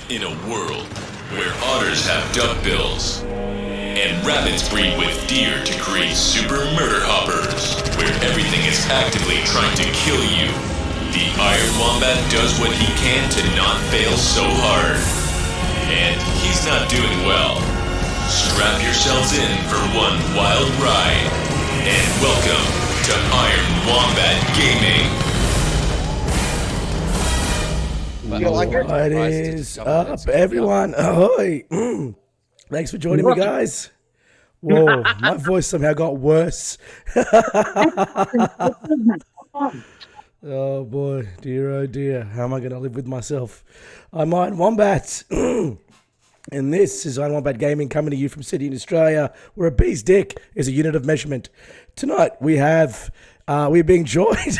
In a world where otters have duckbills and rabbits breed with deer to create super murder hoppers, where everything is actively trying to kill you, the Iron Wombat does what he can to not fail so hard. And he's not doing well. Strap yourselves in for one wild ride, and welcome to Iron Wombat Gaming. What is up, everyone? Ahoy! Thanks for joining me, guys. Whoa, my voice somehow got worse. Oh boy, dear oh dear, how am I going to live with myself? I'm Iron Wombat, and this is Iron Wombat Gaming, coming to you from Sydney in Australia, where a bee's dick is a unit of measurement. Tonight we're being joined.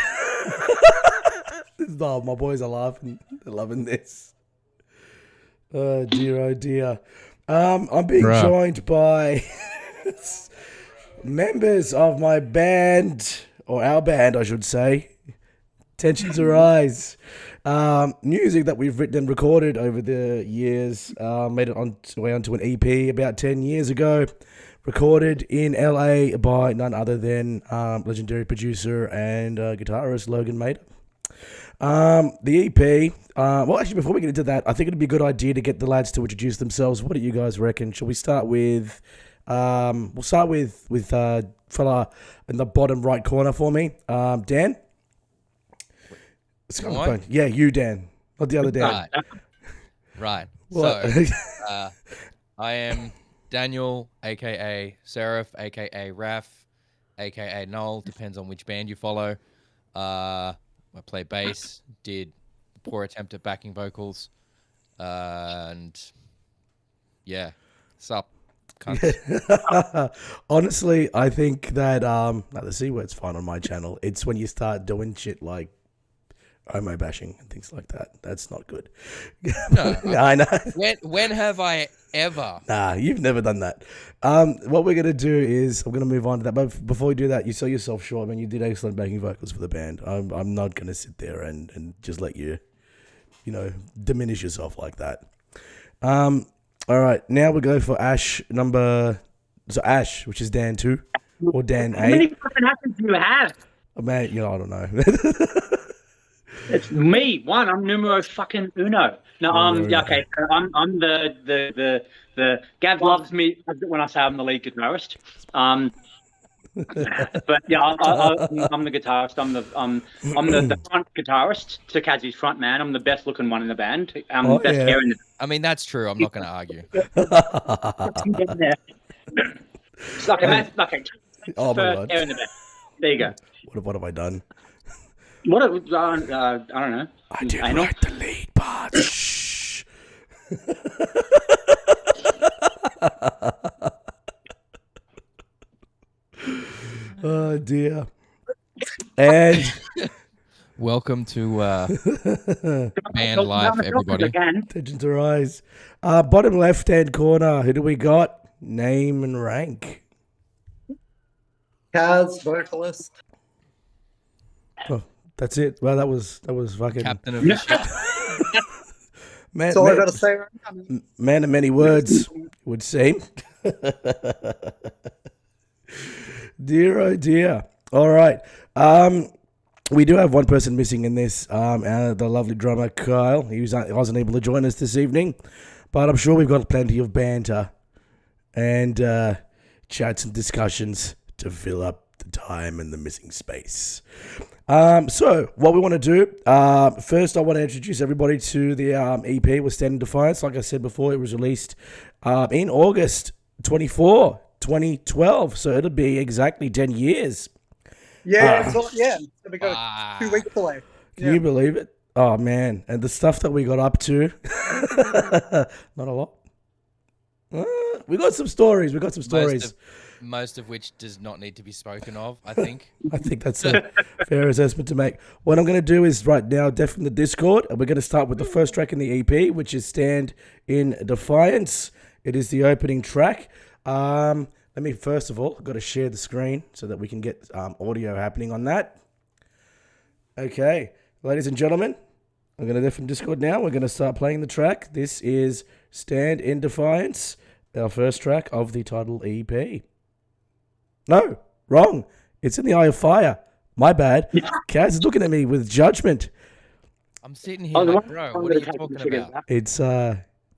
Oh, my boys are laughing. They're loving this. Oh, dear, oh, dear. I'm being joined by members of my band, or our band, I should say. Tensions Arise. Music that we've written and recorded over the years. Made it way onto an EP about 10 years ago. Recorded in LA by none other than legendary producer and guitarist Logan Mader. The EP, well, actually, before we get into that, I think it'd be a good idea to get the lads to introduce themselves. What do you guys reckon? Shall we start with, we'll start with fella in the bottom right corner for me. Dan? Yeah, you, Dan. Not the other Dan. Right. So, I am Daniel, a.k.a. Seraph, a.k.a. Raf, a.k.a. Noel, depends on which band you follow. I play bass, did a poor attempt at backing vocals, and yeah, sup, cunts. Honestly, I think that the C word's fine on my channel. It's when you start doing shit like homo bashing and things like that. That's not good. No, I know. when have I ever? Nah, you've never done that. What we're gonna do is I'm gonna move on to that. But before we do that, you sell yourself short. I mean, you did excellent backing vocals for the band. I'm not gonna sit there and just let you, diminish yourself like that. All right, now we go for Ash, which is Dan 2 or Dan 8. How many fucking Ashes do you have? Oh, man, I don't know. It's me. One. I'm numero fucking uno. No, yeah, okay. I'm the Gav loves me when I say I'm the lead guitarist. But yeah, I'm the guitarist. I'm the front guitarist to Kazzy's front man. I'm the best looking one in the band. I'm the best hair in the. I mean, that's true. I'm not going to argue. It's like okay. Oh my God. Hair in the band. There you go. What have I done? What? I don't know. I didn't write the lead part. Shh. Oh dear. And welcome to band life, everybody. Attention to rise. Bottom left-hand corner. Who do we got? Name and rank. Kaz, vocalist. Oh, that's it. Well, that was fucking Captain of the ship. Man, That's all I got to say right now. Man of many words, it would seem. Dear, oh dear. All right. We do have one person missing in this. The lovely drummer Kyle. He wasn't able to join us this evening, but I'm sure we've got plenty of banter and chats and discussions to fill up the time and the missing space. So what we want to do, first I want to introduce everybody to the EP with Stand in Defiance. Like I said before, it was released in August 24, 2012. So it'll be exactly 10 yees. Yeah, it's gonna go 2 weeks away. Can you believe it? Oh man, and the stuff that we got up to, not a lot. We got some stories. Most of which does not need to be spoken of, I think. I think that's a fair assessment to make. What I'm going to do is right now, deafen the Discord, and we're going to start with the first track in the EP, which is Stand in Defiance. It is the opening track. Let me, first of all, I've got to share the screen so that we can get audio happening on that. Okay, ladies and gentlemen, I'm going to deafen Discord now. We're going to start playing the track. This is Stand in Defiance, our first track of the title EP. No, wrong. It's in the Eye of Fire. My bad. Kaz is looking at me with judgment. I'm sitting here like, bro, what are you talking about? It's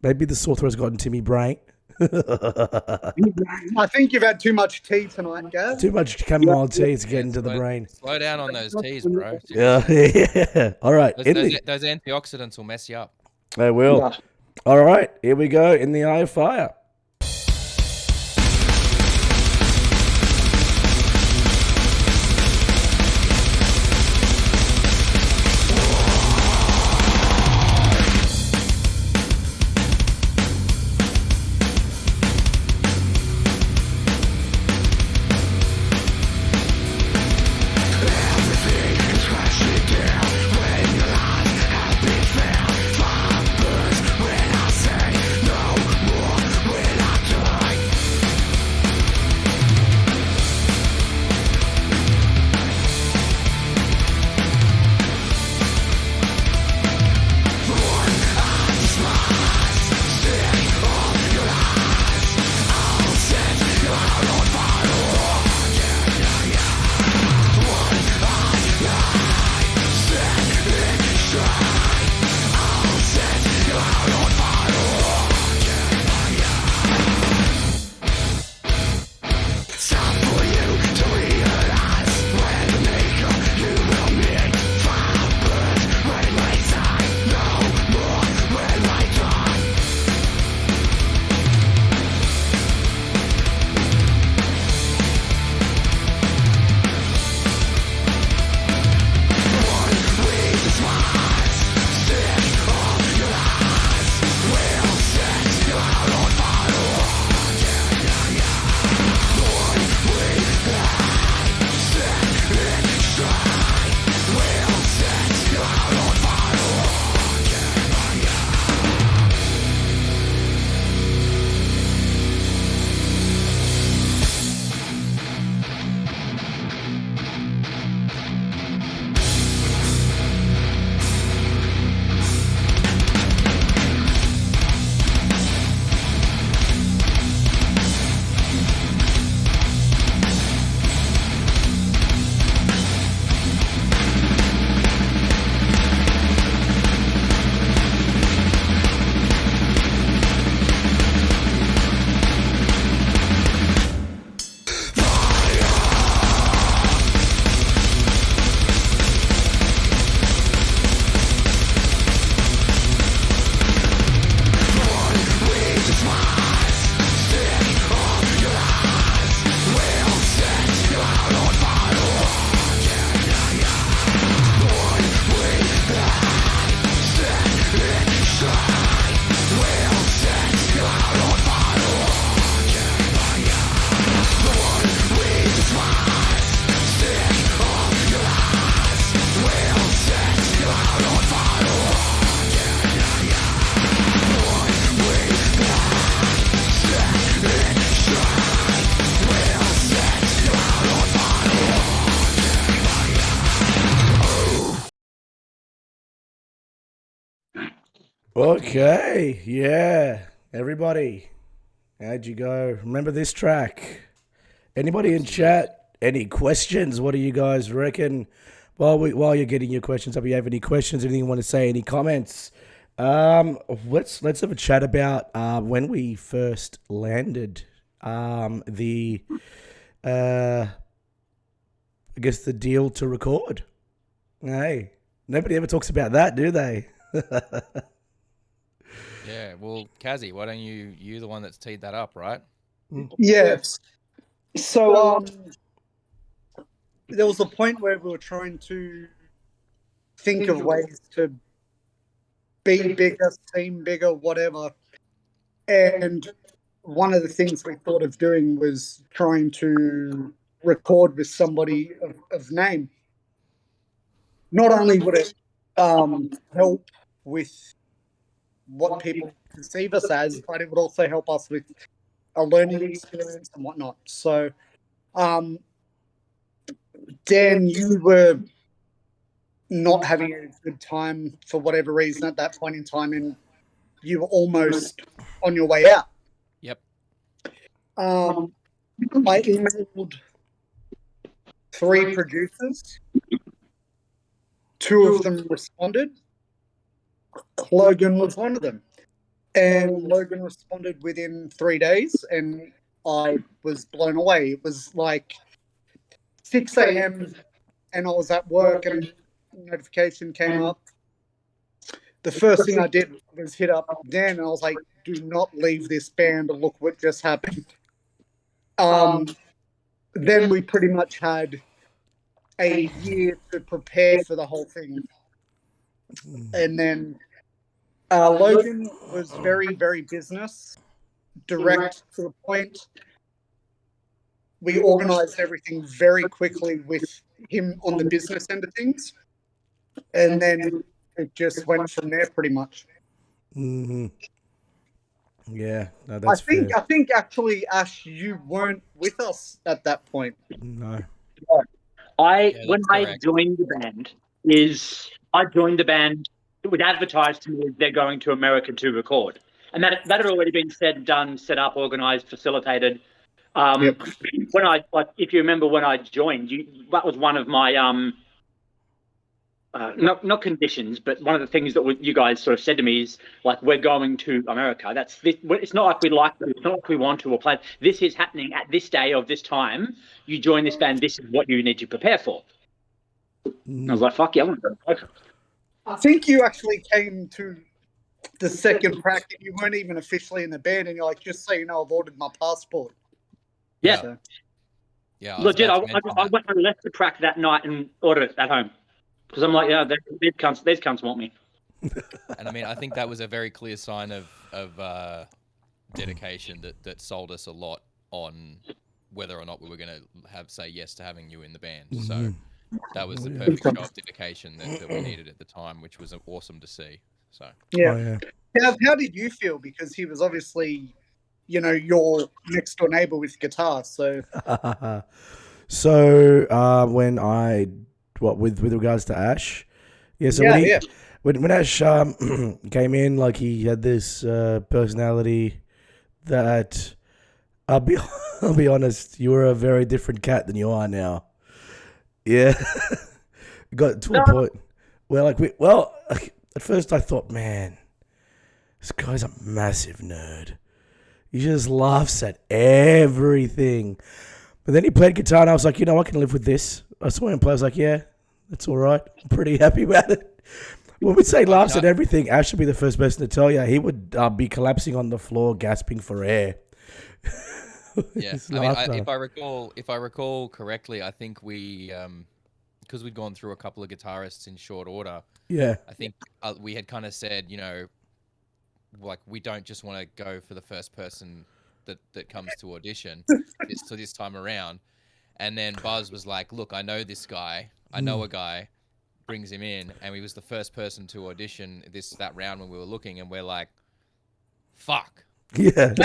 maybe the sore throat's gotten to me brain. I think you've had too much tea tonight, Gav. Too much chamomile tea is getting to the brain. Slow down on those teas, bro. Yeah. All right. Those antioxidants will mess you up. They will. Yeah. All right. Here we go. In the Eye of Fire. Okay, yeah. Everybody, how'd you go? Remember this track? Anybody in chat? Any questions? What do you guys reckon? While you're getting your questions up, you have any questions? Anything you want to say? Any comments? Let's have a chat about when we first landed the I guess the deal to record. Hey, nobody ever talks about that, do they? Yeah, well, Kazi, why don't you the one that's teed that up, right? Yes. So there was a point where we were trying to think of ways to be bigger, seem bigger, whatever. And one of the things we thought of doing was trying to record with somebody of name. Not only would it help with what people perceive us as, but it would also help us with a learning experience and whatnot. So, Dan, you were not having a good time for whatever reason at that point in time, and you were almost on your way out. Yep. I emailed 3 producers. 2 of them responded. Logan was one of them. And Logan responded within 3 days, and I was blown away. It was like 6 a.m. and I was at work and a notification came up. The first thing I did was hit up Dan and I was like, do not leave this band, look what just happened. Then we pretty much had a year to prepare for the whole thing. And then Logan was very, very business, direct to the point. We organized everything very quickly with him on the business end of things. And then it just went from there pretty much. Mm-hmm. Yeah, no, that's I fair. think actually, Ash, you weren't with us at that point. No. When I joined the band, I joined the band. It was advertised to me as they're going to America to record, and that had already been said, done, set up, organized, facilitated. Yep. When if you remember when I joined, that was one of my not conditions, but one of the things that you guys sort of said to me is like, we're going to America. It's not like we like to, it's not like we want to or plan. This is happening at this day of this time. You join this band. This is what you need to prepare for. And I was like, fuck yeah, I want to go. I think you actually came to the second practice. You weren't even officially in the band, and you're like, just so you know, I've ordered my passport. Yeah. So. Yeah. Legit, I left the track that night and ordered it at home. Because I'm like, yeah, these cunts want me. And I mean, I think that was a very clear sign of dedication that sold us a lot on whether or not we were going to say yes to having you in the band. So that was the perfect show of dedication that we needed at the time, which was awesome to see. So yeah. How did you feel? Because he was obviously, your next door neighbor with guitar. So, when with regards to Ash, when Ash came in, like he had this personality that I'll be honest, you were a very different cat than you are now. Yeah, got to a point where at first I thought, man, this guy's a massive nerd. He just laughs at everything. But then he played guitar and I was like, I can live with this. I saw him play. I was like, yeah, that's all right. I'm pretty happy about it. When we say laughs at everything, Ash should be the first person to tell you. He would be collapsing on the floor, gasping for air. Yeah, I mean, if I recall correctly, I think we, because we'd gone through a couple of guitarists in short order. Yeah, I think we had kind of said, like we don't just want to go for the first person that comes to audition this time around. And then Buzz was like, look, I know this guy. I know a guy. Brings him in. And he was the first person to audition that round when we were looking. And we're like, fuck. Yeah.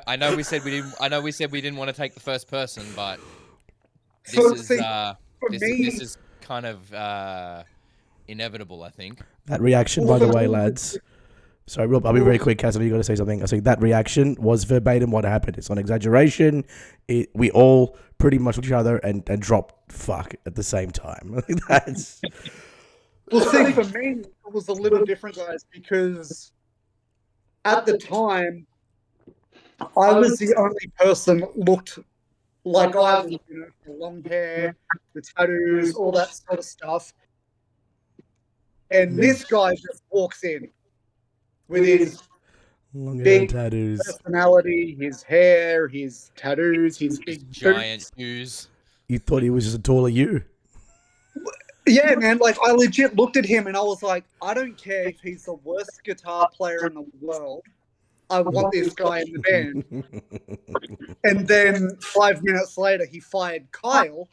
I know we said we didn't want to take the first person, but this is kind of inevitable, I think. That reaction, by the way, lads. Sorry, Rob, I'll be very quick, Cass. I know you got to say something. I think that reaction was verbatim what happened. It's not exaggeration. We all pretty much looked at each other and dropped fuck at the same time. That's... Well, see, for me, it was a little different, guys, because at the time, I was the only person that looked like I was, the long hair, the tattoos, all that sort of stuff. And this guy just walks in with his long big tattoos, personality, his hair, his tattoos, his big giant boots. shoes. You thought he was just a taller you. Yeah, man, like I legit looked at him and I was like, I don't care if he's the worst guitar player in the world. I want this guy in the band. And then 5 minutes later, he fired Kyle.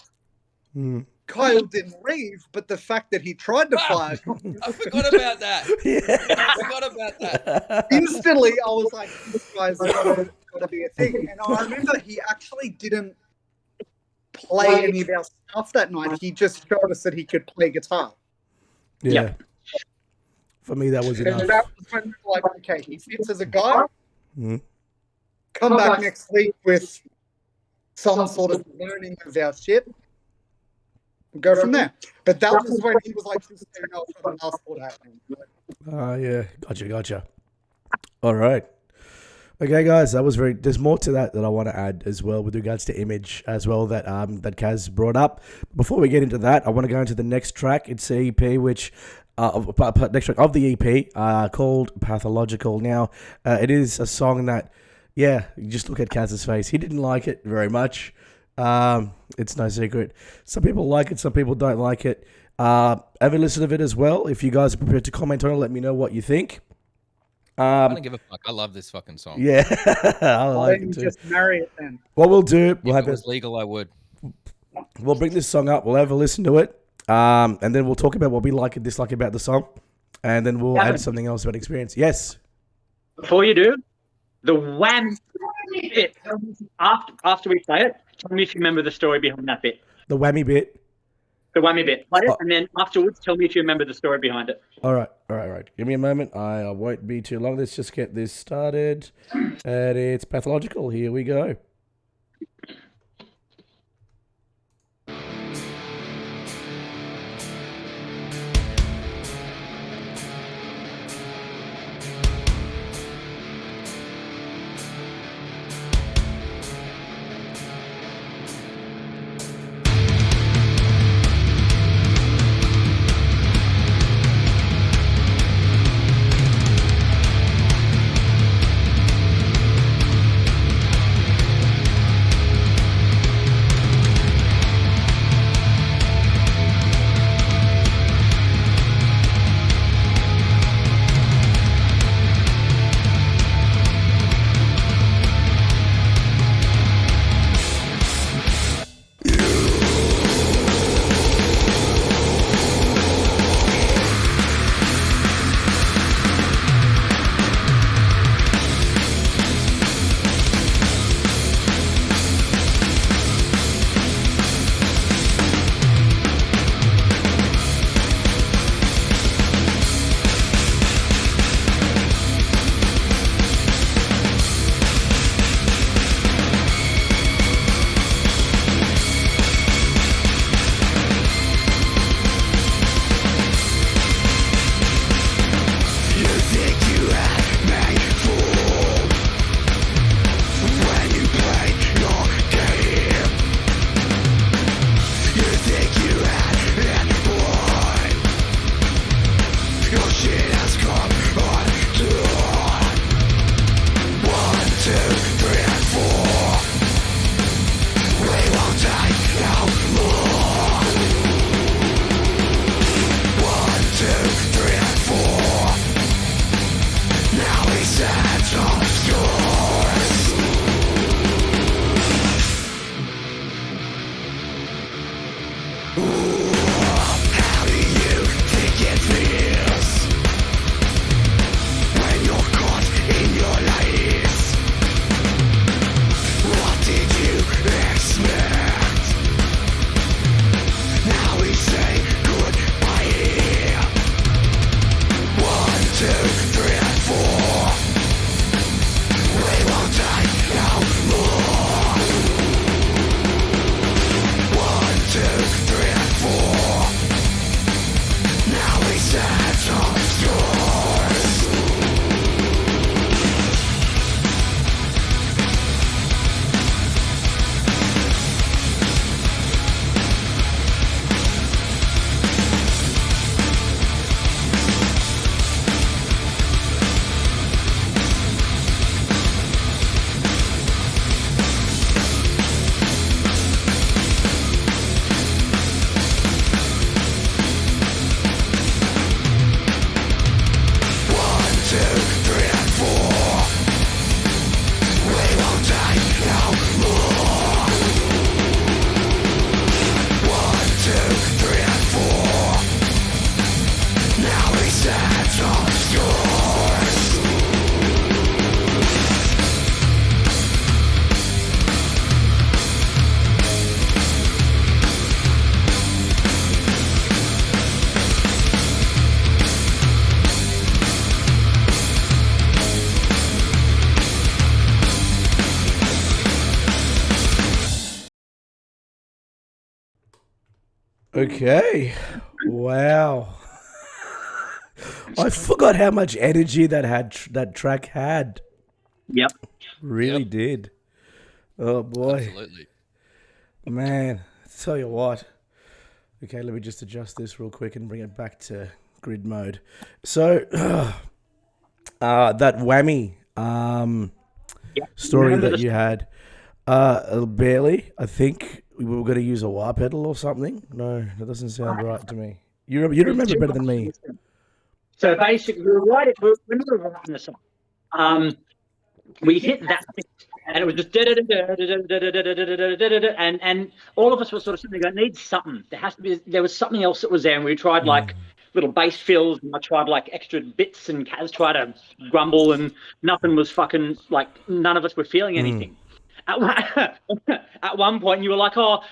Kyle didn't leave, but the fact that he tried to fire Kyle, I forgot about that. I forgot about that. instantly, I was like, this guy's got to be a thing. And I remember he actually didn't play any of our stuff that night. He just showed us that he could play guitar. Yeah. For me, that was enough. And that was when we were like, okay, he fits as a guy. Come back next week with some sort of learning of our shit. We'll go from there. But that was when he was like, just so you know, else what happened. Yeah. Gotcha. All right. Okay, guys, that was very... There's more to that I want to add as well with regards to image as well that that Kaz brought up. Before we get into that, I want to go into the next track. It's the EP, which... next track of the EP called Pathological. Now, it is a song that, you just look at Kaz's face. He didn't like it very much. It's no secret. Some people like it, some people don't like it. Have a listen to it as well. If you guys are prepared to comment on it, let me know what you think. I don't give a fuck. I love this fucking song. Yeah, I like it too. Just marry it then. What we'll do, If it was legal, I would. We'll bring this song up. We'll have a listen to it. And then we'll talk about what we like and dislike about the song. And then we'll add something else about experience. Yes. Before you do, the whammy bit, after we play it, tell me if you remember the story behind that bit. The whammy bit. The whammy bit. Play it, and then afterwards, tell me if you remember the story behind it. All right. Give me a moment. I won't be too long. Let's just get this started. And it's Pathological. Here we go. Two, three, and four. Okay. Wow. I forgot how much energy that track had. Yep. Really Yep. did. Oh boy, Absolutely. man. Tell you what. Okay, let me just adjust this real quick and bring it back to grid mode. So, that whammy Yep. story Remember that the you had, barely. I think we were going to use a wah pedal or something. No, that doesn't sound right to me. You remember better than me. So basically, when we were writing the song, we hit that bit, and it was just and all of us were sort of sitting there going, needs something. There was something else that was there, and we tried like little bass fills, and I tried like extra bits, and Kaz tried to grumble, and nothing was fucking like none of us were feeling anything. At one point, you were like, "Oh,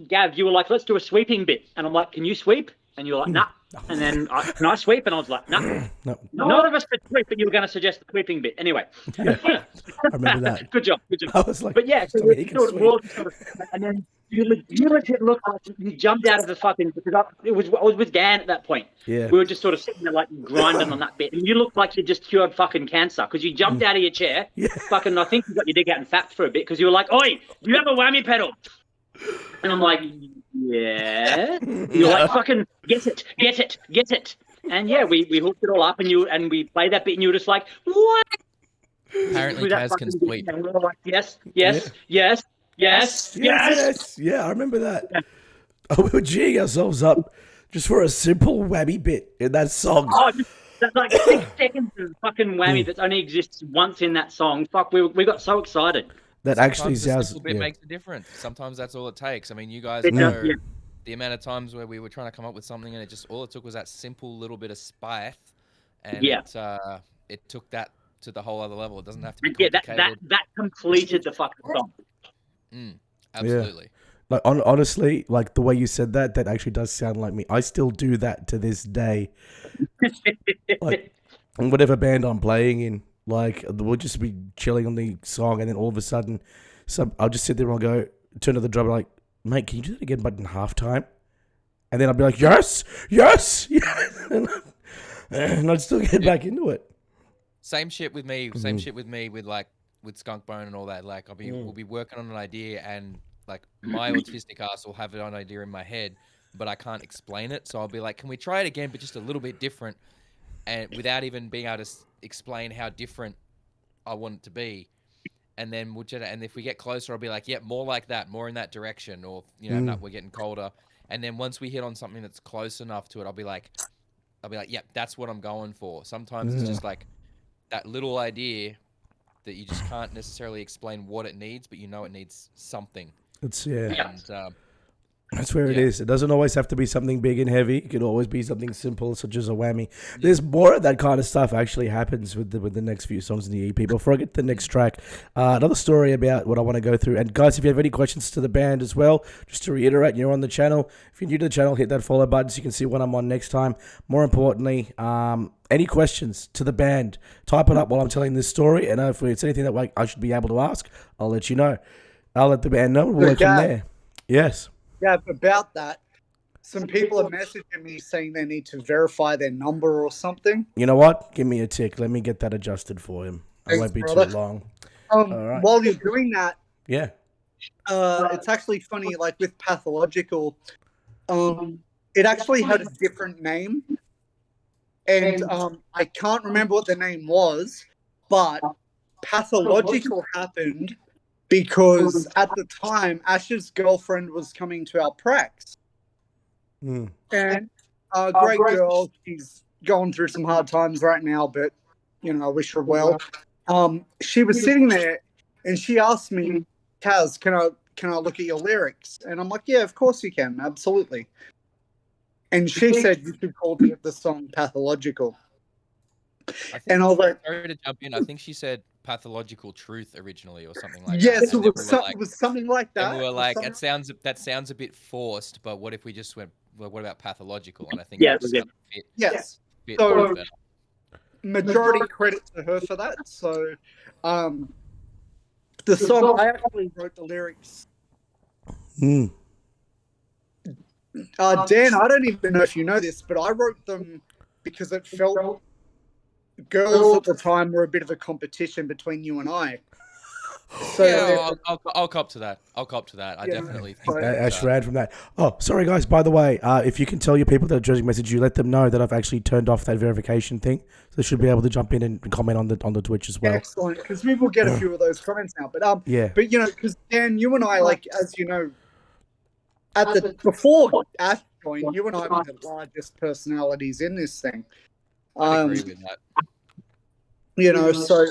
Gav," you were like, "Let's do a sweeping bit," and I'm like, "Can you sweep?" And you were like, "Nah." And then, "Can I sweep?" And I was like, "Nah." No, None of us could sweep, but you were going to suggest the sweeping bit. Anyway. I remember that. Good job. I was like, But yeah, so "Tell me he can sort sweep." of, and then you legit looked like you jumped out of the fucking, because I was with Dan at that point. Yeah. We were just sort of sitting there like grinding on that bit, and you looked like you just cured fucking cancer because you jumped out of your chair. Yeah. Fucking, I think you got your dick out and fapped for a bit because you were like, "Oi, do you have a whammy pedal?" And I'm like, "Yeah." You're like, "Fucking get it." And yeah, we hooked it all up, and we played that bit, and you were just like, "What?" Apparently, Kaz can sweep. And we were like, yes. Yes. Yeah, I remember that. Oh, we were geeing ourselves up just for a simple whammy bit in that song. Oh, that's like 6 seconds of fucking whammy that only exists once in that song. Fuck, we got so excited. That actually Sometimes a sounds. simple bit Yeah. makes a difference. Sometimes that's all it takes. I mean, you guys It know does, yeah. the amount of times where we were trying to come up with something, and all it took was that simple little bit of spice, and Yeah. it took that to the whole other level. It doesn't have to be Yeah, complicated. that completed the fucking song. Absolutely. Like honestly, like the way you said that actually does sound like me. I still do that to this day. Like, in whatever band I'm playing in, like we'll just be chilling on the song, and then all of a sudden, I'll just sit there and I'll go turn to the drummer like, "Mate, can you do that again, but in halftime?" And then I'll be like, yes, and I'd still get back into it. Same shit with me. Same shit with me with Skunk Bone and all that. Like we'll be working on an idea, and like my autistic ass will have an idea in my head, but I can't explain it. So I'll be like, "Can we try it again, but just a little bit different?" And without even being able to explain how different I want it to be. And then and if we get closer, I'll be like, "Yep, more like that, more in that direction," or no, we're getting colder. And then once we hit on something that's close enough to it, I'll be like, "Yep, that's what I'm going for." Sometimes it's just like that little idea that you just can't necessarily explain what it needs, but you know it needs something. It's And that's where it is. It doesn't always have to be something big and heavy. It can always be something simple, such as a whammy. There's more of that kind of stuff actually happens with the next few songs in the EP. Before I get to the next track, another story about what I want to go through. And guys, if you have any questions to the band as well, just to reiterate, you're on the channel. If you're new to the channel, hit that follow button so you can see when I'm on next time. More importantly, any questions to the band, type it up while I'm telling this story. And if it's anything that I should be able to ask, I'll let you know. I'll let the band know. We'll work from there. Yes. Yeah, about that, some people are messaging me saying they need to verify their number or something. You know what? Give me a tick. Let me get that adjusted for him. Thanks, I won't be brother. too long. Right. While you're doing that, yeah, it's actually funny. Like with Pathological, it actually had a different name, and I can't remember what the name was, but Pathological happened because at the time Ash's girlfriend was coming to our pracs, and great girl. She's going through some hard times right now, but I wish her well. She was sitting there, and she asked me, "Kaz, can I look at your lyrics?" And I'm like, "Yeah, of course you can, absolutely." And she said you should call the song Pathological. And I was like, sorry to jump in. I think she said Pathological Truth originally, or something like yes, that. Yes, it was something like that. And we were like, that sounds a bit forced. But what if we just went? Well, what about Pathological? And I think yes. Fit So better. Majority credit to her for that. So, the song I actually wrote the lyrics Dan, I don't even know if you know this, but I wrote them because it felt girls at the time were a bit of a competition between you and I. So Yeah, I'll cop to that. I'll cop to that. I definitely think Ash ran from that. Oh, sorry guys. By the way, if you can tell your people that are judging message you, let them know that I've actually turned off that verification thing. So they should be able to jump in and comment on the Twitch as well. excellent, because we will get a few of those comments now. But Yeah. but you know, because Dan, you and I, like, as you know, before Ash joined, you and I were the largest personalities in this thing. I agree with that. You know, so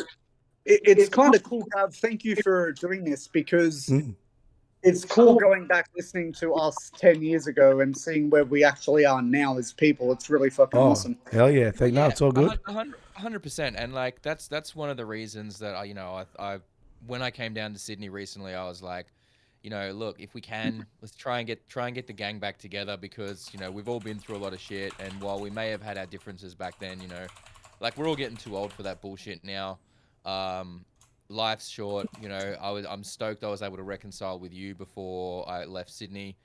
it's kind of cool, Gav. Thank you for doing this, because it's cool going back listening to us 10 years ago and seeing where we actually are now as people. It's really fucking awesome. Hell yeah. No, it's all good. 100%. And like, that's one of the reasons that I when I came down to Sydney recently, I was like, you know, look, if we can, let's try and get the gang back together, because, you know, we've all been through a lot of shit. And while we may have had our differences back then, you know, like, we're all getting too old for that bullshit now. Life's short, you know. I'm stoked I was able to reconcile with you before I left Sydney,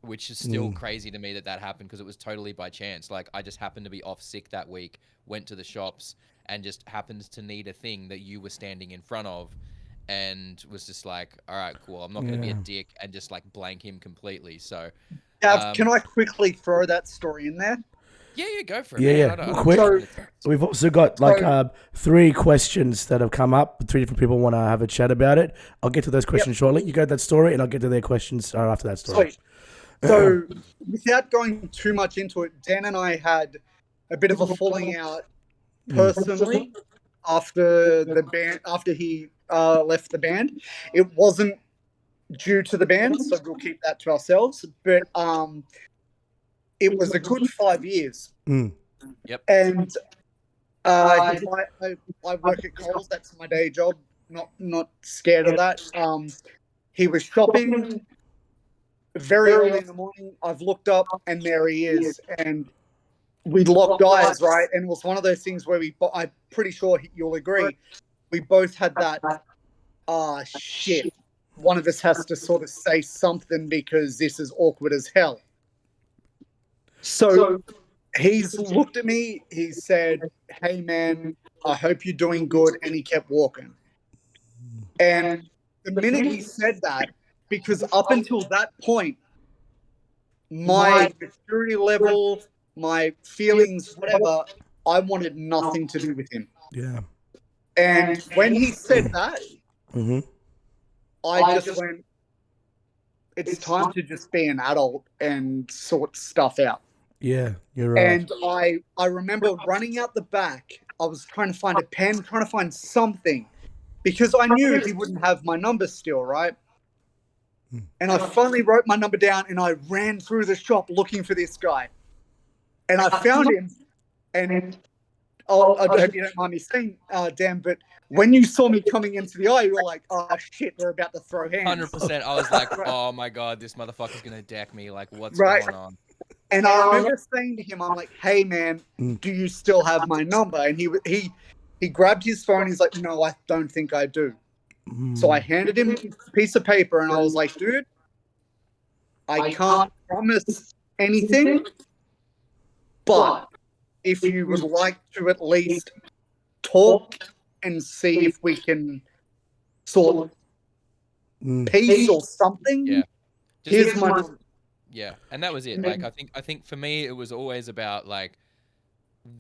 which is still crazy to me that happened, because it was totally by chance. Like, I just happened to be off sick that week, went to the shops, and just happened to need a thing that you were standing in front of, and was just like, all right, cool, I'm not going to be a dick and just like blank him completely. So Gav, can I quickly throw that story in there? Yeah, go for it. Yeah, man. quick. We've also got like 3 questions that have come up. 3 different people want to have a chat about it. I'll get to those questions shortly. You go to that story, and I'll get to their questions after that story. Sweet. So, without going too much into it, Dan and I had a bit of a falling out personally after the band. After he left the band, it wasn't due to the band, so we'll keep that to ourselves. But it was a good 5 years. Yep. And I work at Coles. That's my day job. Not scared of that. He was shopping very early in the morning. I've looked up, and there he is. And we locked eyes, right? And it was one of those things where I'm pretty sure you'll agree, we both had that, shit, one of us has to sort of say something because this is awkward as hell. So he's looked at me, he said, hey man, I hope you're doing good, and he kept walking. And the minute he said that, because up until that point, my maturity level, my feelings, whatever, I wanted nothing to do with him. Yeah. And when he said that, I just went, it's time to just be an adult and sort stuff out. Yeah, you're right. And I remember running out the back. I was trying to find a pen, trying to find something, because I knew he wouldn't have my number still, right? And I finally wrote my number down, and I ran through the shop looking for this guy. And I found him, and I hope you don't mind me saying, Dan, but when you saw me coming into the eye, you were like, oh shit, they're about to throw hands. 100%. I was like, oh my God, this motherfucker's going to deck me. Like, what's going on? And I remember saying to him, I'm like, hey man, do you still have my number? And he grabbed his phone. He's like, no, I don't think I do. So I handed him a piece of paper, and I was like, dude, I can't promise anything, but if you would like to at least talk and see if we can sort peace or something, here's my number. Yeah, and that was it. Like, I think for me, it was always about like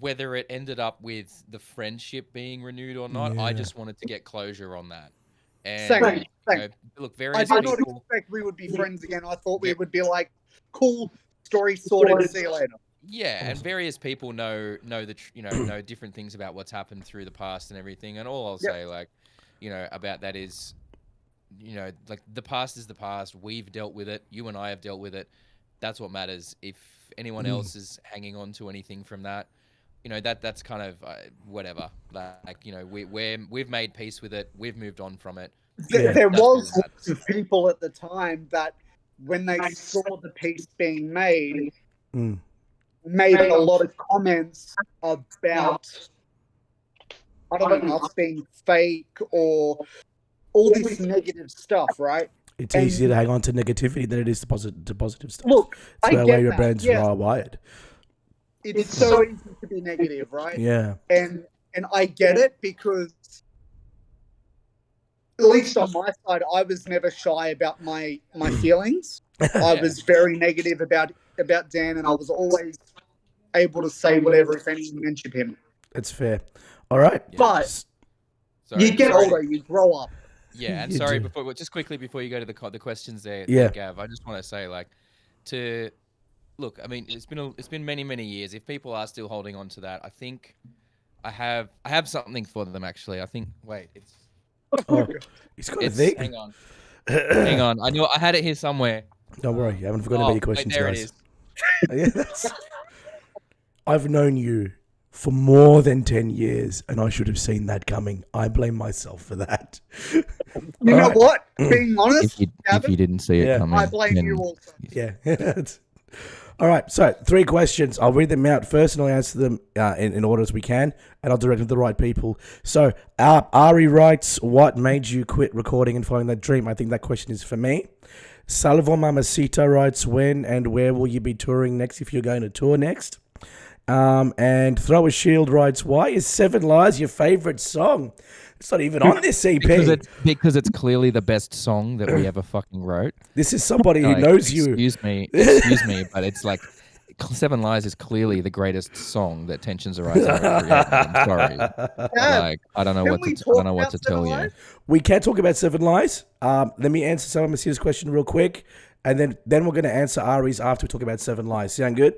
whether it ended up with the friendship being renewed or not. I just wanted to get closure on that. And Same. You know, look, various I did not people expect we would be friends again. I thought we would be like, cool, story sorted, see you later. Yeah, and various people know different things about what's happened through the past and everything. And all I'll say, like, you know, about that is, you know, like, the past is the past. We've dealt with it. You and I have dealt with it. That's what matters. If anyone else is hanging on to anything from that, you know, that's kind of whatever. Like, you know, we've made peace with it. We've moved on from it. There was people at the time that, when they saw the peace being made, made a lot of comments about, I don't know, us being fake or all this negative stuff, right? It's easier to hang on to negativity than it is to positive stuff. Look, It's I the way get your that. brain's Yes, wired. it's so easy to be negative, right? Yeah. And I get it because, at least on my side, I was never shy about my feelings. I was very negative about Dan, and I was always able to say whatever if anyone mentioned him. That's fair. All right. But Sorry, you get sorry. older, you grow up. Yeah, and You sorry, do. just quickly before you go to the questions there, Yeah. Gav, I just want to say, like, look, I mean, it's been many years. If people are still holding on to that, I think I have something for them actually. I think it's Oh, he's got a thing. hang on. I know I had it here somewhere. Don't worry, you haven't forgotten about your questions, there guys. It is. Yeah, I've known you for more than 10 years, and I should have seen that coming. I blame myself for that. You know what? Being honest, If you didn't see it coming, I blame you also. Yeah. All right, so 3 questions. I'll read them out first, and I'll answer them in order as we can, and I'll direct them to the right people. So, Ari writes, what made you quit recording and following that dream? I think that question is for me. Salvo Mamacita writes, when and where will you be touring next if you're going to tour next? And Throw a Shield writes, why is 7 Lies your favorite song? It's not even on this EP. Because it's clearly the best song that we ever fucking wrote. This is somebody who knows you. Excuse me, but it's like 7 Lies is clearly the greatest song that Tensions Arise ever created. I'm sorry. Like, I don't know what to tell you. We can talk about 7 Lies. Let me answer some of Messiah's question real quick, and then we're going to answer Ari's after we talk about 7 Lies. Sound good?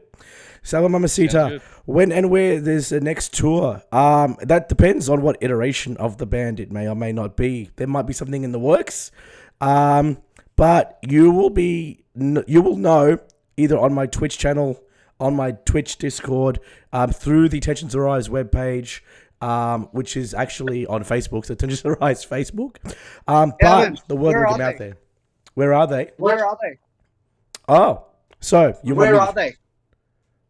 Salva Mamacita, when and where there's the next tour? That depends on what iteration of the band it may or may not be. There might be something in the works, but you will know either on my Twitch channel, on my Twitch Discord, through the Tensions Arise webpage, which is actually on Facebook, so Tensions Arise Facebook. But the word will get out there. Where are they? Where are they? Oh, so where are they?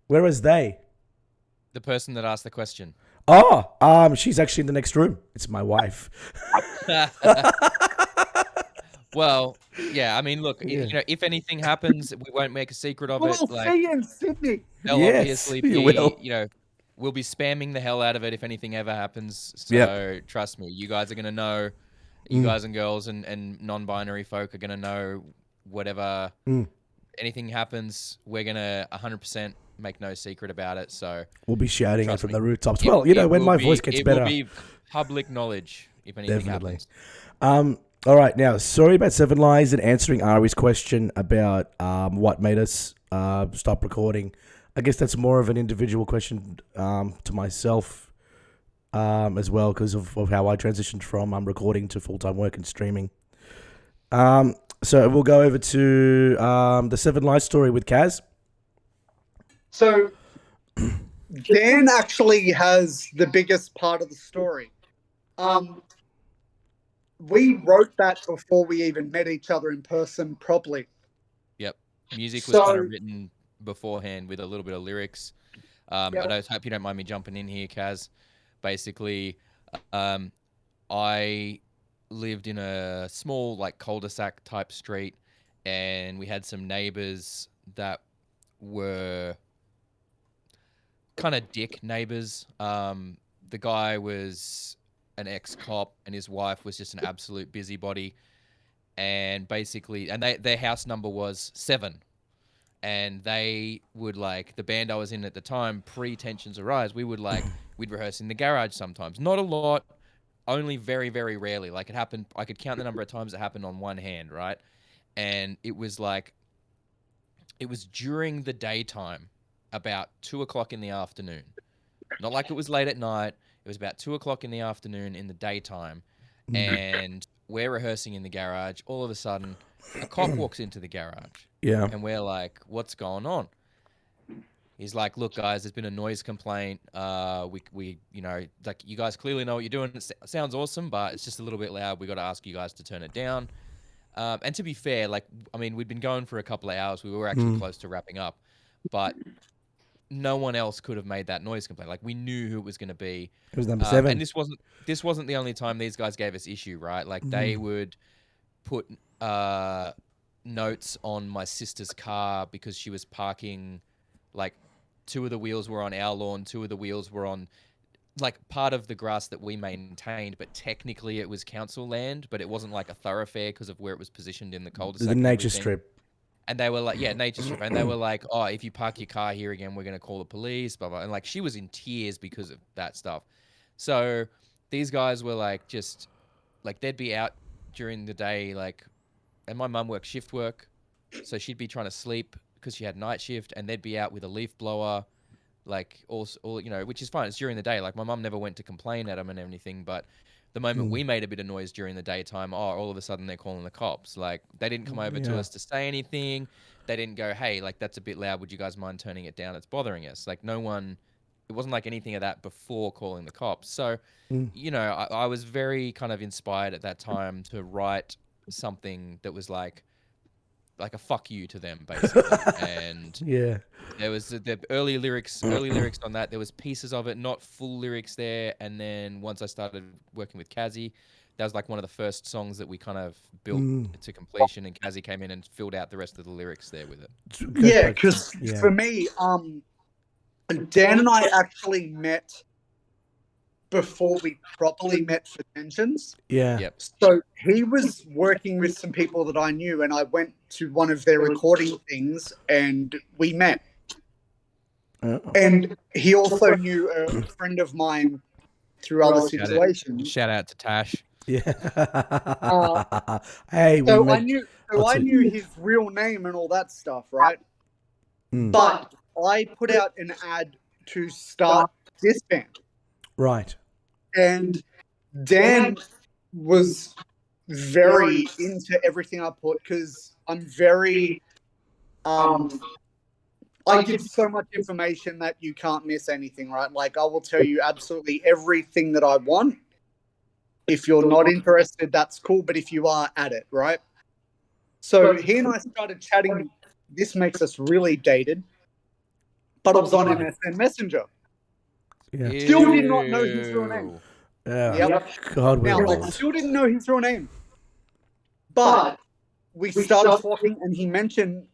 Where is they? The person that asked the question. Oh, she's actually in the next room. It's my wife. Well, yeah. I mean, look. You know, if anything happens, we won't make a secret of it. We'll see you in Sydney. They'll obviously be. Will. You know, we'll be spamming the hell out of it if anything ever happens. So trust me, you guys are gonna know. You guys and girls and non-binary folk are gonna know whatever anything happens. We're gonna 100%. Make no secret about it, so we'll be shouting it from the rooftops. Well, you know, when my voice gets better, it will be public knowledge if anything happens. All right, now sorry about 7 Lies and answering Ari's question about what made us stop recording. I guess that's more of an individual question to myself as well, because of how I transitioned from recording to full-time work and streaming. So we'll go over to the 7 Lies story with Kaz. So, Dan actually has the biggest part of the story. We wrote that before we even met each other in person properly. Yep. Music was kind of written beforehand with a little bit of lyrics. I hope you don't mind me jumping in here, Kaz. Basically, I lived in a small, like, cul-de-sac type street, and we had some neighbors that were kind of dick neighbors. The guy was an ex-cop and his wife was just an absolute busybody, and basically, and their house number was 7, and they would, like, the band I was in at the time, pre-Tensions Arise, we'd rehearse in the garage sometimes. Not a lot, only very, very rarely. Like, it happened, I could count the number of times it happened on one hand, right? And it was during the daytime, about 2:00 in the afternoon. Not like it was late at night. It was about 2:00 in the afternoon in the daytime. And we're rehearsing in the garage. All of a sudden, a cop walks into the garage. Yeah. And we're like, what's going on? He's like, look, guys, there's been a noise complaint. We you know, like, you guys clearly know what you're doing. It sounds awesome, but it's just a little bit loud. We got to ask you guys to turn it down. And to be fair, like, I mean, we'd been going for a couple of hours. We were actually close to wrapping up. But no one else could have made that noise complaint. Like, we knew who it was going to be. It was number 7. And this wasn't the only time these guys gave us issue, right? Like, they would put notes on my sister's car because she was parking, like 2 of the wheels were on our lawn, 2 of the wheels were on like part of the grass that we maintained, but technically it was council land, but it wasn't like a thoroughfare because of where it was positioned in the cul-de-sac. The and nature everything. strip. And they were like, yeah, nature strip. And they were like, oh, if you park your car here again, we're going to call the police, blah, blah. And like, she was in tears because of that stuff. So these guys were like, just like, they'd be out during the day, like, and my mum worked shift work. So she'd be trying to sleep because she had night shift, and they'd be out with a leaf blower, like, all you know, which is fine. It's during the day. Like, my mum never went to complain at them and everything, but the moment we made a bit of noise during the daytime, all of a sudden they're calling the cops. Like, they didn't come over to us to say anything. They didn't go, hey, like, that's a bit loud. Would you guys mind turning it down? It's bothering us. Like, no one, it wasn't like anything of that before calling the cops. So, you know, I was very kind of inspired at that time to write something that was like a fuck you to them, basically. And Yeah. there was the early lyrics on that. There was pieces of it, not full lyrics there. And then once I started working with Kazi, that was like one of the first songs that we kind of built to completion. And Kazi came in and filled out the rest of the lyrics there with it. Yeah, because for me, Dan and I actually met before we properly met for Tensions. Yeah. Yep. So he was working with some people that I knew, and I went to one of their recording things, and we met. Oh. And he also knew a friend of mine through other situations. Shout out to Tash. Yeah. Hey, we So met. I knew his real name and all that stuff, right? But I put out an ad to start this band. Right. And Dan was very into everything I put because I'm very I give so much information that you can't miss anything, right? Like, I will tell you absolutely everything that I want. If you're not interested, that's cool, but if you are, at it, right? So he and I started chatting. This makes us really dated, but I was on MSN Messenger. Yeah. Still did not know his real name. Yeah. Yep. God, we're Now, I old. still didn't know his real name. But we started talking, and he mentioned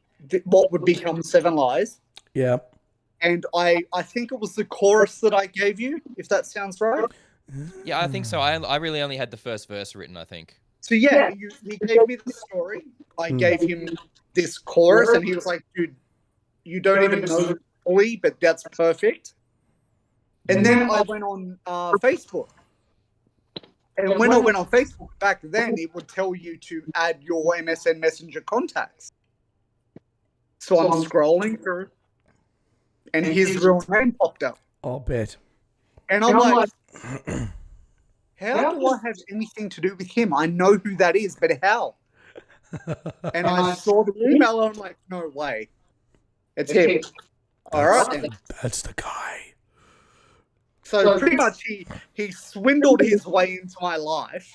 what would become Seven Lies. Yeah. And I think it was the chorus that I gave you, if that sounds right. Yeah, I think so. I really only had the first verse written, I think. So, yeah, he gave me the story. I gave him this chorus, and he was like, dude, you don't even know it fully, but that's perfect. And then I went on Facebook. And when I went on Facebook back then, it would tell you to add your MSN Messenger contacts. So I'm scrolling through, and his real name popped up. I'll bet. And I'm like, how do I have anything to do with him? I know who that is, but how? And I saw the email, and I'm like, no way. It's him. All right, then. That's the guy. So pretty much he swindled his way into my life.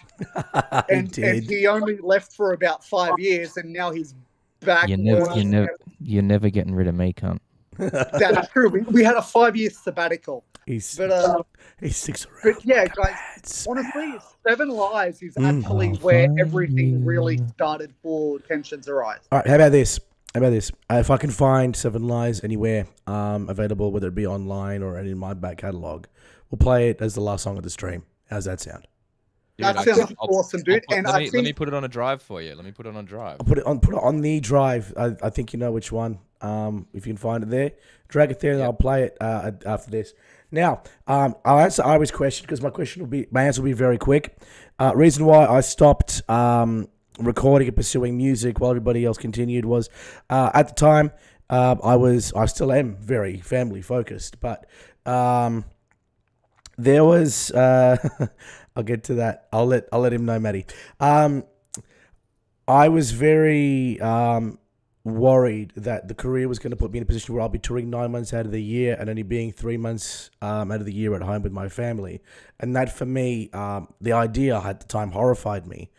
And he only left for about 5 years, and now he's back. You're never getting rid of me, cunt. That's true. We had a 5-year sabbatical. He sticks around. But yeah, guys, honestly, Seven Lies is actually where everything really started for Tensions Arise. All right, how about this? If I can find Seven Lies anywhere available, whether it be online or in my back catalogue, we'll play it as the last song of the stream. How's that sound? That sounds awesome, dude. Let me put it on a drive for you. I'll put it on the drive. I think you know which one. If you can find it there, drag it there, and I'll play it after this. Now, I'll answer Iri's question because my answer will be very quick. Reason why I stopped recording and pursuing music while everybody else continued was at the time I still am very family focused, but there was I'll get to that. I'll let him know, Matty. I was very worried that the career was going to put me in a position where I'll be touring 9 months out of the year and only being 3 months out of the year at home with my family. And that, for me, the idea at the time horrified me.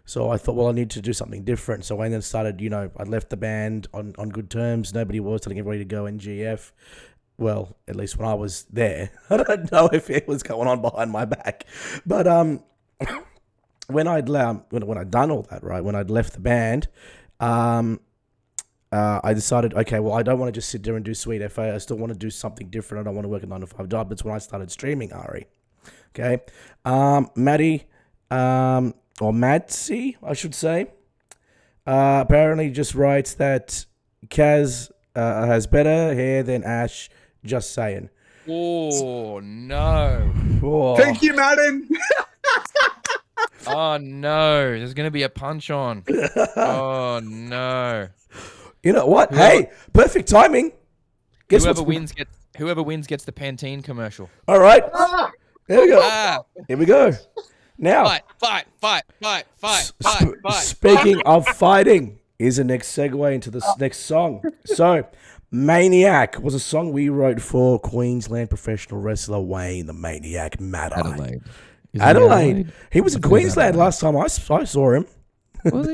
So I thought, well, I need to do something different. So I then started, I left the band on good terms. Nobody was telling everybody to go NGF. Well, at least when I was there. I don't know if it was going on behind my back. But when I'd done all that, right, when I'd left the band, I decided, okay, well, I don't want to just sit there and do Sweet FA. I still want to do something different. I don't want to work a 9 to 5 job. That's when I started streaming Ari. Okay. Maddie, or Madsy, I should say, apparently just writes that Kaz has better hair than Ash. Just saying. Oh, no. Oh. Thank you, Madden. Oh, no. There's going to be a punch on. Oh, no. You know what? Hey, perfect timing. Guess Whoever wins gets the Pantene commercial. All right. There we go. Ah, Here we go. Now, speaking of fighting, is the next segue into the next song. So, Maniac was a song we wrote for Queensland professional wrestler Wayne the Maniac Maddie. Adelaide. He was in Queensland last time I saw him.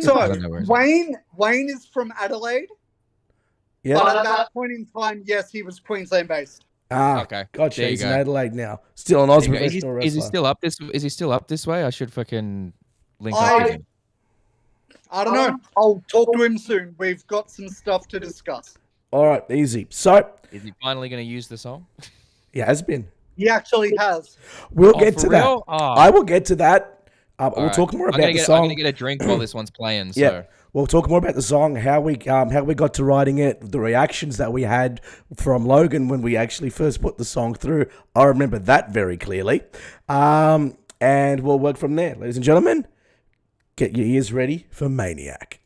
So Wayne is from Adelaide. Yeah. But at that point in time, yes, he was Queensland based. Ah, okay. Gotcha. There you He's in go. Adelaide now. Still an Oz Is professional wrestler. he still up this? Is he still up this way? I should fucking link up with him. I don't know. I'll talk to him soon. We've got some stuff to discuss. All right, easy. So, Is he finally going to use the song? he has been. He actually has. We'll get for to that. real? Oh. I will get to that. We'll All right. talk more I'm about gonna the get, song. I'm going to get a drink while this one's playing. So. Yeah, we'll talk more about the song, how we got to writing it, the reactions that we had from Logan when we actually first put the song through. I remember that very clearly. And we'll work from there. Ladies and gentlemen, get your ears ready for Maniac.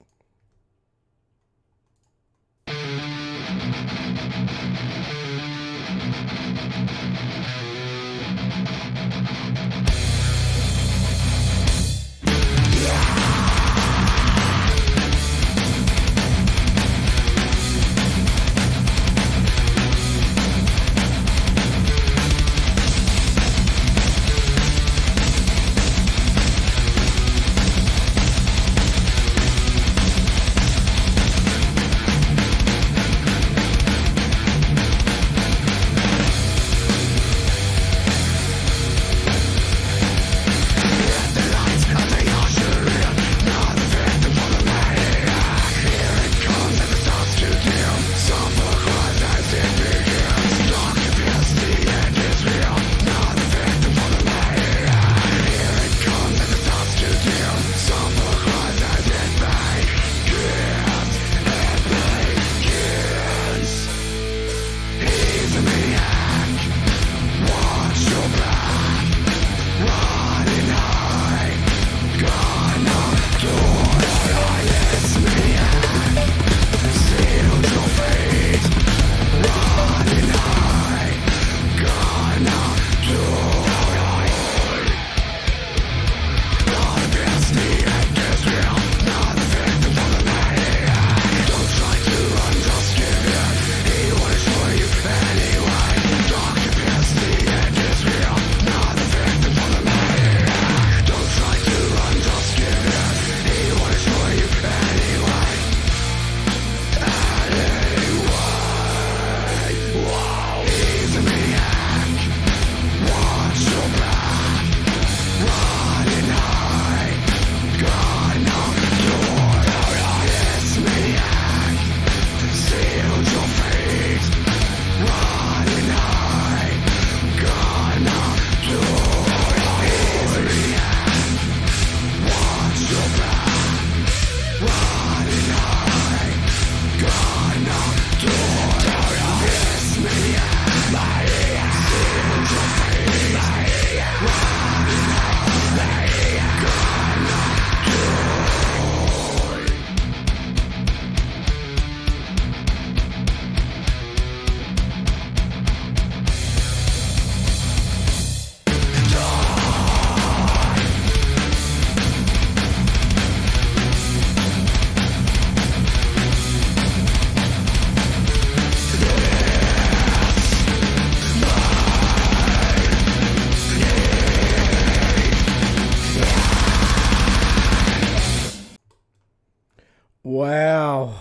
Wow.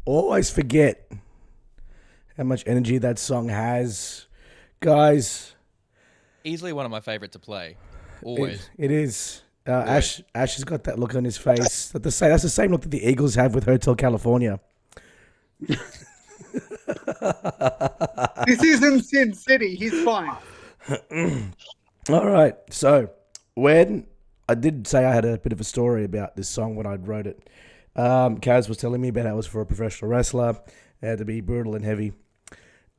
Always forget how much energy that song has. Guys, Easily one of my favorite to play. Always. it is. Ash has got that look on his face. That's the same look that the Eagles have with Hotel California. This isn't Sin City. He's fine. All right. So when I did say I had a bit of a story about this song when I wrote it, Kaz was telling me about how it was for a professional wrestler. It had to be brutal and heavy.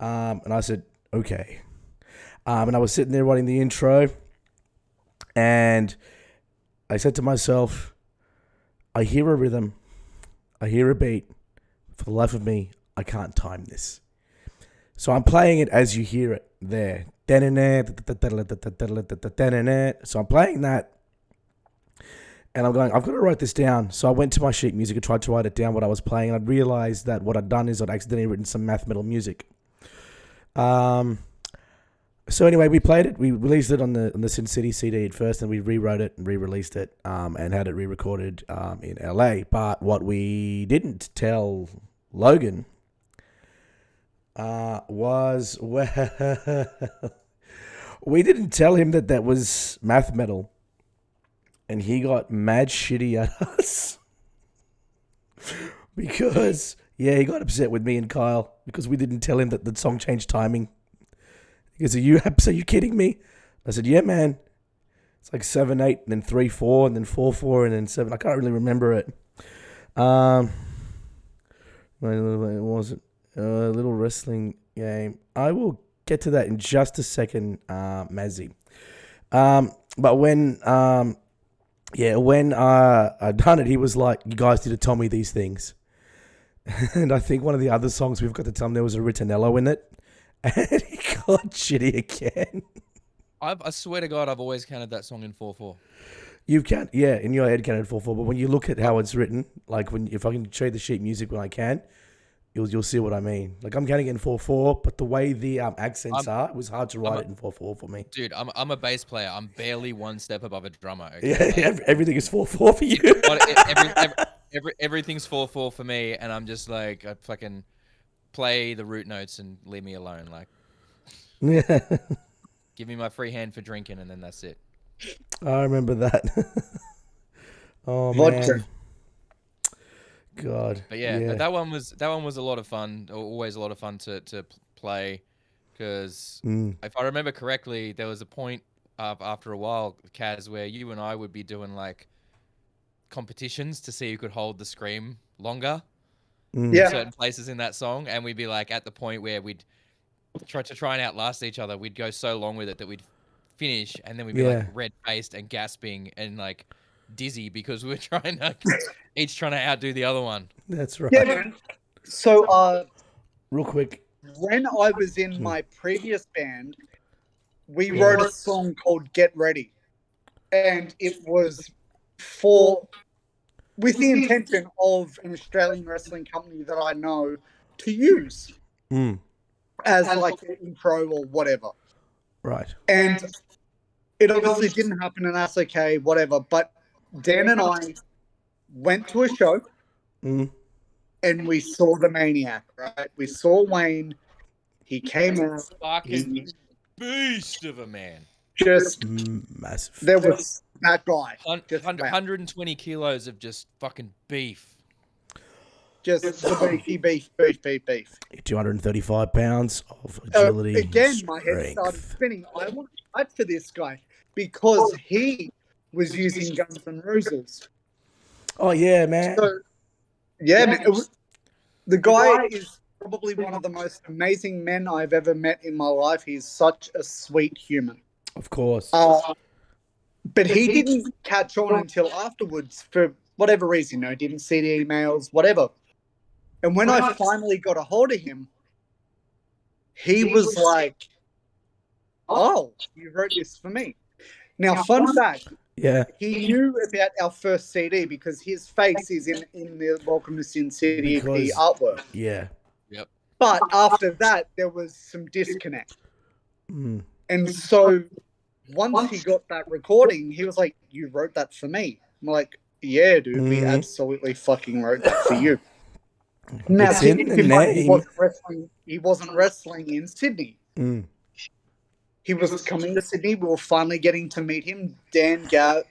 And I said, okay. And I was sitting there writing the intro, and I said to myself, I hear a rhythm, I hear a beat. For the life of me, I can't time this. So I'm playing it as you hear it there. So I'm playing that, and I'm going, I've got to write this down. So I went to my sheet music and tried to write it down, what I was playing, and I realized that what I'd done is I'd accidentally written some math metal music. So anyway, we played it. We released it on the Sin City CD at first, and we rewrote it and re-released it, and had it re-recorded in LA. But what we didn't tell Logan was we didn't tell him that was math metal, and he got mad shitty at us because he got upset with me and Kyle because we didn't tell him that the song changed timing. He goes, are you kidding me? I said, yeah, man. It's like 7/8, and then 3/4, and then 4/4, and then 7. I can't really remember it. What was it? A little wrestling game. I will get to that in just a second, Mazzy. But when I done it, he was like, you guys need to tell me these things. And I think one of the other songs we've got to tell him there was a ritornello in it. And he got shitty again. I swear to God, I've always counted that song in 4/4. You can't, in your head counted 4/4. But when you look at how it's written, like if I can show you the sheet music when I can, you'll see what I mean. Like I'm counting it in 4/4, but the way the accents are, it was hard to write it in 4/4 for me. Dude, I'm a bass player. I'm barely one step above a drummer. Okay? Yeah, everything is 4/4 for you. Everything's 4/4 for me, and I'm just like, I fucking play the root notes and leave me alone. Like, give me my free hand for drinking, and then that's it. I remember that. Oh Vodka. man, God. But yeah, that one was a lot of fun. Always a lot of fun to play, because if I remember correctly, there was a point after a while, Kaz, where you and I would be doing like competitions to see who could hold the scream longer. In certain places in that song, and we'd be like at the point where we'd try and outlast each other. We'd go so long with it that we'd finish, and then we'd be like red-faced and gasping and like dizzy because we were each trying to outdo the other one. That's right. Yeah. So, real quick, when I was in my previous band, we wrote a song called "Get Ready," and it was with the intention of an Australian wrestling company that I know to use as like an intro or whatever. Right. And it obviously didn't happen, and that's okay, whatever. But Dan and I went to a show and we saw the Maniac, right? We saw Wayne. He came out. Fucking beast of a man. Just massive. There was that guy. 120 kilos of just fucking beef. Just the beef. 235 pounds of agility. Again, my head started spinning. I want to fight for this guy because he was using Guns N' Roses. Oh, yeah, man. So, man. The guy is probably one of the most amazing men I've ever met in my life. He's such a sweet human. Of course. But he didn't catch on until afterwards for whatever reason. Didn't see the emails, whatever. And when I finally got a hold of him, he was like, oh, you wrote this for me. Now, fun fact. Yeah. He knew about our first CD because his face is in the Welcome to Sin City EP artwork. Yeah. Yep. But after that, there was some disconnect. And so once he got that recording, he was like, you wrote that for me. I'm like, yeah, dude, we absolutely fucking wrote that for you. Now, it's in the name. He wasn't wrestling in Sydney. he was coming to Sydney. We were finally getting to meet him. Gav,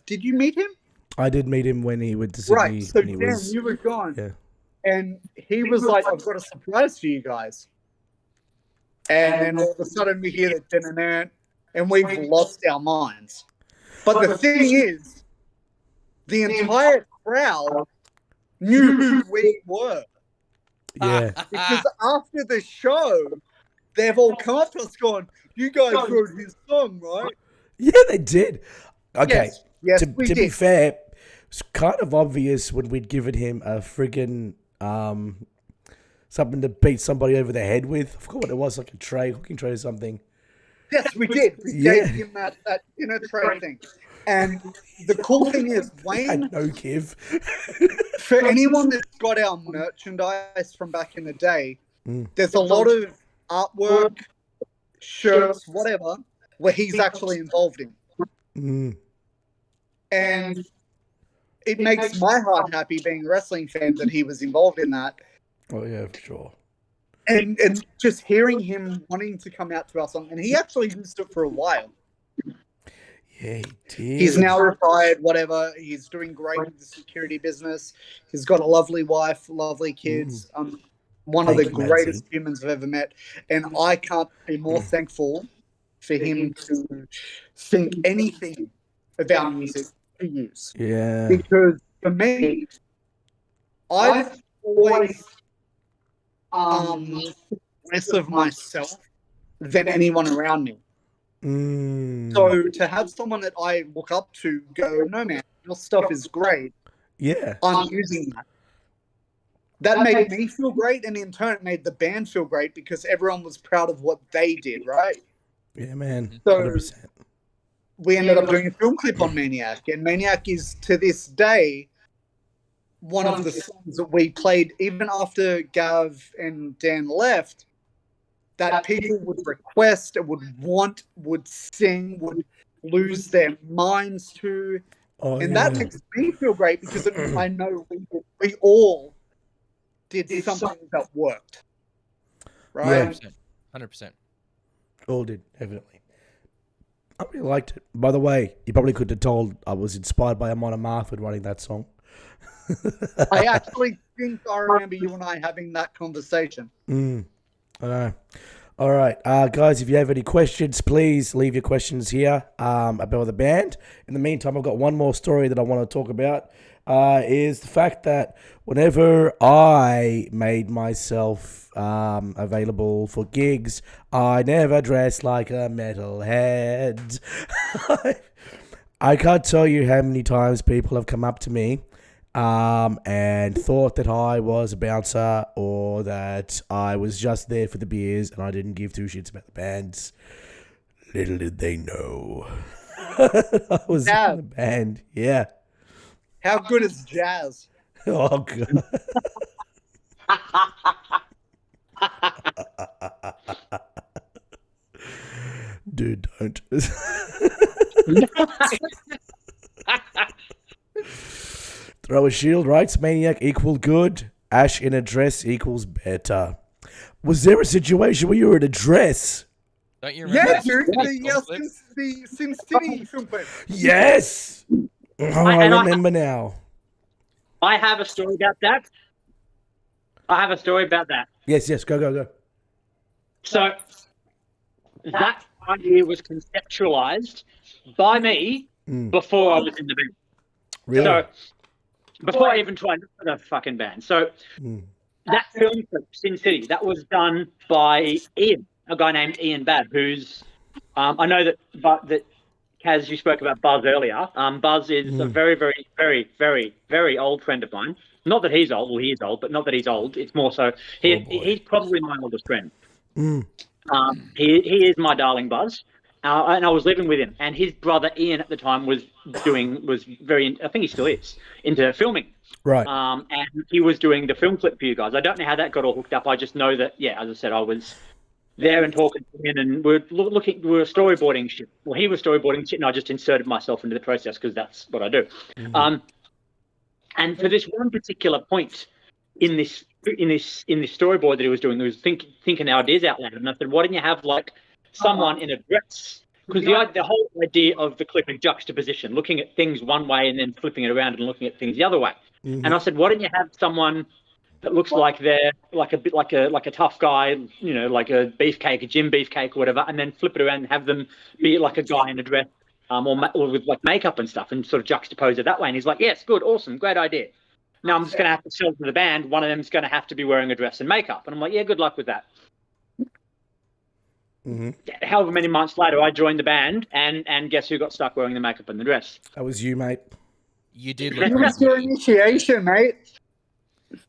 did you meet him? I did meet him when he went to Sydney. Right, so when he Dan, you were gone. Yeah. And he was like, I've got a surprise for you guys. And then all of a sudden we hear that din-din-din, and we've lost our minds. But the thing is, the entire crowd knew who we were. Yeah. Because after the show, they've all come up to us going, you guys wrote his song, right? Yeah, they did. Okay. Yes, to we be did. fair, it's kind of obvious when we'd given him a friggin' something to beat somebody over the head with. I forgot what it was, like a cooking tray or something. Yes, we did. We gave him that tray thing. And the cool thing is, Wayne, And no give. for anyone that's got our merchandise from back in the day, there's a lot of artwork, shirts, whatever, where he's actually involved in. And it makes my heart happy being a wrestling fan that he was involved in that. Oh, yeah, for sure. And just hearing him wanting to come out to our song, and he actually used it for a while. Yeah, he did. He's now retired, whatever. He's doing great with the security business. He's got a lovely wife, lovely kids. One of the greatest humans I've ever met. And I can't be more thankful for him to think anything about music to use. Yeah. Because for me, I've always less of myself than anyone around me. So to have someone that I look up to go, no man, your stuff is great. Yeah. I'm using that. That made me feel great, and in turn it made the band feel great because everyone was proud of what they did, right? Yeah, man. So 100%. we ended up doing a film clip on Maniac, and Maniac is to this day one of the songs that we played even after Gav and Dan left, that people would request, would sing, would lose their minds to. And that makes me feel great because I know we all did something that worked. Right? 100%. All did, definitely. I really liked it. By the way, you probably could have told I was inspired by Amon Amarth writing that song. I actually think I remember you and I having that conversation. I know. All right, guys, if you have any questions, please leave your questions here about the band. In the meantime, I've got one more story that I want to talk about, is the fact that whenever I made myself available for gigs, I never dressed like a metalhead. I can't tell you how many times people have come up to me and thought that I was a bouncer or that I was just there for the beers and I didn't give two shits about the bands. Little did they know. I was in the band. Yeah. How good is jazz? Oh, God. Dude, don't. Throw a shield, writes Maniac equal good. Ash in a dress equals better. Was there a situation where you were in a dress? Don't you remember? Yeah, dude. The Sin City film clip. Yes! Oh, I remember now. I have a story about that. Yes, go. So that idea was conceptualized by me before I was in the band. Really? So before I even tried the fucking band. So that film clip, Sin City, that was done by Ian, a guy named Ian Babb, who's I know that Kaz, you spoke about Buzz earlier. Buzz is a very, very, very, very, very old friend of mine. Not that he's old. Well, he is old, but not that he's old. It's more so he's probably my oldest friend. He is my darling Buzz. And I was living with him, and his brother Ian at the time was very, I think he still is, into filming. Right. And he was doing the film clip for you guys. I don't know how that got all hooked up. I just know that, yeah, as I said, I was there and talking to him, and we were storyboarding shit. Well, he was storyboarding shit, and I just inserted myself into the process because that's what I do. And for this one particular point in this storyboard that he was doing, he was thinking ideas out loud, and I said, why didn't you have like someone in a dress. Because the whole idea of the clip is juxtaposition, looking at things one way and then flipping it around and looking at things the other way. Mm-hmm. And I said, why don't you have someone that looks like they're like a bit like a tough guy, you know, like a beefcake, a gym beefcake or whatever, and then flip it around and have them be like a guy in a dress, or with like makeup and stuff, and sort of juxtapose it that way. And he's like, yes, good, awesome, great idea. Now I'm just going to have to sell to the band. One of them's going to have to be wearing a dress and makeup. And I'm like, yeah, good luck with that. Mm-hmm. However many months later, I joined the band, and guess who got stuck wearing the makeup and the dress? That was you, mate. You did It look was your initiation, mate.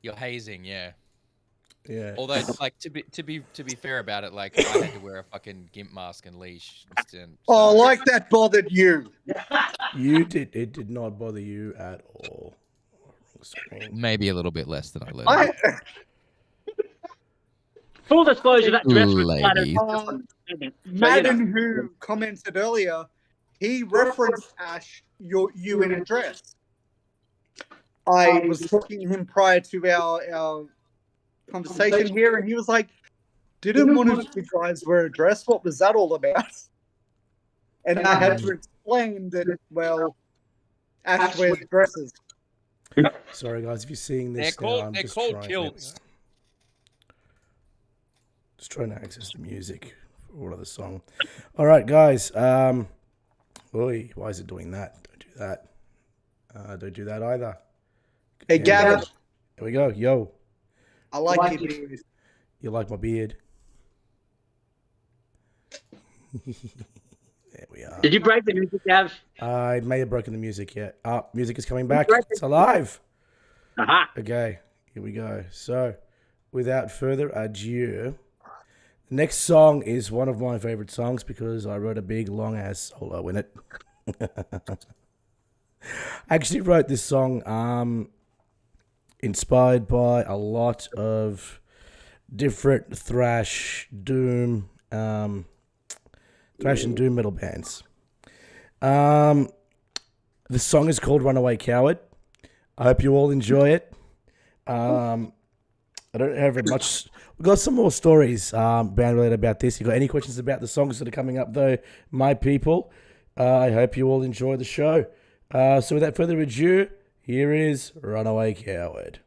You're hazing, yeah. Yeah. Although, like, to be fair about it, like, I had to wear a fucking gimp mask and leash. Oh, like that bothered you. You did. It did not bother you at all. Wrong screen. Maybe a little bit less than I let. Full disclosure, that dress was Ladies. Madden, who commented earlier, he referenced Ash, you in a dress. I was talking to him prior to our conversation here, and he was like, didn't one of you guys wear a dress? What was that all about? And I had to explain that, well, Ash wears dresses. Sorry, guys, if you're seeing this, They're I'm called just trying, kilts. Just trying to access the music for another song. All right, guys. Oy, why is it doing that? Don't do that. Don't do that either. Hey, Gavin. Here we go. Yo. I like your beard. You like my beard? There we are. Did you break the music, Gav? I may have broken the music yet. Music is coming back. It's alive. Aha. Okay, here we go. So, without further ado, the next song is one of my favorite songs because I wrote a big, long-ass solo in it. I actually wrote this song inspired by a lot of different thrash and doom metal bands. The song is called Runaway Coward. I hope you all enjoy it. I don't have much. We've got some more stories band related about this. You got any questions about the songs that are coming up though, my people? I hope you all enjoy the show. So without further ado, here is Runaway Coward.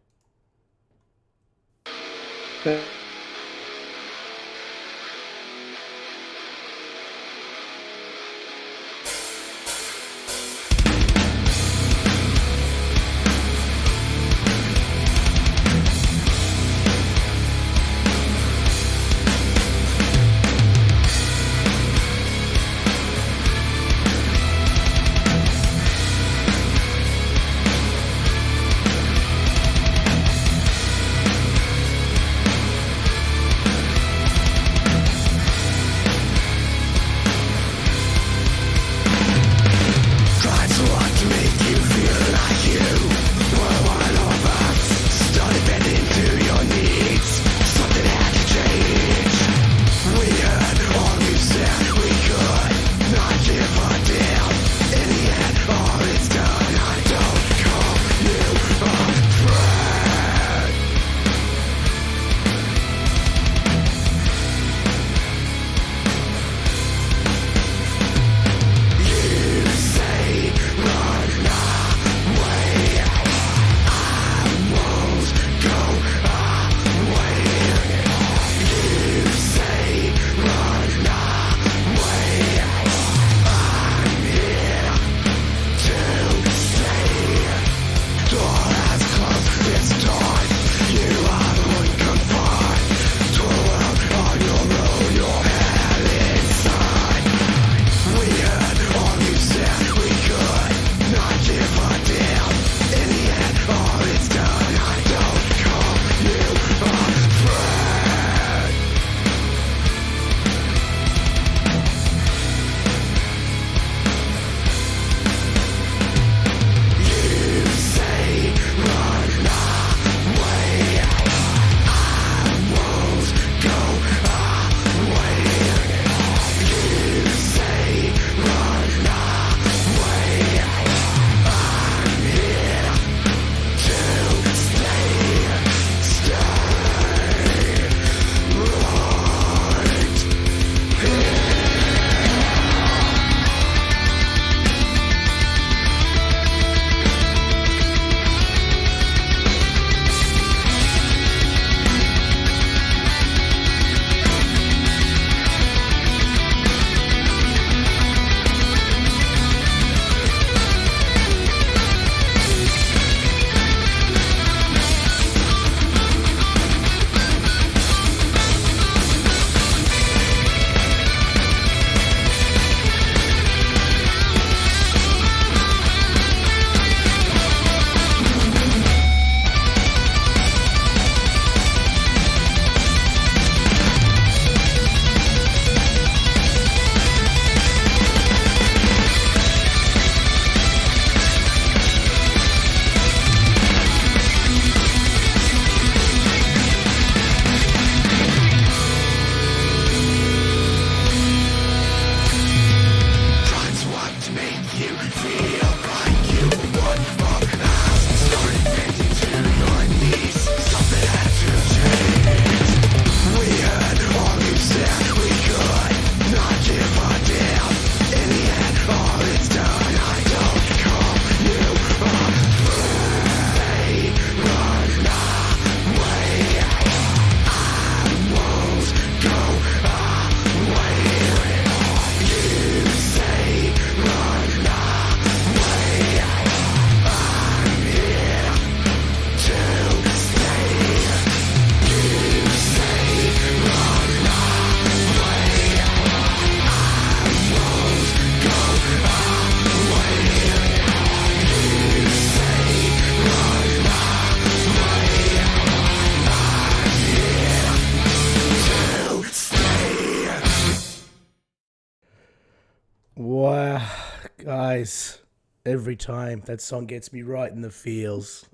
guys, every time that song gets me right in the feels.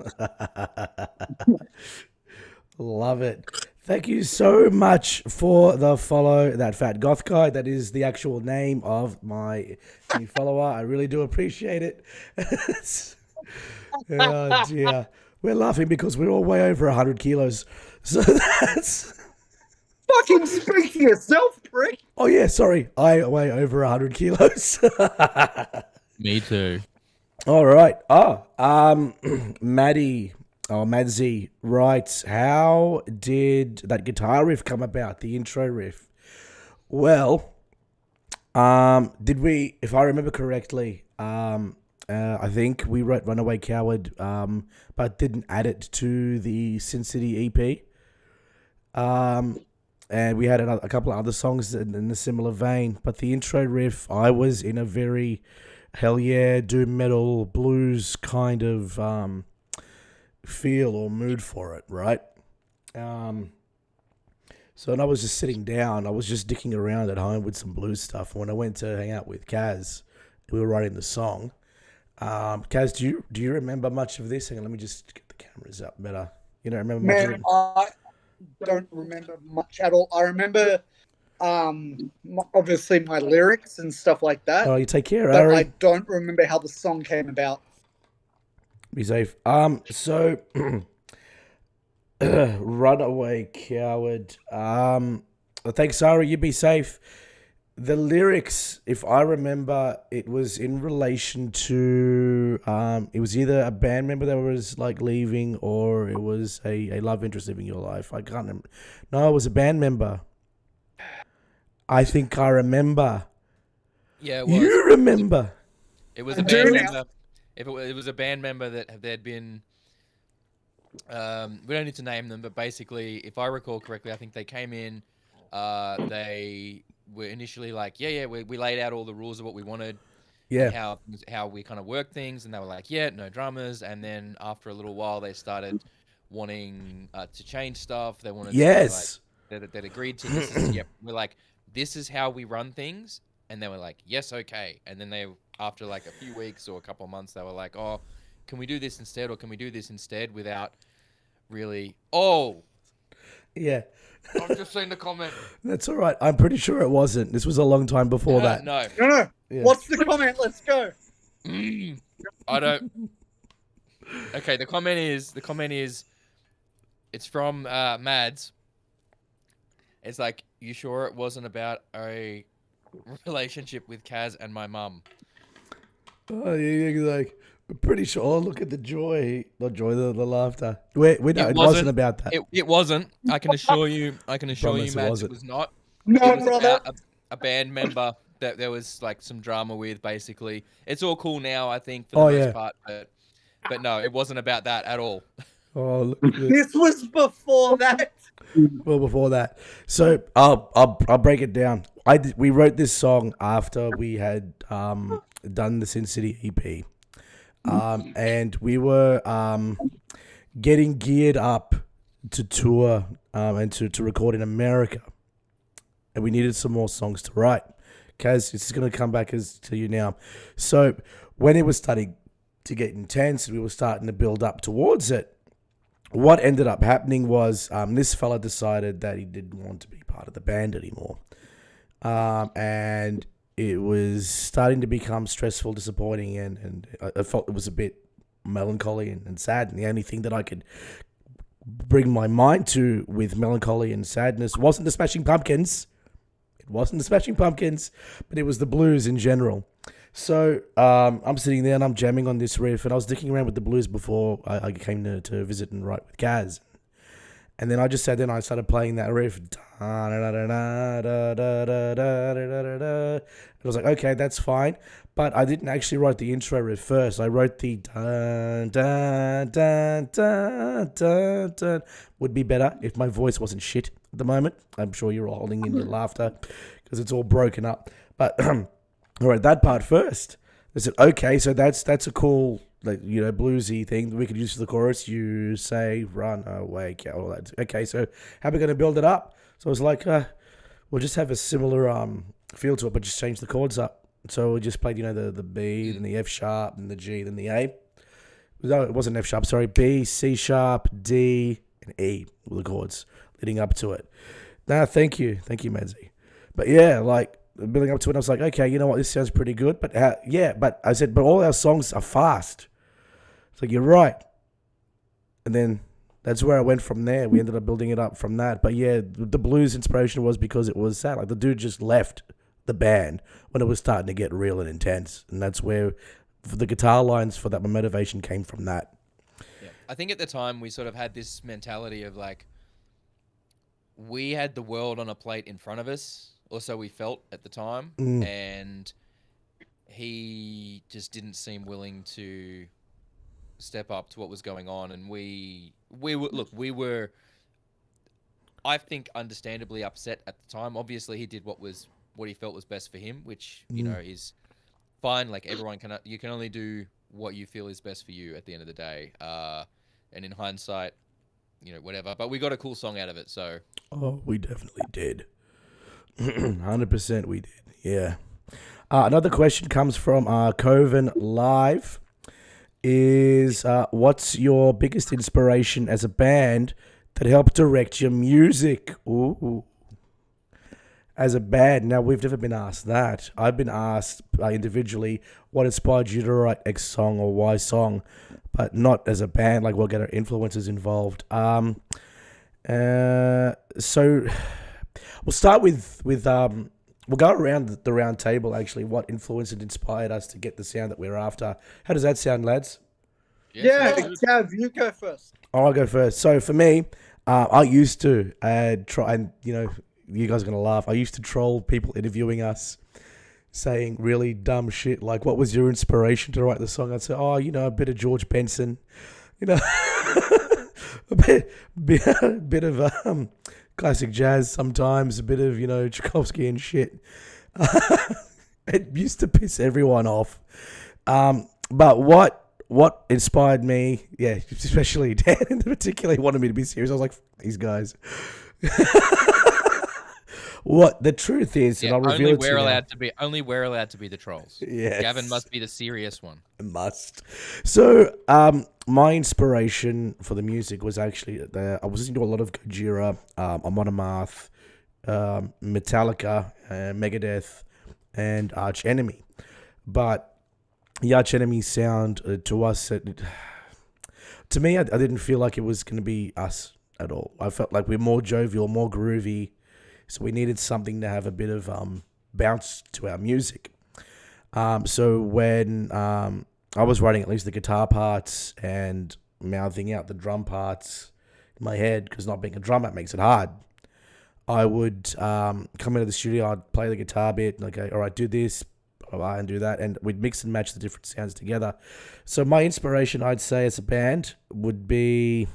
Love it. Thank you so much for the follow, that fat goth guy. That is the actual name of my new follower. I really do appreciate it. Oh dear. We're laughing because we're all way over 100 kilos. So that's... Fucking speak for yourself, prick. Oh yeah, sorry. I weigh over 100 kilos. Me too. All right. Maddie, Madzi writes, how did that guitar riff come about, the intro riff? Well, did we, if I remember correctly, I think we wrote Runaway Coward, but didn't add it to the Sin City EP. And we had a couple of other songs in a similar vein. But the intro riff, I was in a very hell yeah, doom metal, blues kind of feel or mood for it, right? So when I was just sitting down, I was just dicking around at home with some blues stuff. And when I went to hang out with Kaz, we were writing the song. Kaz, do you remember much of this? Hang on, let me just get the cameras up better. You don't remember much of it? I don't remember much at all. I remember, obviously, my lyrics and stuff like that. Oh, you take care, but Ari. I don't remember how the song came about. Be safe. So Runaway Coward. Thanks, Ari. You be safe. The lyrics, if I remember, it was in relation to it was either a band member that was like leaving, or it was a love interest leaving your life. I can't remember. No, it was a band member. I think I remember. Yeah, it was. You remember? It was a band member. If it was a band member that there'd been, we don't need to name them, but basically, if I recall correctly, I think they came in, they were initially like, we laid out all the rules of what we wanted, yeah, how we kind of work things, and they were like, no drummers, and then after a little while, they started wanting to change stuff. They wanted yes, to, like, that agreed to this. We're like, this is how we run things, and they were like, yes, okay, and then they, after like a few weeks or a couple of months, they were like, oh, can we do this instead, or can we do this instead, without really, yeah. I've just seen the comment. That's all right. I'm pretty sure it wasn't. This was a long time before that. No. No. Yeah. What's the comment? Let's go. I don't. Okay, the comment is, it's from Mads. It's like, you sure it wasn't about a relationship with Kaz and my mum? Oh, yeah, like, I'm pretty sure. Oh, look at the joy. Not joy, the laughter. It wasn't about that. It wasn't. I can assure you, Mads, it was not. No, It was brother. about a band member that there was like some drama with, basically. It's all cool now, I think, for the most part. But no, it wasn't about that at all. Oh, look at this. This was before that. Well, before that. So I'll break it down. We wrote this song after we had done the Sin City EP. And we were getting geared up to tour and to record in America. And we needed some more songs to write. Kaz, it's going to come back to you now. So when it was starting to get intense, we were starting to build up towards it. What ended up happening was this fella decided that he didn't want to be part of the band anymore. And it was starting to become stressful, disappointing, and I felt it was a bit melancholy and sad. And the only thing that I could bring my mind to with melancholy and sadness wasn't the Smashing Pumpkins. It wasn't the Smashing Pumpkins, but it was the blues in general. So I'm sitting there and I'm jamming on this riff, and I was dicking around with the blues before I came to visit and write with Kaz. And then I just sat there and I started playing that riff. And I was like, okay, that's fine. But I didn't actually write the intro riff first. I wrote the dun, dun, dun, dun, dun, dun. Would be better if my voice wasn't shit at the moment. I'm sure you're all holding in your laughter because it's all broken up. But I wrote that part first. I said, okay, so that's a cool, like, bluesy thing that we could use for the chorus. You say, run away, all that. Okay, so how are we going to build it up? So I was like, we'll just have a similar feel to it, but just change the chords up. So we just played, the B, then the F sharp, then the G, then the A. No, it wasn't F sharp, sorry. B, C sharp, D, and E were the chords leading up to it. Nah, thank you, Madzi. But yeah, like building up to it, I was like, okay, you know what, this sounds pretty good. But but I said, but all our songs are fast. It's like, you're right. And then that's where I went from there. We ended up building it up from that. But yeah, the blues inspiration was because it was sad. Like the dude just left the band when it was starting to get real and intense. And that's where the guitar lines for that, my motivation came from that. Yeah. I think at the time we sort of had this mentality of like, we had the world on a plate in front of us, or so we felt at the time. And he just didn't seem willing to step up to what was going on. And we were, I think, understandably upset at the time. Obviously he did what he felt was best for him, which, is fine. Like you can only do what you feel is best for you at the end of the day. And in hindsight, whatever, but we got a cool song out of it. So, oh, we definitely did. 100% we did. Yeah. Another question comes from Coven Live. Is what's your biggest inspiration as a band that helped direct your music? Ooh. As a band, now we've never been asked that. I've been asked individually what inspired you to write X song or Y song, but not as a band. Like we'll get our influences involved. So we'll start with we'll go around the round table. Actually, what influenced and inspired us to get the sound that we're after? How does that sound, lads? Yeah, Gav, you go first. I'll go first. So for me, I used to try, and you guys are going to laugh. I used to troll people interviewing us, saying really dumb shit like, what was your inspiration to write the song? I'd say, a bit of George Benson, a bit of classic jazz sometimes, a bit of, Tchaikovsky and shit. It used to piss everyone off. But what inspired me, yeah, especially Dan in particular, he wanted me to be serious. I was like, these guys. What the truth is, and I'll reveal it to you. Only we're allowed to be the trolls. Yes. Gavin must be the serious one. Must. So, my inspiration for the music was actually I was listening to a lot of Gojira, Amon Amarth, Metallica, Megadeth, and Arch Enemy. But the Arch Enemy sound to us, to me, I didn't feel like it was going to be us at all. I felt like we're more jovial, more groovy. So we needed something to have a bit of bounce to our music. So when I was writing at least the guitar parts and mouthing out the drum parts in my head, because not being a drummer makes it hard, I would come into the studio, I'd play the guitar bit, and I'd go, all right, do this, blah, blah, and do that, and we'd mix and match the different sounds together. So my inspiration, I'd say, as a band would be...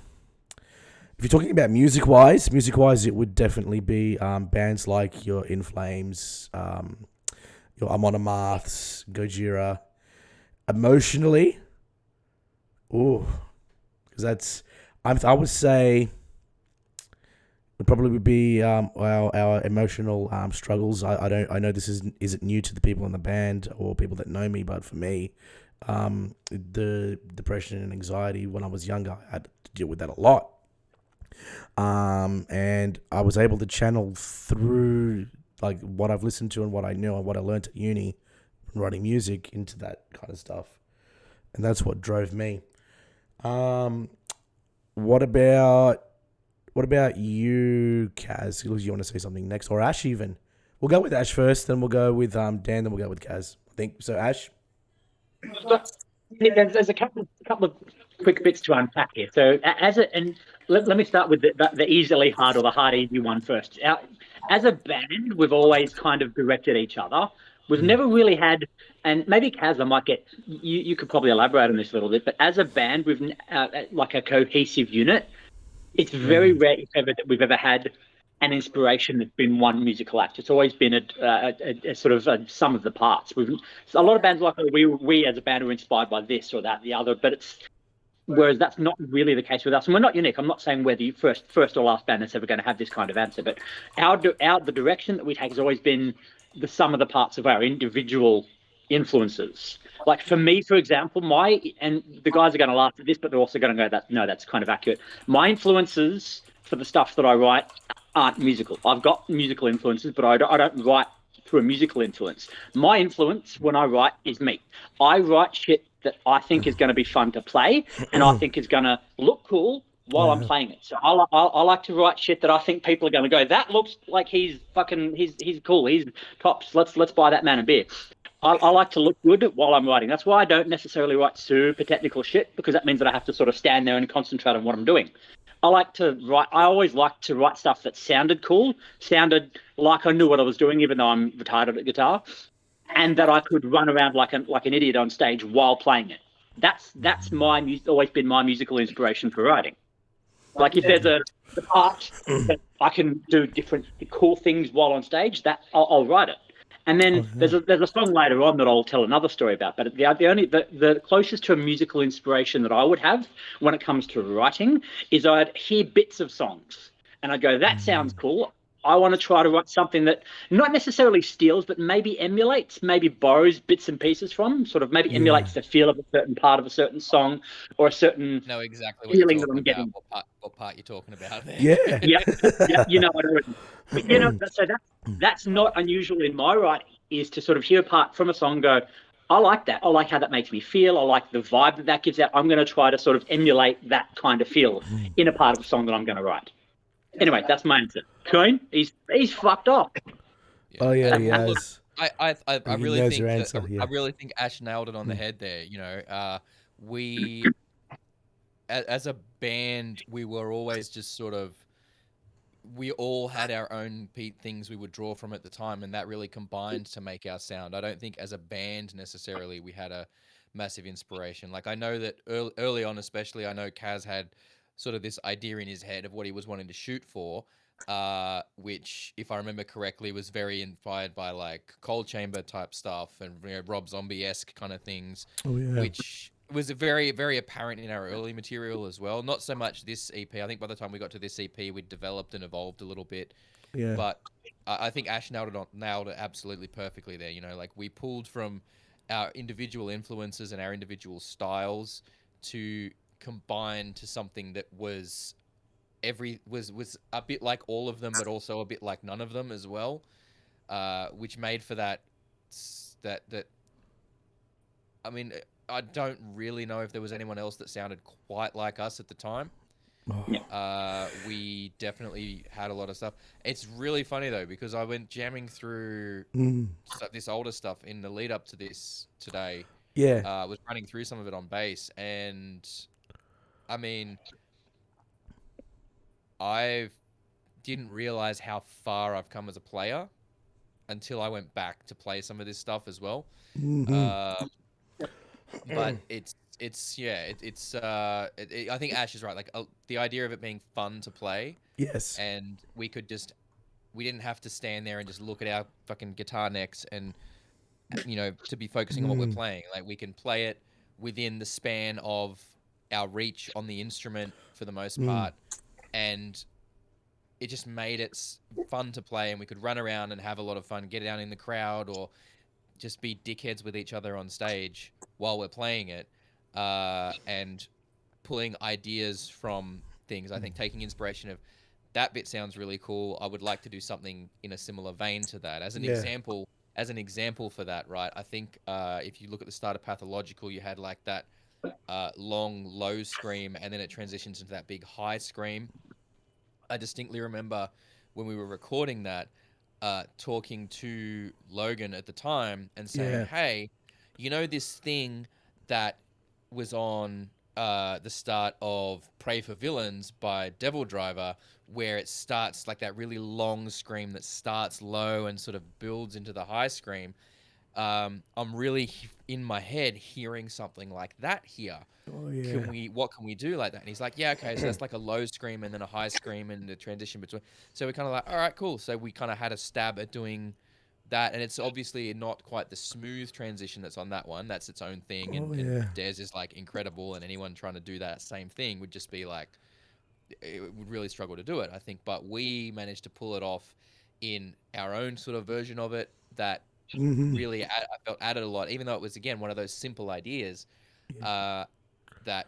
If you're talking about music-wise, it would definitely be bands like your In Flames, your Amon Amarths, Gojira. Emotionally, because I would say it probably would be our emotional struggles. I know this isn't new to the people in the band or people that know me, but for me, the depression and anxiety when I was younger, I had to deal with that a lot. And I was able to channel through like what I've listened to and what I know and what I learned at uni and writing music into that kind of stuff. And that's what drove me. What about you, Kaz? You want to say something next? Or Ash even? We'll go with Ash first, then we'll go with Dan, then we'll go with Kaz. I think so. Ash? There's a couple of quick bits to unpack here. So let me start with the easily hard or the hard easy one first. As a band, we've always kind of directed each other. We've never really had, and maybe Kaz, I might get you could probably elaborate on this a little bit. But as a band, we've like a cohesive unit. It's very rare, if ever, that we've ever had an inspiration that's been one musical act. It's always been a sort of a sum of the parts. A lot of bands like we as a band are inspired by this or that, the other, but whereas that's not really the case with us, and we're not unique. I'm not saying we're the first or last band that's ever going to have this kind of answer, but the direction that we take has always been the sum of the parts of our individual influences. Like for me, for example, and the guys are going to laugh at this, but they're also going to go, "That no, that's kind of accurate." My influences for the stuff that I write aren't musical. I've got musical influences, but I don't write through a musical influence. My influence when I write is me. I write shit that I think is going to be fun to play, and I think is going to look cool while I'm playing it. So I like to write shit that I think people are going to go, "That looks like he's cool. He's tops. Let's buy that man a beer." I like to look good while I'm writing. That's why I don't necessarily write super technical shit, because that means that I have to sort of stand there and concentrate on what I'm doing. I always like to write stuff that sounded cool, sounded like I knew what I was doing, even though I'm retarded at guitar, and that I could run around like an idiot on stage while playing it. That's always been my musical inspiration for writing. Like if there's a part that I can do different cool things while on stage, that I'll write it. And then there's a song later on that I'll tell another story about. But the closest to a musical inspiration that I would have when it comes to writing is I'd hear bits of songs and I'd go, "That sounds cool. I want to try to write something that not necessarily steals, but maybe emulates, maybe borrows bits and pieces from, sort of maybe emulates the feel of a certain part of a certain song or a certain Know exactly what you're feeling that talking I'm getting." about. What part you're talking about there? Yeah. Yeah, you know what I mean. But, so that's not unusual in my writing, is to sort of hear a part from a song and go, "I like that. I like how that makes me feel. I like the vibe that gives out. I'm going to try to sort of emulate that kind of feel in a part of a song that I'm going to write." Anyway, that's my answer. Coin, he's fucked off. Yeah. Oh yeah, And he look, has. I He really knows think your that answer, yeah. I really think Ash nailed it on the head there. We as a band, we were always just sort of, we all had our own things we would draw from at the time, and that really combined to make our sound. I don't think as a band necessarily we had a massive inspiration. Like I know that early on, especially, I know Kaz had sort of this idea in his head of what he was wanting to shoot for, which, if I remember correctly, was very inspired by like Cold Chamber type stuff and Rob Zombie-esque kind of things, Oh yeah. which was very, very apparent in our early material as well. Not so much this EP. I think by the time we got to this EP, we'd developed and evolved a little bit. Yeah. But I think Ash nailed it absolutely perfectly there. Like we pulled from our individual influences and our individual styles to combine to something that was was a bit like all of them, but also a bit like none of them as well, which made for that. I mean, I don't really know if there was anyone else that sounded quite like us at the time. We definitely had a lot of stuff. It's really funny though, because I went jamming through this older stuff in the lead up to this today. Yeah. Was running through some of it on bass, and I mean, I didn't realize how far I've come as a player until I went back to play some of this stuff as well. But I think Ash is right. Like the idea of it being fun to play. Yes. And we didn't have to stand there and just look at our fucking guitar necks and, to be focusing on what we're playing. Like we can play it within the span of our reach on the instrument for the most part. And it just made it fun to play, and we could run around and have a lot of fun, get down in the crowd, or just be dickheads with each other on stage while we're playing it, and pulling ideas from things. I think taking inspiration of that bit sounds really cool. I would like to do something in a similar vein to that. As an example for that, right? I think if you look at the start of Pathological, you had like that long low scream, and then it transitions into that big high scream. I distinctly remember when we were recording that, talking to Logan at the time and saying, "Hey, this thing that was on the start of Pray for Villains by Devil Driver, where it starts like that really long scream that starts low and sort of builds into the high scream. I'm really in my head hearing something like that here. Oh yeah. What can we do like that?" And he's like, "Yeah, okay, so that's like a low scream and then a high scream and the transition between." So we kind of like, all right, cool. So we kind of had a stab at doing that, and it's obviously not quite the smooth transition that's on that one. That's its own thing, and Des is like incredible, and anyone trying to do that same thing would just be like, it would really struggle to do it, I think. But we managed to pull it off in our own sort of version of it that really I felt added a lot, even though it was again one of those simple ideas that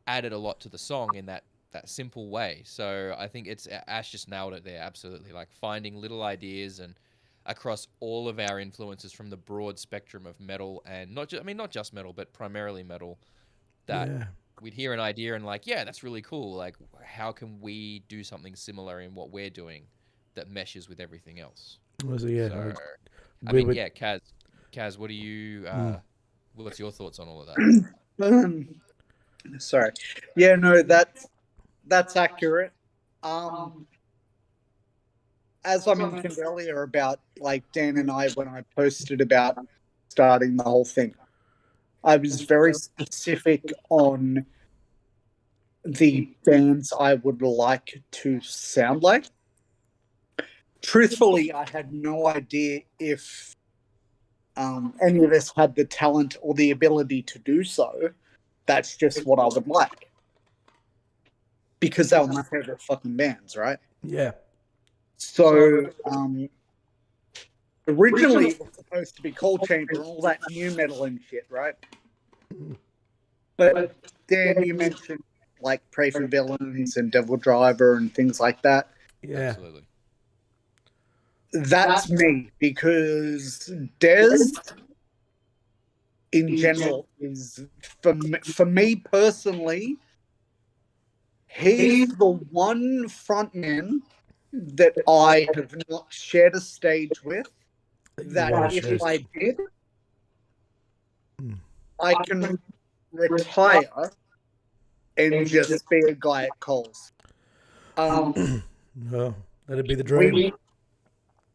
added a lot to the song in that simple way. So I think it's Ash just nailed it there. Absolutely, like finding little ideas and across all of our influences from the broad spectrum of metal, and not just metal, but primarily metal. That Yeah. we'd hear an idea and like, yeah, that's really cool. Like, how can we do something similar in what we're doing that meshes with everything else? So, yeah, So, I we mean, would. yeah, Kaz, what do you? What's your thoughts on all of that? Sorry. Yeah, no, that's accurate. As I mentioned earlier about like Dan and I, when I posted about starting the whole thing, I was very specific on the bands I would like to sound like. Truthfully, I had no idea if any of us had the talent or the ability to do so. That's just what I would like. Because they were my favorite fucking bands, right? Yeah. So, originally it was supposed to be Cold Chamber and all that new metal and shit, right? But Dan, you mentioned like Pray for Villains and Devil Driver and things like that. Yeah. Absolutely. That's me, because Dez in general is, for me personally, he's the one frontman that I have not shared a stage with, that if I did, I can retire and just be a guy at Coles. No, that'd be the dream.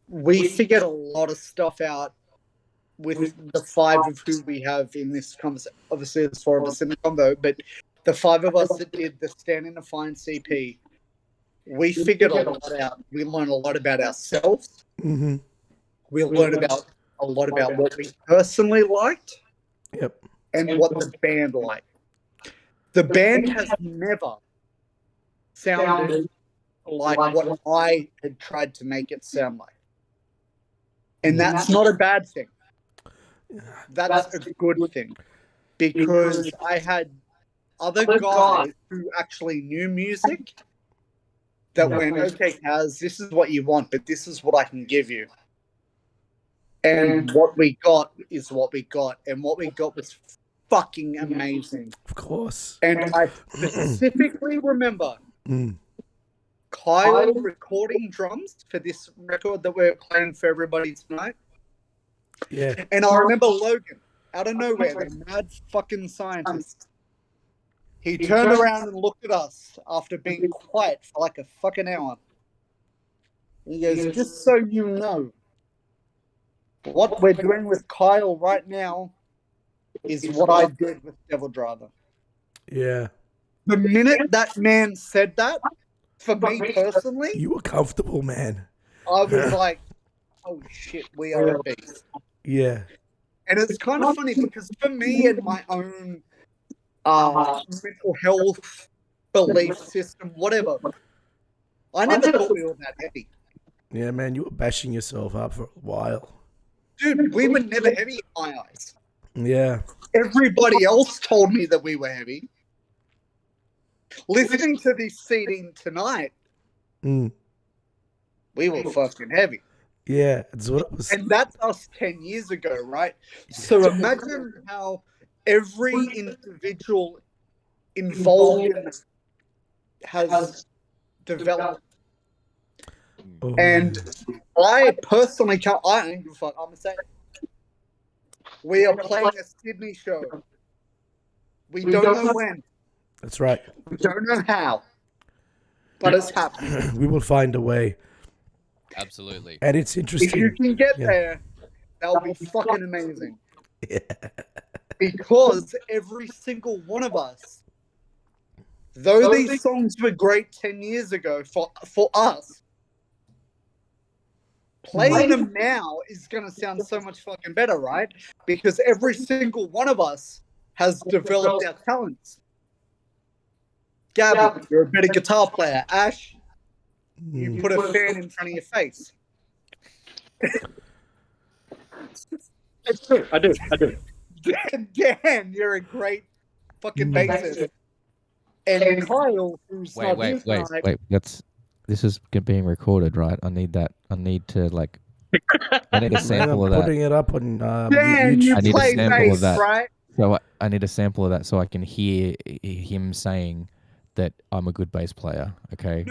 We figured a lot of stuff out with the five of who we have in this conversation. Obviously, there's four of us in the combo, but the five of us that did the Stand in Defiance CP, we figured a lot out. We learned a lot about ourselves. Mm-hmm. We learned a lot about what we personally liked. Yep. And what the band liked. The band has never sounded like what I had tried to make it sound like. And that's not a bad thing. That's a good thing. Because I had other guys who actually knew music that went, okay, Kaz, this is what you want, but this is what I can give you. And what we got is what we got. And what we got was fucking amazing. Of course. And I specifically remember Kyle recording drums for this record that we're playing for everybody tonight. Yeah. And I remember Logan, out of nowhere, the mad fucking scientist. He turned around and looked at us after being quiet for like a fucking hour. He goes, just so you know, what we're doing with Kyle right now is what I did with Devil Driver. Yeah. The minute that man said that, for me personally, You were comfortable, man. I was like, oh shit, we are a beast. Yeah. And it's kind of funny because for me and my own mental health belief system, whatever, I never thought we were that heavy. Yeah, man, you were bashing yourself up for a while. Dude, we were never heavy in my eyes. Yeah. Everybody else told me that we were heavy. Listening to this seeding tonight, we were fucking heavy. Yeah, it's what it was. And that's us 10 years ago, right? So imagine how every individual involved in this has developed. Oh, And I personally can't, I don't give a fuck, I'm going to say it. We are playing a Sydney show. We don't know when. that's right. We don't know how. But it's happening. We will find a way. Absolutely. And it's interesting. If you can get there, that'll be fucking amazing. Yeah. Because every single one of us, though these songs were great 10 years ago for us, playing them now is going to sound so much fucking better, right? Because every single one of us has developed our talents. Gabby, you're a better guitar player. Ash, you put a fan in front of your face. It's true. I do. Dan, you're a great fucking bassist. And Kyle, who's not here tonight. This is being recorded, right? I need that. I need to I need a sample of that. Putting it up on Dan, YouTube. you I need a play sample bass, of that. right? So I need a sample of that so I can hear him saying that I'm a good bass player. Okay.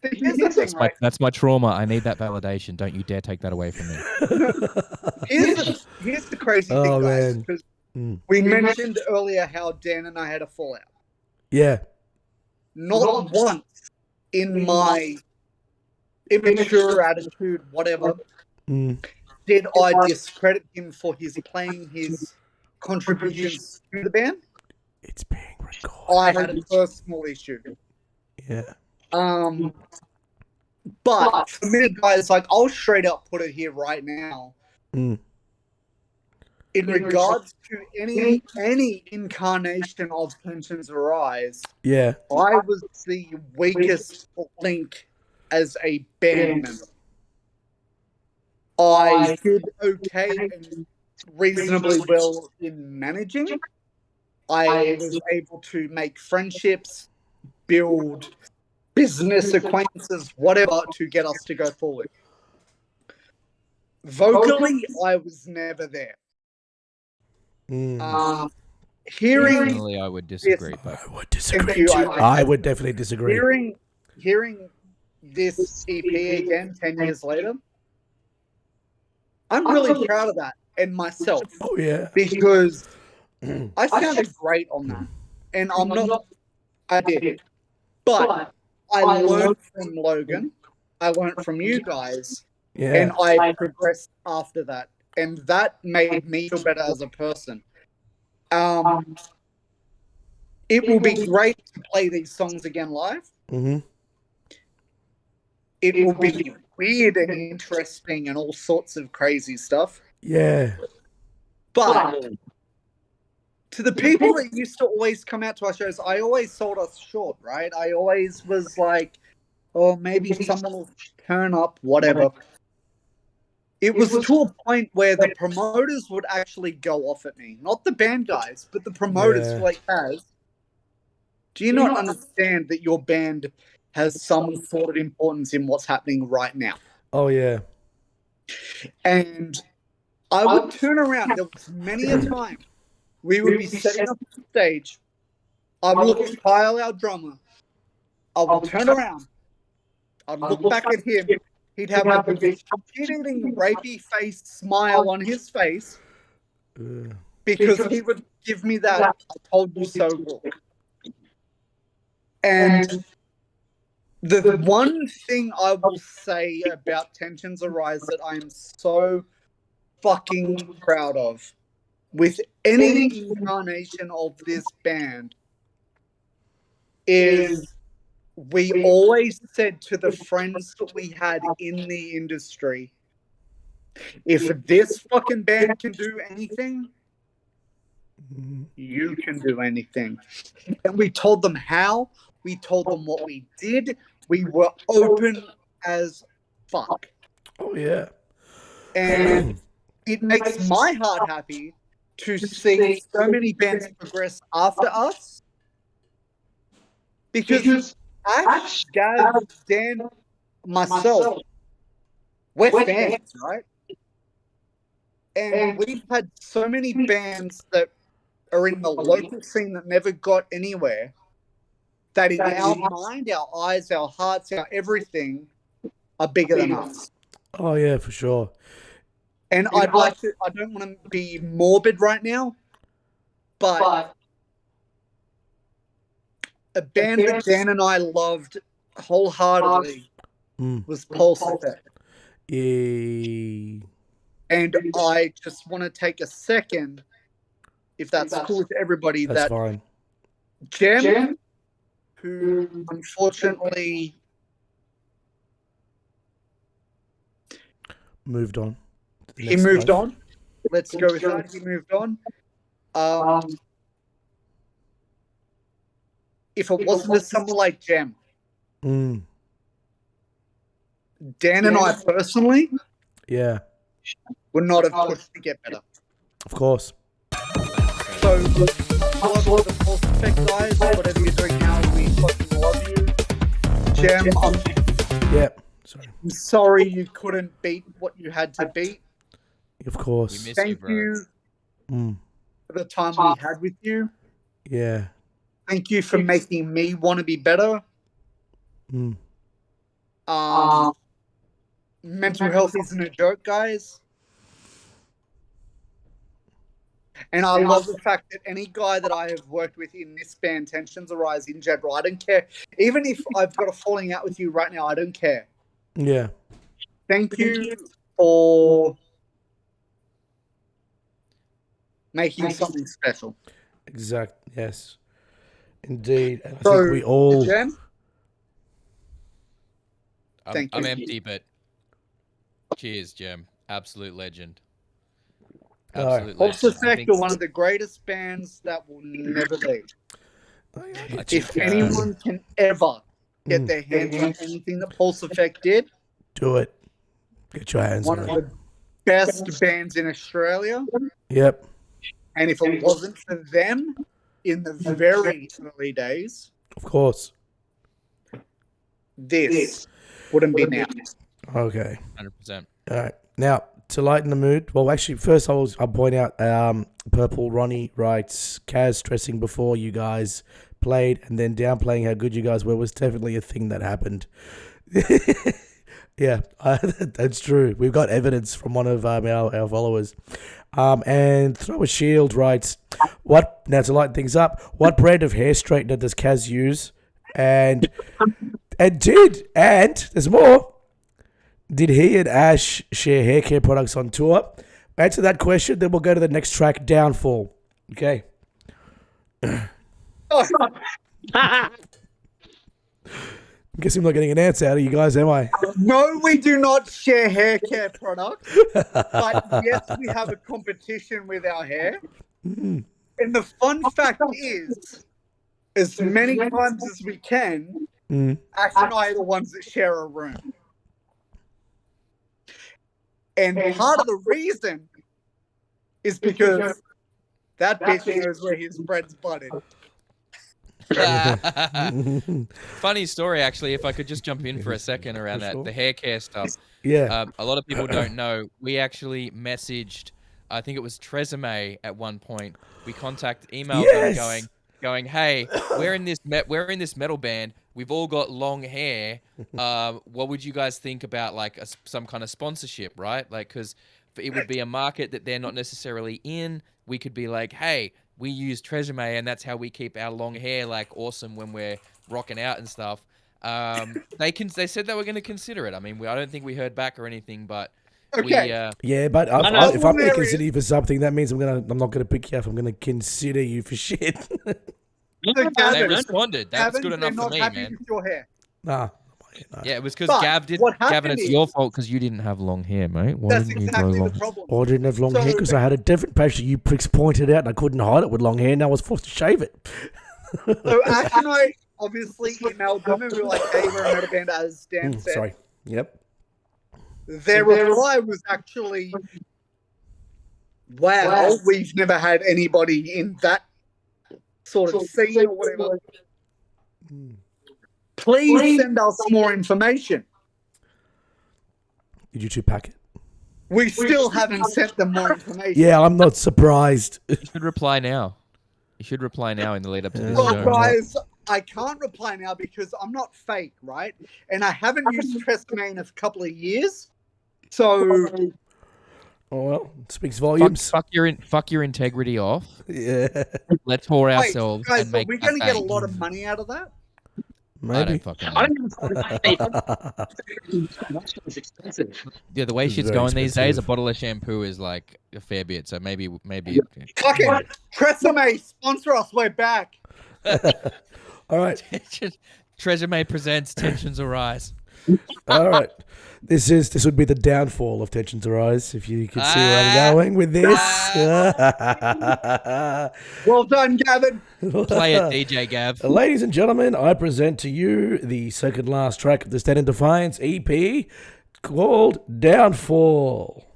Here's the thing, right? That's my trauma. I need that validation. Don't you dare take that away from me. Here's the crazy thing, guys. Because we mentioned earlier how Dan and I had a fallout. Yeah. Not once in my immature attitude, whatever, did I discredit him for his contributions to the band. It's being recorded. I had a personal issue. Yeah. But for me, guys, like, I'll straight up put it here right now. In regards to any incarnation of Tensions Arise, yeah, I was the weakest link as a band member. I did okay and reasonably well in managing. I was able to make friendships, build business acquaintances, whatever, to get us to go forward. Vocally, I was never there. Personally, I would disagree. But I would disagree too. I would definitely disagree. Hearing this EP again 10 years later, I'm really proud of that and myself. Oh yeah, because I sounded great on that, and I did, but I learned from Logan, I learned from you guys, and I progressed after that, and that made me feel better as a person. It will be great to play these songs again live. It will be weird and interesting and all sorts of crazy stuff. Yeah. But to the people that used to always come out to our shows, I always sold us short, right? I always was like, oh, maybe someone will turn up, whatever. It was to a point where the promoters would actually go off at me. Not the band guys, but the promoters were like, Kaz, do you not understand that your band has some sort of importance in what's happening right now? Oh, yeah. And I would turn around. There was many a time we would be setting up the stage. I would look at Kyle, our drummer. I would turn around. I'd look back at him. He'd have a shit-eating, rapey face smile on his face because he would give me that "I told you so" look. And the one thing I will say about Tensions Arise that I am so fucking proud of with any incarnation of this band is we always said to the friends that we had in the industry, if this fucking band can do anything, you can do anything. And we told them how. We told them what we did. We were open as fuck. Oh, yeah. And it makes my heart happy to see so many bands progress after us. Because Ash, Gaz, Dan, myself, we're fans, right? And we've had so many bands that are in the local scene that never got anywhere, that in our mind, our eyes, our hearts, our everything are bigger than us. Oh, yeah, for sure. And I don't want to be morbid right now, but a band that Dan and I loved wholeheartedly was Pulse Effect. Yay. And I just want to take a second, if that's cool with everybody, That's fine. Jem, who unfortunately moved on. He moved on. Let's go with that. He moved on. If it wasn't for someone like Jem, Dan and I personally, would not have pushed to get better. Of course. So, love all the Pulse Effect guys. Whatever you're doing now, we fucking love you. Gem, Yep. Sorry. I'm sorry you couldn't beat what you had to beat. Of course. We miss Thank bro. you Mm. for the time we had with you. Yeah. Thank you for making me want to be better. Mm. Mental health isn't a joke, guys. And I love the fact that any guy that I have worked with in this band, Tensions Arise, in general, I don't care. Even if I've got a falling out with you right now, I don't care. Yeah. Thank you for making something special. Exact. Yes. Indeed. And I So, think we all. Jen, I'm Thank you. empty, but cheers, Gem. Absolute legend. All right. Absolute Pulse legend. I Effect think- are one of the greatest bands that will never be. I If think, anyone can ever get their hands on anything that Pulse Effect did, Do it. Get your hands one on of it. the best bands in Australia. Yep. And if it wasn't for them in the very early days, Of course. this wouldn't be now. Okay. 100%. All right. Now, to lighten the mood, well, actually, first I'll point out Purple Ronnie writes, Kaz stressing before you guys played and then downplaying how good you guys were was definitely a thing that happened. Yeah, that's true. We've got evidence from one of our followers. And Throw a Shield writes, now to lighten things up, what brand of hair straightener does Kaz use? And there's more. Did he and Ash share hair care products on tour? Answer that question, then we'll go to the next track, Downfall. Okay. I guess I'm not getting an answer out of you guys, am I? No, we do not share hair care products. But yes, we have a competition with our hair. And the fun fact is, as many times as we can, Ash and I are the ones that share a room. And part of the reason is because that bitch knows where his bread's buttered. Funny story, actually, if I could just jump in for a second around For that, sure. the hair care stuff. Yeah. A lot of people don't know. We actually messaged, I think it was Tresemme at one point. We emailed Yes! them going, hey, we're in this metal band. We've all got long hair. What would you guys think about like some kind of sponsorship, right? Like, because it would be a market that they're not necessarily in. We could be like, hey, we use Tresemme, and that's how we keep our long hair like awesome when we're rocking out and stuff. They said they were going to consider it. I mean, I don't think we heard back or anything, but Okay. Yeah, but if I'm going to hilarious. consider you for something, that means I'm not going to pick you up. I'm going to consider you for shit. So, they Gavin, responded. That's Gavin, good they're enough for not me, happy man. with your hair. Nah. Yeah, it was because But Gav did. what Gavin, happened it's is- your fault because you didn't have long hair, mate. Why That's didn't you grow exactly long? the problem. I didn't have long hair because I had a different patch that you pricks pointed out and I couldn't hide it with long hair and I was forced to shave it. So Ash and I obviously emailed them and we were like, hey, we're a metal band, as Dan said. Sorry. Yep. Their reply was actually, wow, we've never had anybody in that sort of scene or whatever. Please send us more information. Did you two pack it? We still haven't sent them more information. Yeah, I'm not surprised. You should reply now. You should reply now in the lead up to this Well, show. guys, I can't reply now because I'm not fake, right? And I haven't used Tresemme in a couple of years. So, Oh, well, it speaks volumes. Fuck your integrity off. Yeah. Let's whore wait, ourselves guys, and are make we that going to get a bank. lot of money out of that? I Maybe. don't fucking know. I don't even it's expensive. Yeah, the way It's shit's very going these days, a expensive. bottle of shampoo is like a fair bit. So maybe. Fucking Tresemme, sponsor us. We're back. All right. Tresemme presents Tensions Arise. All right. This would be the downfall of Tensions Arise, if you can see where I'm going with this. Well done, Gavin. Play it, DJ Gav. Ladies and gentlemen, I present to you the second last track of the Stand in Defiance EP called Downfall.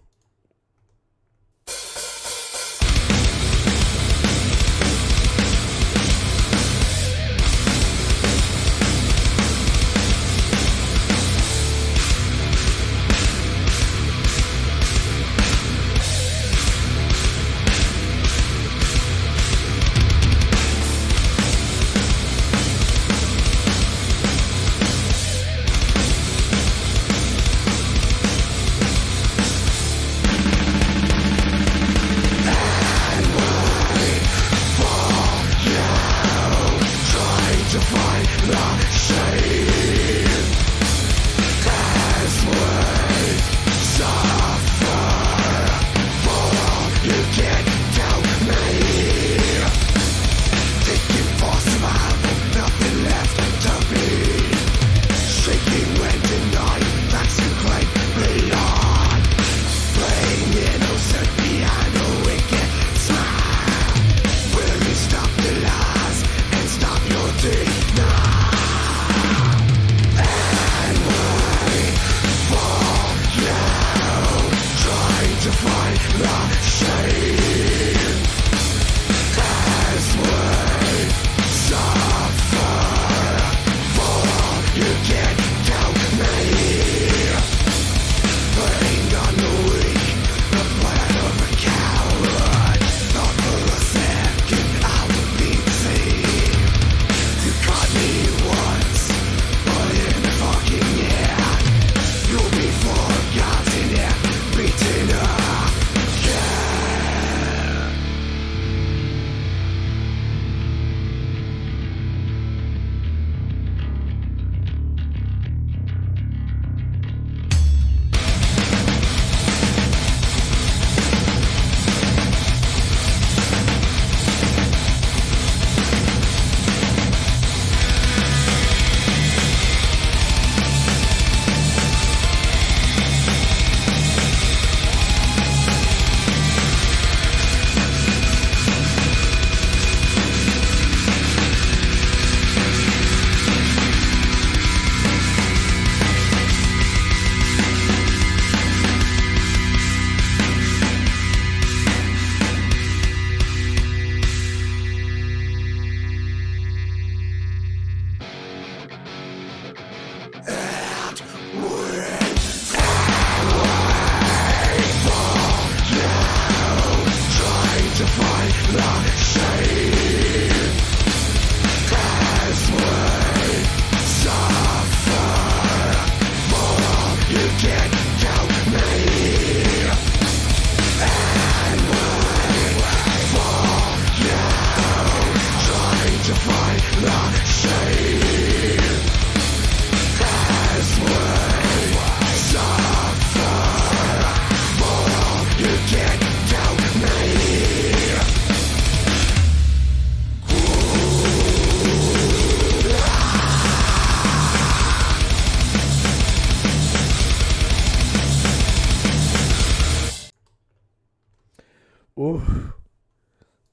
Ooh,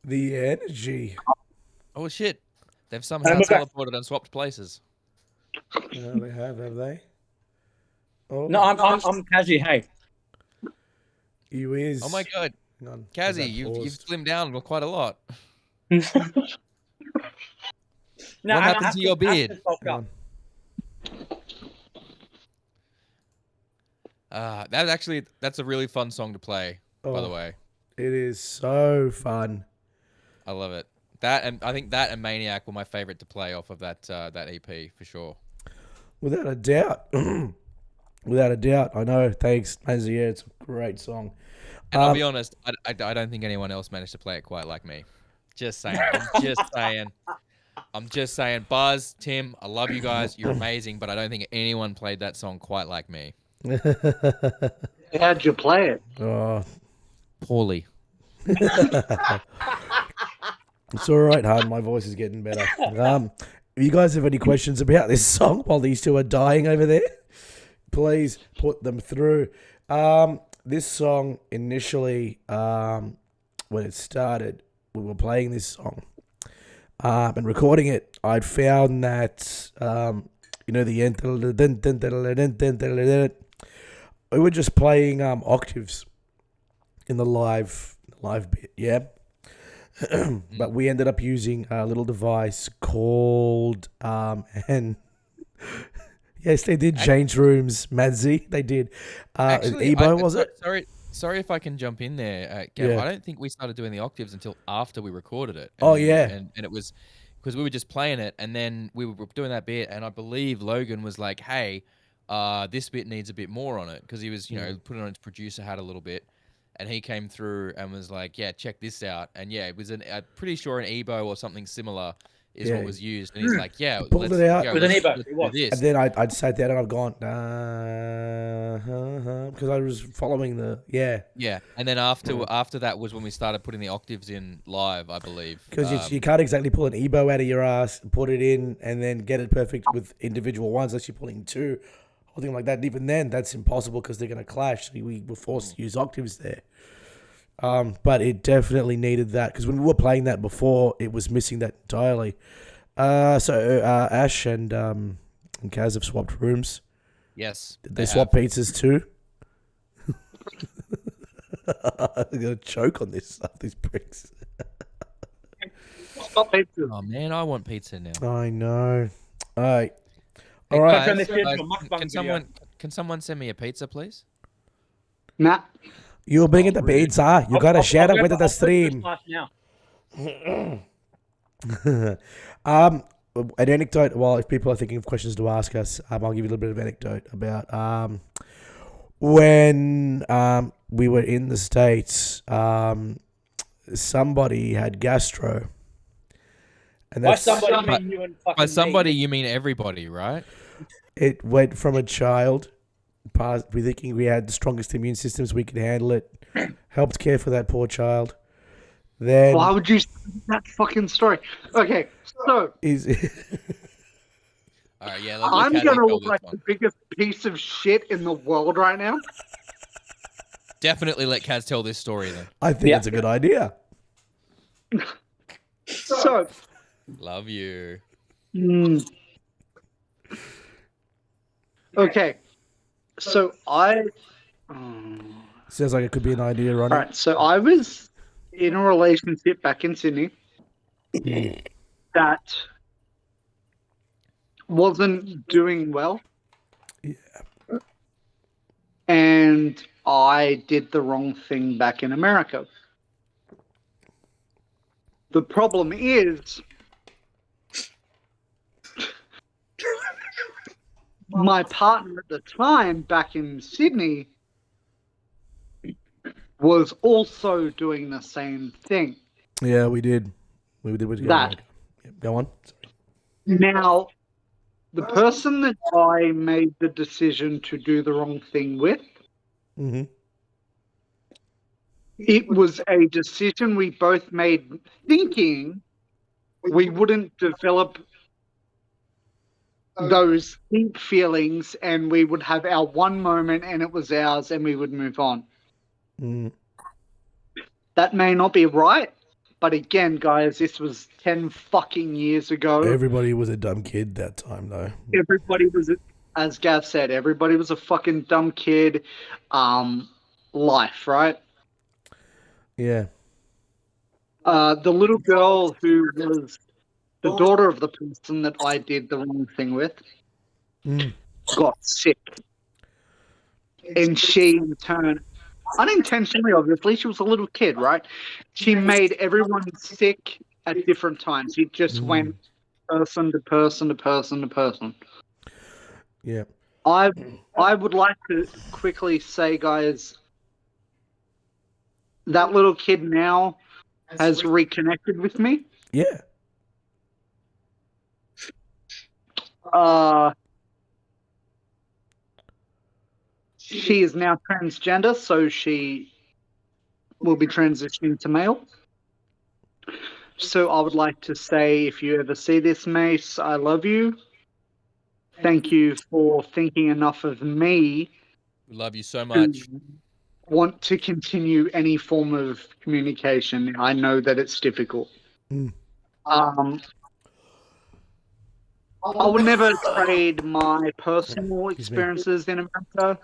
the energy. Oh shit! They've somehow we're back. teleported and swapped places. They have they? Oh, No, I'm Kazi. Hey, you is. Oh my god, Hang on, Kazi, that you've paused? slimmed down quite a lot. no, What happened to your beard? Hang on. That's a really fun song to play. By the Oh. way, It is so fun. I love it. That and I think that and Maniac were my favorite to play off of that EP for sure. Without a doubt. Without a doubt. I know. Thanks, Mazzy. Yeah, it's a great song. And I'll be honest, I don't think anyone else managed to play it quite like me. Just saying. I'm just saying. Buzz, Tim, I love you guys. You're amazing, but I don't think anyone played that song quite like me. How'd you play it? Oh, Poorly. it's all right, hon. My voice is getting better. If you guys have any questions about this song while these two are dying over there, please put them through. This song initially, when it started, we were playing this song and recording it. I'd found that the end. We were just playing octaves in the live bit, yeah. But we ended up using a little device called and yes, they did change rooms, Madzi. They did. Actually, Ebo, was it? Sorry if I can jump in there, Gav. Yeah. I don't think we started doing the octaves until after we recorded it. Oh, yeah. And it was because we were just playing it, and then we were doing that bit, and I believe Logan was like, "Hey, this bit needs a bit more on it," because he was, putting on his producer hat a little bit, and he came through and was like, "Yeah, check this out." And yeah, it was I'm pretty sure an Ebo or something similar is Yeah. what was used, and he's like, yeah, pulled let's it out. go, With an let's Ebo, do it was. this. And then I'd sat down and I've gone, because I was following Yeah, and then after that was when we started putting the octaves in live, I believe. because you can't exactly pull an EBO out of your ass, put it in, and then get it perfect with individual ones unless you're pulling two, or something like that. And even then, that's impossible because they're going to clash. So we were forced to use octaves there. But it definitely needed that because when we were playing that before, it was missing that entirely. So Ash and Kaz have swapped rooms. Yes, Did they swap pizzas too? I'm gonna choke on this stuff. These pricks. Stop pizza. Oh man, I want pizza now. I know. All right. Hey, All right. Turn guys, this into a can mukbang someone send me a pizza, please? Nah. You bring it the rude. pizza. You gotta share it with the I'll stream. now. An anecdote. Well, if people are thinking of questions to ask us, I'll give you a little bit of anecdote about when we were in the States. Somebody had gastro, and By that's somebody, you mean you and fucking By somebody, me. you mean everybody, right? it went from a child. Past, we thinking we had the strongest immune systems, we could handle it. Helped care for that poor child. Then Why would you say that fucking story? Okay, so is All right, yeah. I'm Kaz gonna tell look this like one. the biggest piece of shit in the world right now. Definitely let Kaz tell this story then. I think that's a good idea. So, Love you. okay, so I. Sounds like it could be an idea, Ronnie. All right, so I was in a relationship back in Sydney that wasn't doing well. Yeah. And I did the wrong thing back in America. The problem is my partner at the time back in Sydney was also doing the same thing. Yeah, we did. We did. That. Yep, go on. Now, the person that I made the decision to do the wrong thing with, Mm-hmm. it was a decision we both made thinking we wouldn't develop those deep feelings and we would have our one moment and it was ours and we would move on. Mm. That may not be right, but again, guys, this was 10 fucking years ago. Everybody was a dumb kid that time, though. Everybody was, as Gav said, everybody was a fucking dumb kid. Life, right? Yeah. The little girl who was the daughter of the person that I did the wrong thing with got sick. And she, in turn, unintentionally, obviously, she was a little kid, right? She made everyone sick at different times. It just went person to person to person to person. Yeah. I would like to quickly say, guys, that little kid now has reconnected with me. Yeah. She is now transgender, so she will be transitioning to male. So I would like to say, if you ever see this, Mace, I love you. Thank you for thinking enough of me. We love you so much. To want to continue any form of communication. I know that it's difficult. I would never trade my personal experiences in America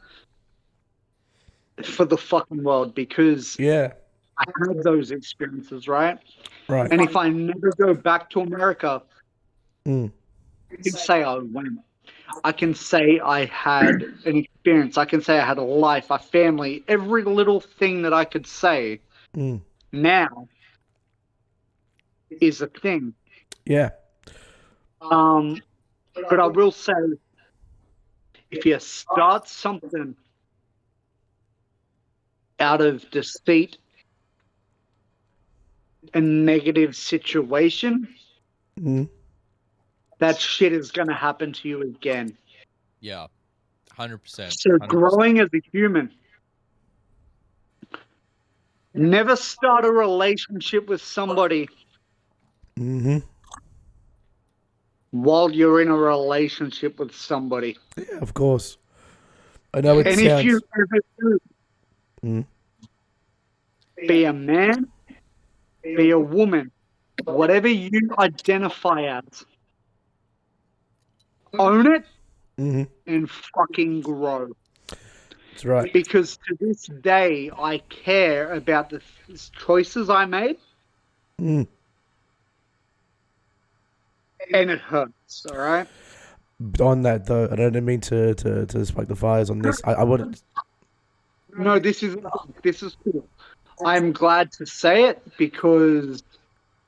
for the fucking world because Yeah. I had those experiences, right? Right. And if I never go back to America, Mm. I can say I went. I can say I had an experience. I can say I had a life, a family, every little thing that I could say now is a thing. Yeah. But I will say, if you start something out of deceit and negative situation, that shit is going to happen to you again. Yeah, 100%. So growing as a human, never start a relationship with somebody Mm-hmm. while you're in a relationship with somebody. Yeah, of course. I know it And sounds. if you ever do, Mm. be a man, be a woman, whatever you identify as, own it Mm-hmm. and fucking grow. That's right. Because to this day, I care about the choices I made, Mm. and it hurts. All right. On that though, I don't mean to spark the fires on this. I would. No, this is cool. I'm glad to say it because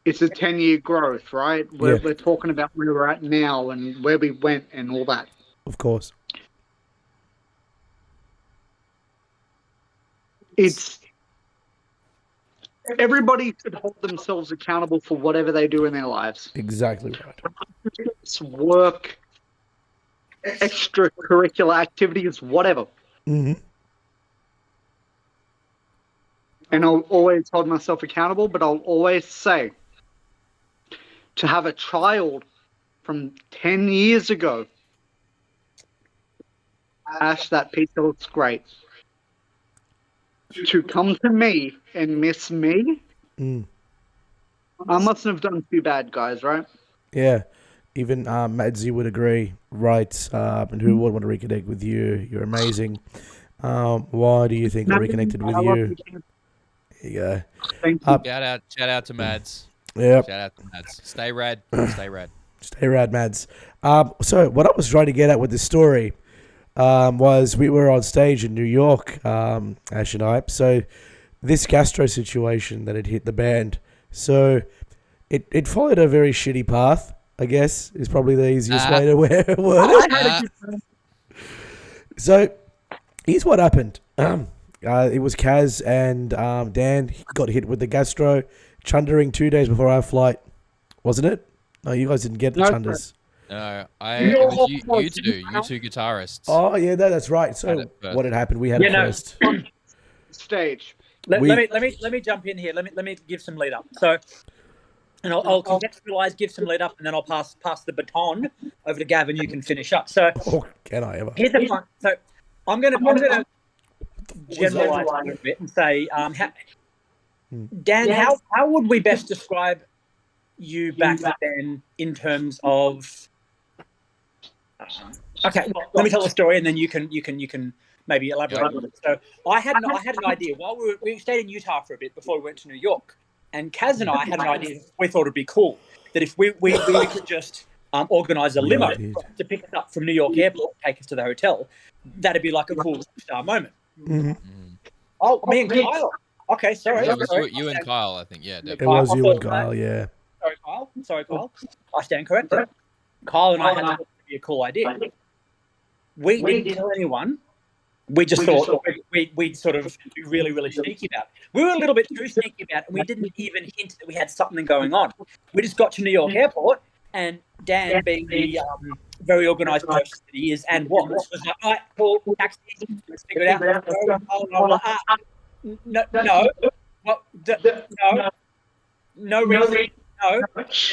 it's a 10-year growth, right? Yeah. We're talking about where we're at now and where we went and all that. Of course. It's everybody should hold themselves accountable for whatever they do in their lives. Exactly right. It's work, extracurricular activities, whatever. Mm-hmm. And I'll always hold myself accountable, but I'll always say to have a child from 10 years ago, Ash, that pizza looks great. To come to me and miss me, Mm. I mustn't have done too bad, guys, right? Yeah. Even Madzi would agree, right? And who would want to reconnect with you? You're amazing. Why do you think I reconnected with you? There you go. Thank you. Shout out to Mads. Yep. Shout out to Mads. Stay rad. Stay rad. Stay rad, Mads. So what I was trying to get at with this story was we were on stage in New York, Ash and I. So this gastro situation that had hit the band. So it followed a very shitty path, I guess, is probably the easiest way to word it. So here's what happened. It was Kaz and Dan got hit with the gastro, chundering 2 days before our flight, wasn't it? No, you guys didn't get the chunders. No, it was you two guitarists. Oh yeah, that's right. So what had happened? We had it first. Stage. Let me jump in here. Let me give some lead up. So, and I'll contextualize, give some lead up, and then I'll pass the baton over to Gavin. You can finish up. So, can I ever? Here's the fun. So, I'm gonna generalize a little bit and say, Dan, how would we best describe you back then in terms of? Okay, well, let me tell the story, and then you can maybe elaborate on it. So I had an idea while we stayed in Utah for a bit before we went to New York, and Kaz and I had an idea we thought it'd be cool that if we could just organise a limo to pick us up from New York Airport, take us to the hotel, that'd be like a cool star moment. Mm-hmm. Oh, me and Kyle. Okay, sorry. Yeah, it was you and Kyle, I think. Yeah, definitely. It was you and Kyle. Yeah. Sorry, Kyle. I stand corrected. Kyle and I had to be a cool idea. We didn't tell anyone. We just thought we'd sort of be really, really sneaky about it. We were a little bit too sneaky about it, and we didn't even hint that we had something going on. We just got to New York Airport, and Dan, being the very organised person that he is and was like, all right, cool, taxi, let's figure it out. No reason. No.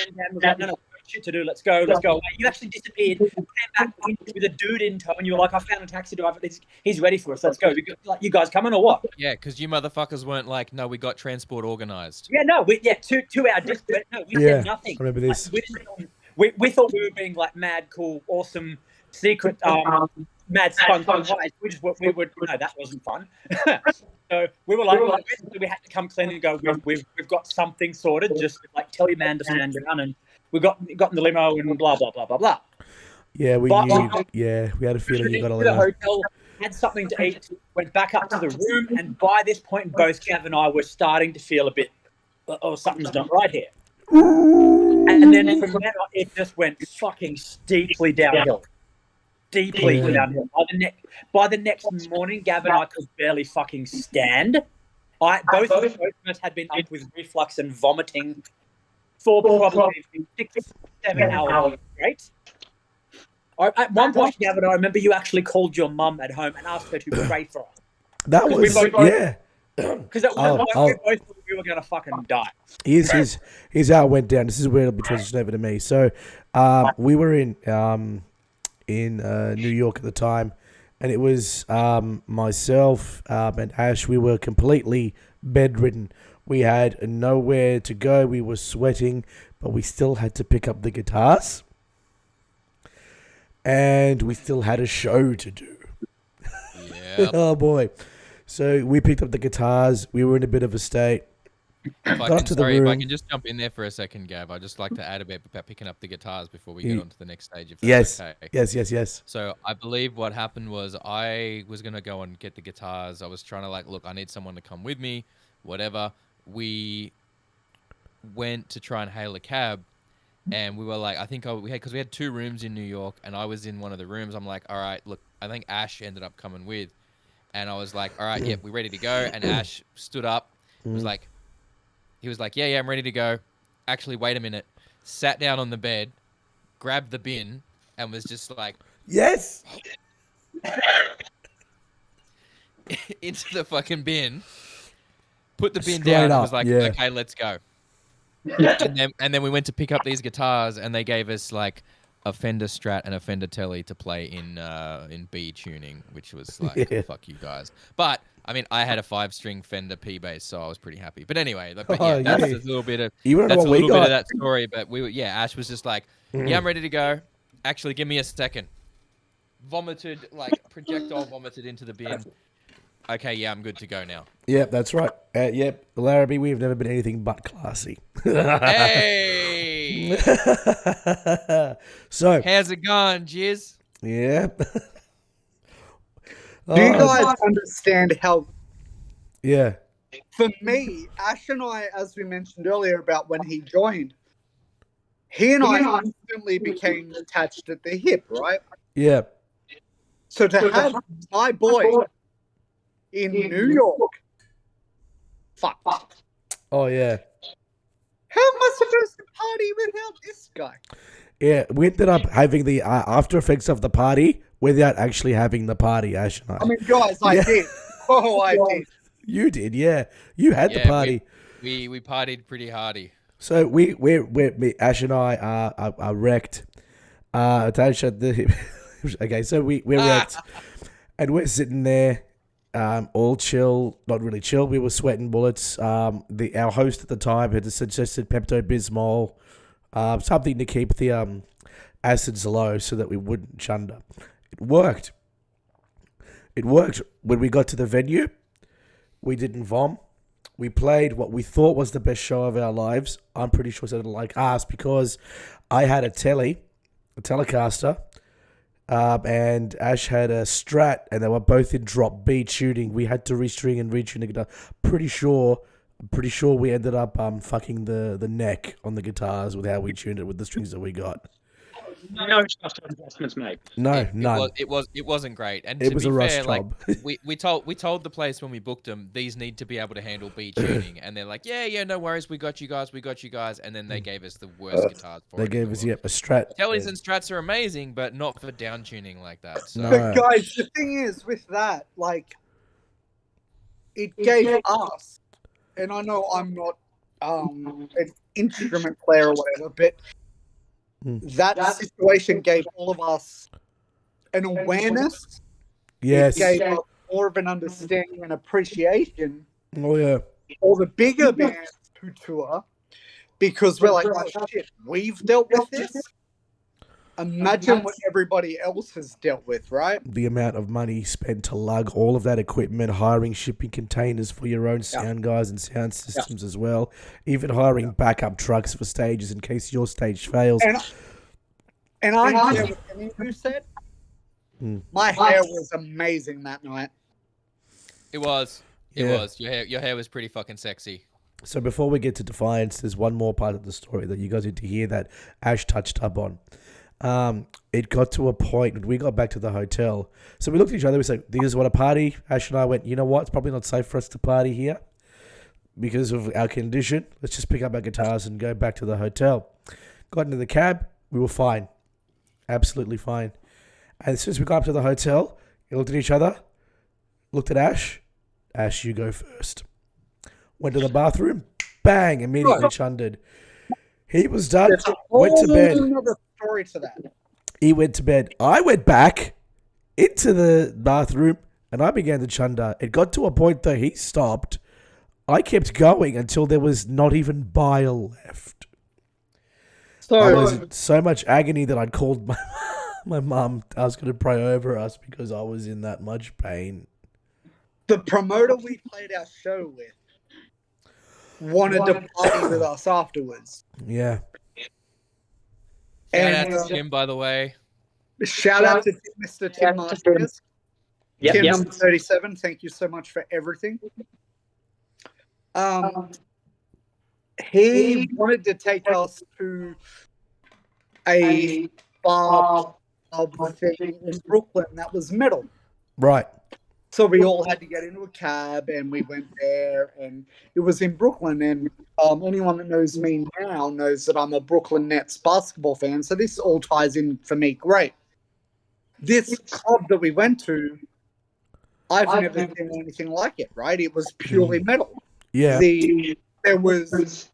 And Dan was like, no, shit to do. Let's go away. You actually disappeared. Came back with a dude in tow, and you were like, I found a taxi driver. He's ready for us. Let's go. You guys coming or what? Yeah, because you motherfuckers weren't like, no, we got transport organised. Yeah, no, to our discredit, no, we said nothing. I remember this. We thought we were being like mad, cool, awesome, secret, mad fun guys. We would no, that wasn't fun. So we were like, we had to come clean and go. We've got something sorted. Just like tell your man to stand down, and we got in the limo and blah blah blah blah blah. Yeah, we knew. Yeah, we had a feeling you got a limo. limo. The hotel, had something to eat, went back up to the room, and by this point, both Gav and I were starting to feel a bit, oh, something's not right here. And then from then on, it just went fucking steeply downhill. Downhill. By the next morning, Gav and I could barely fucking stand. Both of us had been up with reflux and vomiting for probably 6-7 hours great. At one point, Gavin, I remember you actually called your mum at home and asked her to pray for us. That was, yeah. Because at one point, we both thought we were going to fucking die. Here's how it went down. This is where it'll be transitioned over to me. So, we were in New York at the time, and it was myself and Ash. We were completely bedridden. We had nowhere to go. We were sweating, but we still had to pick up the guitars, and we still had a show to do. Yeah. Oh boy! So we picked up the guitars. We were in a bit of a state. If I can just jump in there for a second, Gav, I'd just like to add a bit about picking up the guitars before we get on to the next stage. If that's okay. Yes. So I believe what happened was I was going to go and get the guitars. I was trying to look, I need someone to come with me, whatever. We went to try and hail a cab, and we were like, because we had 2 rooms in New York, and I was in one of the rooms. I'm like, all right, look, I think Ash ended up coming with. And I was like, all right, we're ready to go. And Ash stood up, he was like, yeah, I'm ready to go. Actually, wait a minute. Sat down on the bed, grabbed the bin, and was just like, yes, into the fucking bin. Put the bin Straight down up, and was like, yeah. okay, let's go. and then we went to pick up these guitars, and they gave us like a Fender Strat and a Fender Tele to play in B tuning, which was like, fuck you guys. But I mean, I had a 5-string Fender P bass, so I was pretty happy. But anyway, that's a little bit of bit of that story. But Ash was just like, yeah, I'm ready to go. Actually, give me a second. Vomited, projectile vomited into the bin. Okay, yeah, I'm good to go now. Yep, that's right. Yep, Larrabee, we've never been anything but classy. Hey! So, how's it going, Jizz? Yeah. Do you guys understand how? Yeah. For me, Ash and I, as we mentioned earlier about when he joined, he and I instantly became attached at the hip, right? Yeah. So to have my boy in New York, fuck. Oh, yeah. How am I supposed to party without this guy? Yeah, we ended up having the after effects of the party without actually having the party, Ash and I. I mean, guys, I did. Oh, I did. You did, yeah. You had the party. We partied pretty hardy. So Ash and I are wrecked. Attached at the hip. Okay, so we're wrecked, and we're sitting there, all chill, not really chill. We were sweating bullets. Our host at the time had suggested Pepto-Bismol, something to keep the acids low so that we wouldn't chunder. It worked. When we got to the venue. We didn't vom. We played what we thought was the best show of our lives. I'm pretty sure it sounded like ass because I had a Telecaster, and Ash had a Strat, and they were both in drop B tuning. We had to restring and retune the guitar. Pretty sure we ended up fucking the neck on the guitars with how we tuned it with the strings that we got. No structural adjustments made. No, none. It wasn't great. And it to was be a rush fair, job. we told the place when we booked them, these need to be able to handle B tuning, and they're like, yeah, no worries, we got you guys, and then they gave us the worst guitars for it. They gave us a Strat. Teles and Strats are amazing, but not for down tuning like that. So. No. But guys, the thing is with that, it gave us, and I know I'm not an instrument player or whatever, but that situation gave all of us an awareness. Yes. It gave us more of an understanding and appreciation. Oh, yeah. For the bigger bands who tour, because we're like, oh shit, we've dealt with this. Imagine what everybody else has dealt with, right? The amount of money spent to lug all of that equipment, hiring shipping containers for your own sound guys and sound systems as well, even hiring backup trucks for stages in case your stage fails. And I hear what any of you said. My hair was amazing that night. It was. It was. Your hair was pretty fucking sexy. So before we get to Defiance, there's one more part of the story that you guys need to hear that Ash touched up on. It got to a point when we got back to the hotel. So we looked at each other. We said, "Do you guys want to party?" Ash and I went, "You know what? It's probably not safe for us to party here because of our condition. Let's just pick up our guitars and go back to the hotel." Got into the cab. We were fine. Absolutely fine. And as soon as we got up to the hotel, we looked at each other, looked at Ash. Ash, you go first. Went to the bathroom, bang, immediately chundered. He was done, There's a went to bed. whole other story to that. He went to bed. I went back into the bathroom and I began to chunder. It got to a point that he stopped. I kept going until there was not even bile left. I was in so much agony that I'd called my mum. I was going to pray over us because I was in that much pain. The promoter we played our show with wanted to party with us afterwards. Yeah. Shout out to Tim, by the way. Shout out to Mr. Tim Martinez. Tim number 37. Thank you so much for everything. He wanted to take us to a bar thing in Brooklyn that was metal. Right. So we all had to get into a cab and we went there, and it was in Brooklyn. And anyone that knows me now knows that I'm a Brooklyn Nets basketball fan. So this all ties in for me great. This club that we went to, I've never seen anything like it, right? It was purely metal. Yeah. It was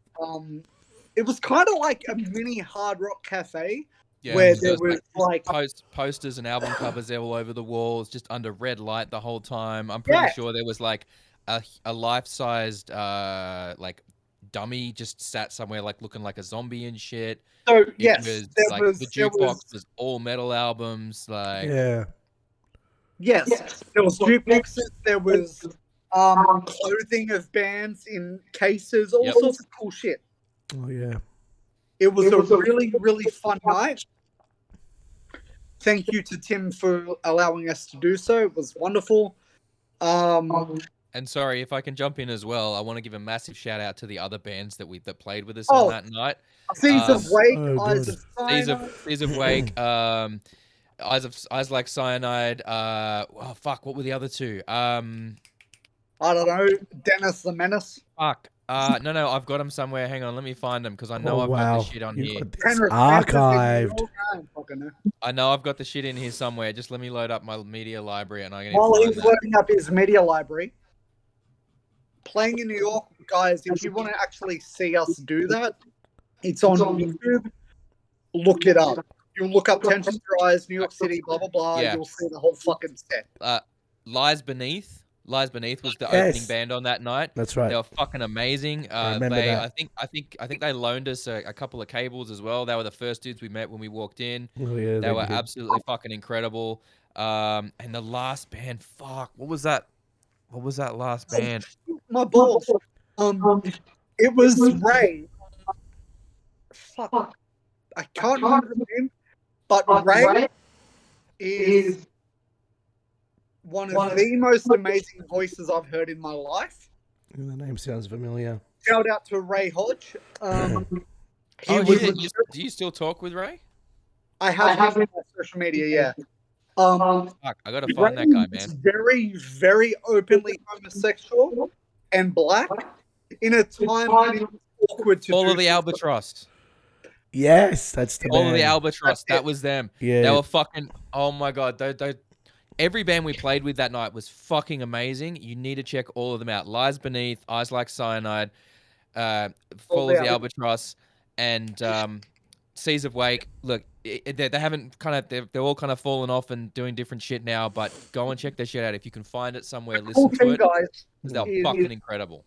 kind of like a mini hard rock cafe. Yeah, where so there it's was like posters and album covers all over the walls, just under red light the whole time. I'm pretty sure there was like a life-sized like dummy just sat somewhere like looking like a zombie and shit. So the jukebox was all metal albums, like yes, there was jukeboxes, there was clothing of bands in cases, all sorts of cool shit. Oh yeah. It was a really, really fun night. Thank you to Tim for allowing us to do so. It was wonderful. And sorry, if I can jump in as well, I want to give a massive shout out to the other bands that played with us on that night. Seas of Wake, Eyes of Cyanide. Seas of Wake, Eyes Like Cyanide. Oh fuck, what were the other two? I don't know. Dennis the Menace. Fuck. No, I've got them somewhere. Hang on, let me find them because I know I've got the shit on here. Archived. I know I've got the shit in here somewhere. Just let me load up my media library and I can. While he's loading up his media library, playing in New York, guys. If you want to actually see us do that, it's on YouTube. Look it up. You'll look up Tension Rise, New York City, blah blah blah. Yeah. You'll see the whole fucking set. Lies Beneath. Lies Beneath was the opening band on that night. That's right. They were fucking amazing. I remember that. I think they loaned us a couple of cables as well. They were the first dudes we met when we walked in. Oh, yeah, they were absolutely fucking incredible. And the last band, fuck, what was that? What was that last band? My balls. It was Ray. Fuck. I can't remember the name, but Ray is one of the most amazing voices I've heard in my life. The name sounds familiar. Shout out to Ray Hodge. Do you still talk with Ray? I have him on social media, yeah. Fuck, I gotta find that guy, man. Very, very openly homosexual and black in a time when it was awkward to All do of the Albatross. Yes, that's the All band. of the Albatross. That was them. Yeah. They were fucking. Oh my god. Every band we played with that night was fucking amazing. You need to check all of them out. Lies Beneath, Eyes Like Cyanide, Fall of the Albatross, and Seas of Wake. Look, they haven't they're all kind of fallen off and doing different shit now. But go and check their shit out if you can find it somewhere. Listen to it. Guys, they're fucking incredible.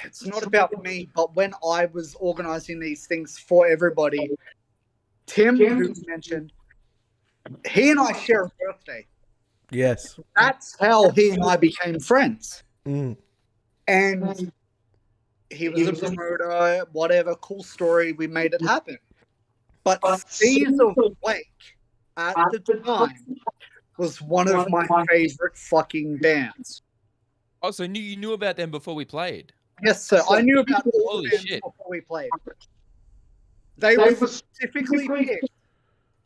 It's not about me, but when I was organizing these things for everybody, Tim, who you mentioned, he and I share a birthday. Yes. That's how he and I became friends. Mm. And he was a promoter, whatever, cool story, we made it happen. But Seas of Wake, at the time, was one of my favorite fucking bands. Oh, so you knew about them before we played? Yes, sir. I knew about all Holy of them shit. before we played. They were specifically picked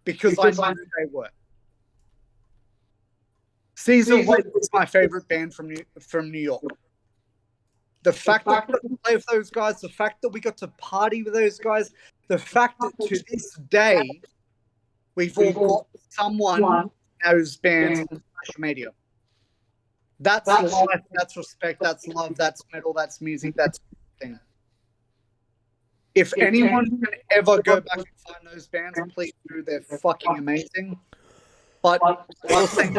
because I knew who they were. Seas of Wake was my favorite band from New York. The fact that we got to play with those guys, the fact that we got to party with those guys, the fact that to this day, we've all got someone in those bands on social media. That's life, that's respect, that's love, that's metal, that's music, that's everything. If anyone can ever go back and find those bands, please do. They're fucking amazing. But I'll say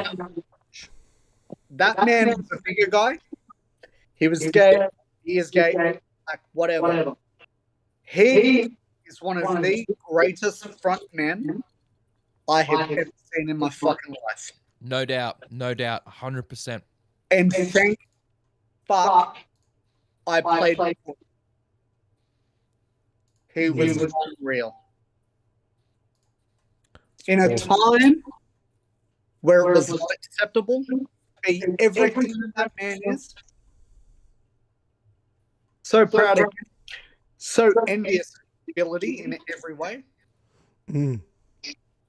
that man was a bigger guy. He was gay. He is gay. Like, whatever. He is one of the greatest front men I have ever seen in my fucking life. No doubt. 100%. And thank fuck I played with him. He was unreal. In a time where it was not acceptable to be everything that man is. So proud of him. So envious of his ability in every way.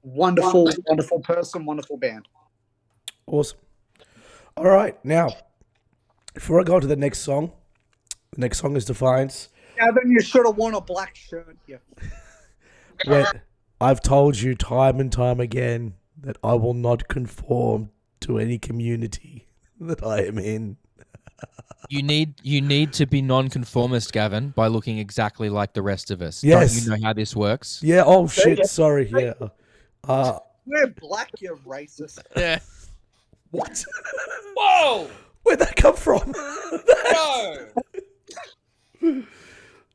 Wonderful, wonderful person, wonderful band. Awesome. All right, now, before I go on to the next song is Defiance. Gavin, you should have worn a black shirt. Yeah. I've told you time and time again that I will not conform to any community that I am in. You need to be non-conformist, Gavin, by looking exactly like the rest of us. Yes. Don't you know how this works? Yeah. Oh shit. Sorry. Yeah. We're black, you racist. Yeah. What? Whoa! Where'd that come from? No.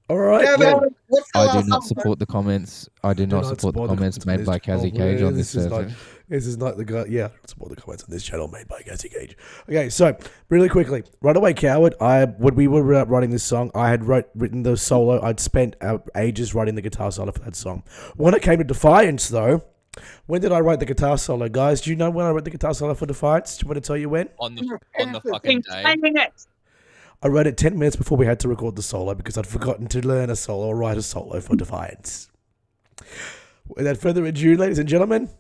All right. Gavin, what's the I last do not song? support the comments. I do not support the comments made by Kazzy Cage on this server. This is not the guy. Yeah, I don't support the comments on this channel made by Kazzy Cage. Okay, so really quickly, Runaway Coward. When we were writing this song, I had written the solo. I'd spent ages writing the guitar solo for that song. When it came to Defiance, though, when did I write the guitar solo, guys? Do you know when I wrote the guitar solo for Defiance? Do you want to tell you when? On the fucking day. I wrote it 10 minutes before we had to record the solo because I'd forgotten to learn a solo or write a solo for Defiance. Without further ado, ladies and gentlemen,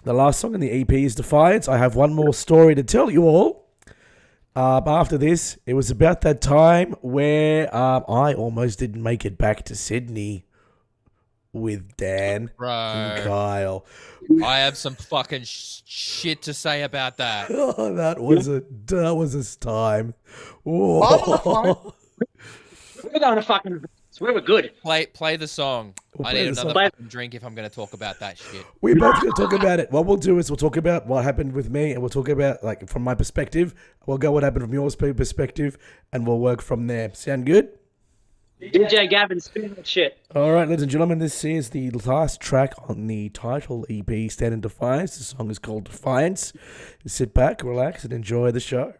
the last song in the EP is Defiance. I have one more story to tell you all. After this, it was about that time where I almost didn't make it back to Sydney with Dan and Kyle. I have some fucking shit to say about that. Oh, that was a time. Oh. We're going to fucking. We were good. Play the song. We'll I play need the another song. fucking drink if I'm going to talk about that shit. We're both going to talk about it. What we'll do is we'll talk about what happened with me, and we'll talk about, like, from my perspective. We'll go what happened from your perspective, and we'll work from there. Sound good? DJ Gavin, spin that shit. All right, ladies and gentlemen, this is the last track on the title EP, Stand in Defiance. The song is called Defiance. Sit back, relax, and enjoy the show.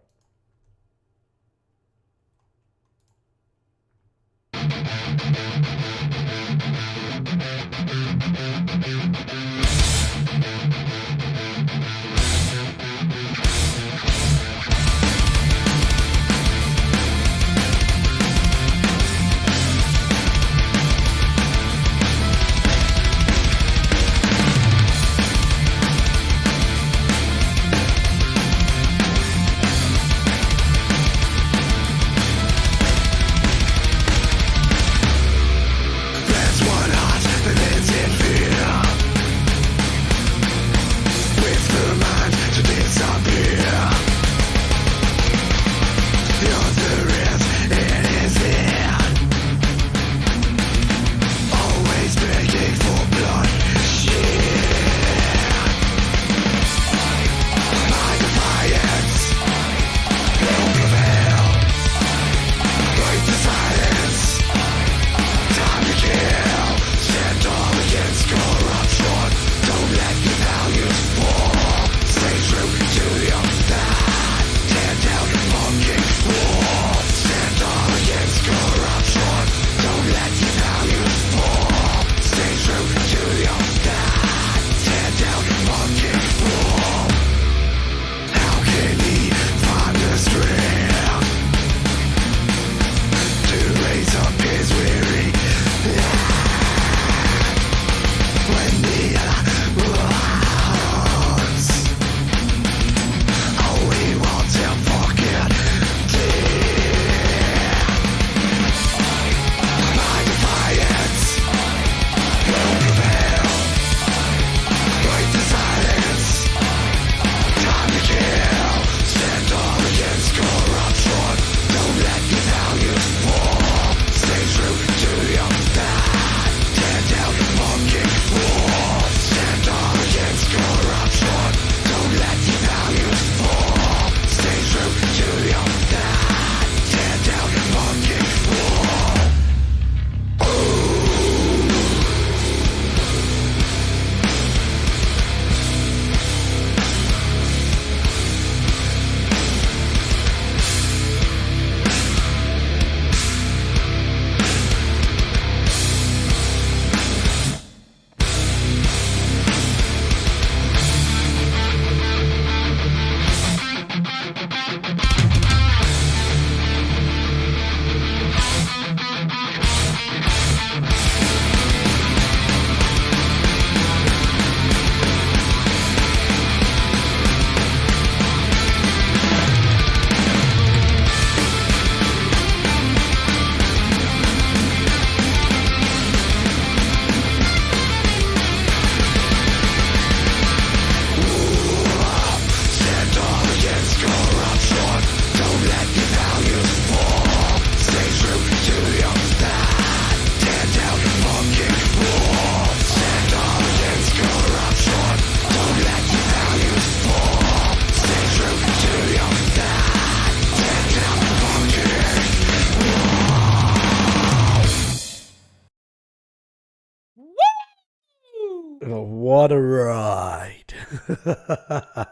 Oh, what a ride.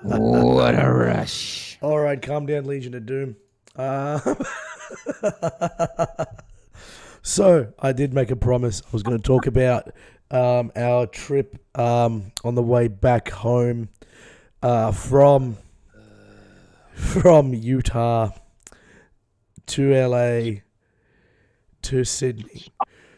What a rush. All right, calm down, Legion of Doom. So, I did make a promise. I was going to talk about our trip on the way back home from Utah to LA to Sydney.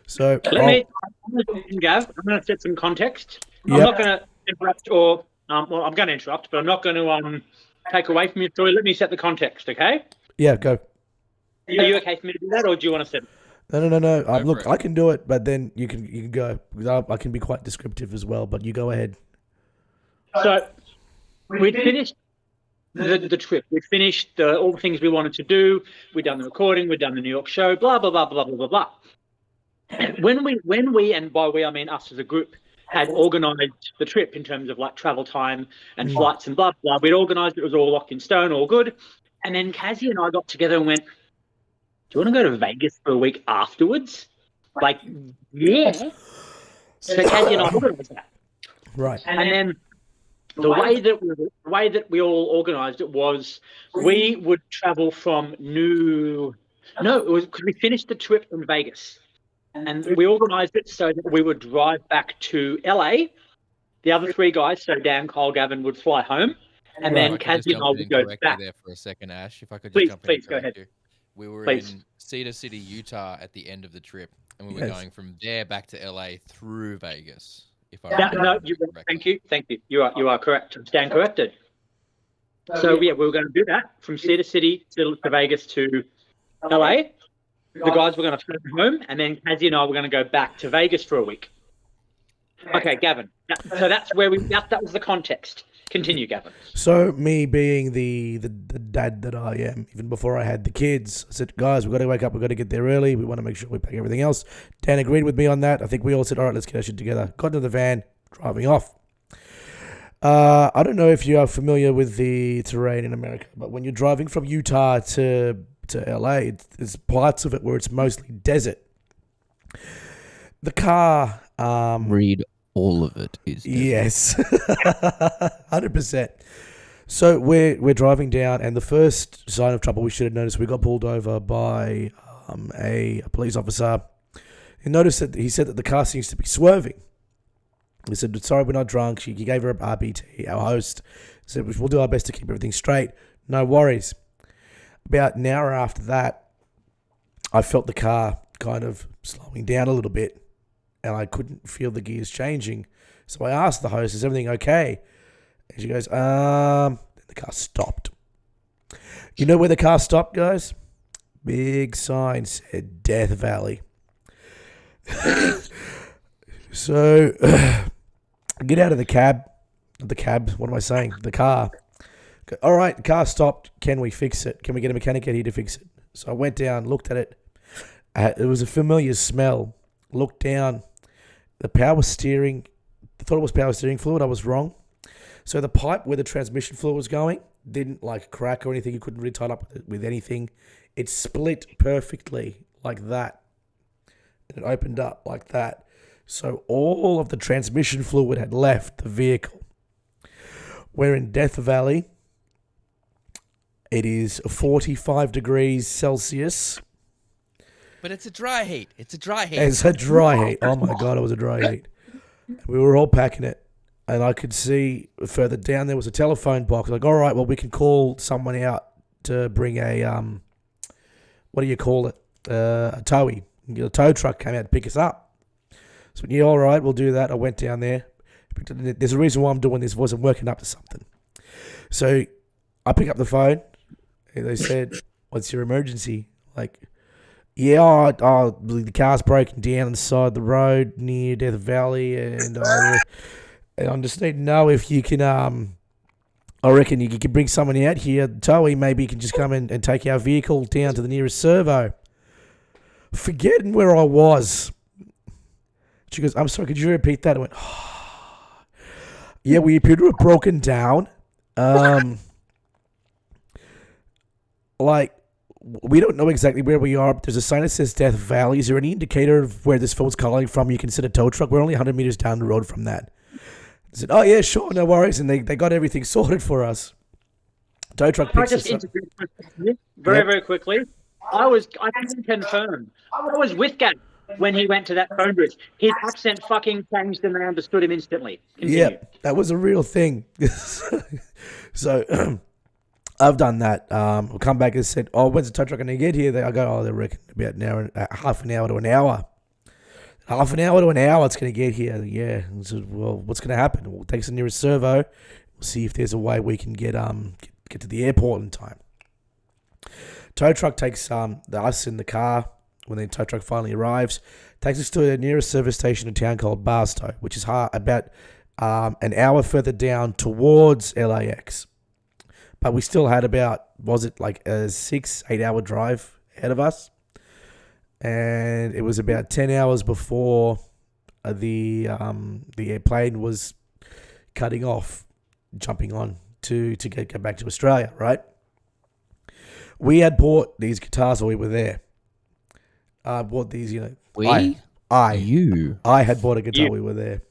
So, Gav, I'm going to set some context. Yep. I'm not going to interrupt or, well, I'm going to interrupt, but I'm not going to take away from your story. Let me set the context, okay? yeah, go. Are you okay for me to do that, or do you want to set it? No. Look, for it. I can do it, but then you can go. Because I can be quite descriptive as well, but you go ahead. So, we'd finished the trip. We'd finished all the things we wanted to do. We'd done the recording. We'd done the New York show, blah, blah, blah, blah, blah, blah, blah. When we, and by we I mean us as a group, had organised the trip in terms of like travel time and flights and blah, blah, we'd organised it. It was all locked in stone, all good. And then Kazzy and I got together and went, do you want to go to Vegas for a week afterwards? Like, yeah. So Kazzy and I organised that. Right. And then the way that we all organised it was we would travel from it was because we finished the trip in Vegas. And we organised it so that we would drive back to LA. The other three guys, so Dan, Kyle, Gavin, would fly home. And then Kazzy and I would go back. There for a second, Ash. If I could just Please, jump in please, and go correct ahead. you. We were Please. in Cedar City, Utah at the end of the trip. And we were Yes. going from there back to LA through Vegas. If I No, remember correctly. thank you. You are correct. Stand corrected. So yeah, we were going to do that from Cedar City to Vegas to LA. The guys were going to fly home, and then Kazzy and I were going to go back to Vegas for a week. Okay, Gavin. So that's where that was the context. Continue, Gavin. So me being the dad that I am, even before I had the kids, I said, guys, we've got to wake up. We've got to get there early. We want to make sure we pack everything else. Dan agreed with me on that. I think we all said, all right, let's get our shit together. Got into the van, driving off. I don't know if you are familiar with the terrain in America, but when you're driving from Utah to LA, there's parts of it where it's mostly desert. The car... Read all of it is Yes, 100%. So we're driving down, and the first sign of trouble we should have noticed, we got pulled over by a police officer. He noticed that he said that the car seems to be swerving. He said, "Sorry, we're not drunk." He gave her a RBT, our host. Said, "We'll do our best to keep everything straight. No worries." About an hour after that, I felt the car kind of slowing down a little bit, and I couldn't feel the gears changing. So I asked the host, "Is everything okay?" And she goes, the car stopped. You know where the car stopped, guys? Big sign said Death Valley. So I get out of the cab. What am I saying? The car. All right, the car stopped. Can we fix it? Can we get a mechanic out here to fix it? So I went down, looked at it. It was a familiar smell. Looked down. The power steering, I thought it was power steering fluid. I was wrong. So the pipe where the transmission fluid was going didn't like crack or anything. You couldn't really tie it up with anything. It split perfectly like that. And it opened up like that. So all of the transmission fluid had left the vehicle. We're in Death Valley. It is 45 degrees Celsius. But it's a dry heat. It's a dry heat. It's a dry heat. Oh my God, it was a dry heat. We were all packing it. And I could see further down there was a telephone box. Like, all right, well, we can call someone out to bring a, what do you call it? A towie. A tow truck came out to pick us up. So, yeah, all right, we'll do that. I went down there. There's a reason why I'm doing this. Wasn't working up to something. So I pick up the phone. And they said, "What's your emergency?" Like, yeah, the car's broken down on the side of the road near Death Valley, and I just need to know if you can, I reckon you can bring someone out here, towing, maybe you can just come in and take our vehicle down to the nearest servo. Forgetting where I was. She goes, "I'm sorry, could you repeat that?" I went, "Yeah, we appear to have broken down. Like, we don't know exactly where we are, but there's a sign that says Death Valley. Is there any indicator of where this phone's calling from? You can send a tow truck. We're only 100 meters down the road from that." I said, oh, yeah, sure, no worries. And they got everything sorted for us. Tow truck Can I picks just us up. interview very, Yep. very quickly? I can confirm. I was with Gab when he went to that phone booth. His accent fucking changed and they understood him instantly. Continue. Yeah, that was a real thing. So I've done that. I'll come back and said, oh, when's the tow truck going to get here? I go, oh, they reckon about an hour, half an hour to an hour. Half an hour to an hour it's going to get here. Yeah. And so, well, what's going to happen? We'll take us to the nearest servo. We'll see if there's a way we can get to the airport in time. Tow truck takes us in the car when the tow truck finally arrives. Takes us to the nearest service station in a town called Barstow, which is about an hour further down towards LAX. But we still had about, was it like a 6-8 hour drive ahead of us? And it was about 10 hours before the airplane was cutting off, jumping on to get back to Australia, right? We had bought these guitars while we were there. I bought these, We? I You? I had bought a guitar while we were there.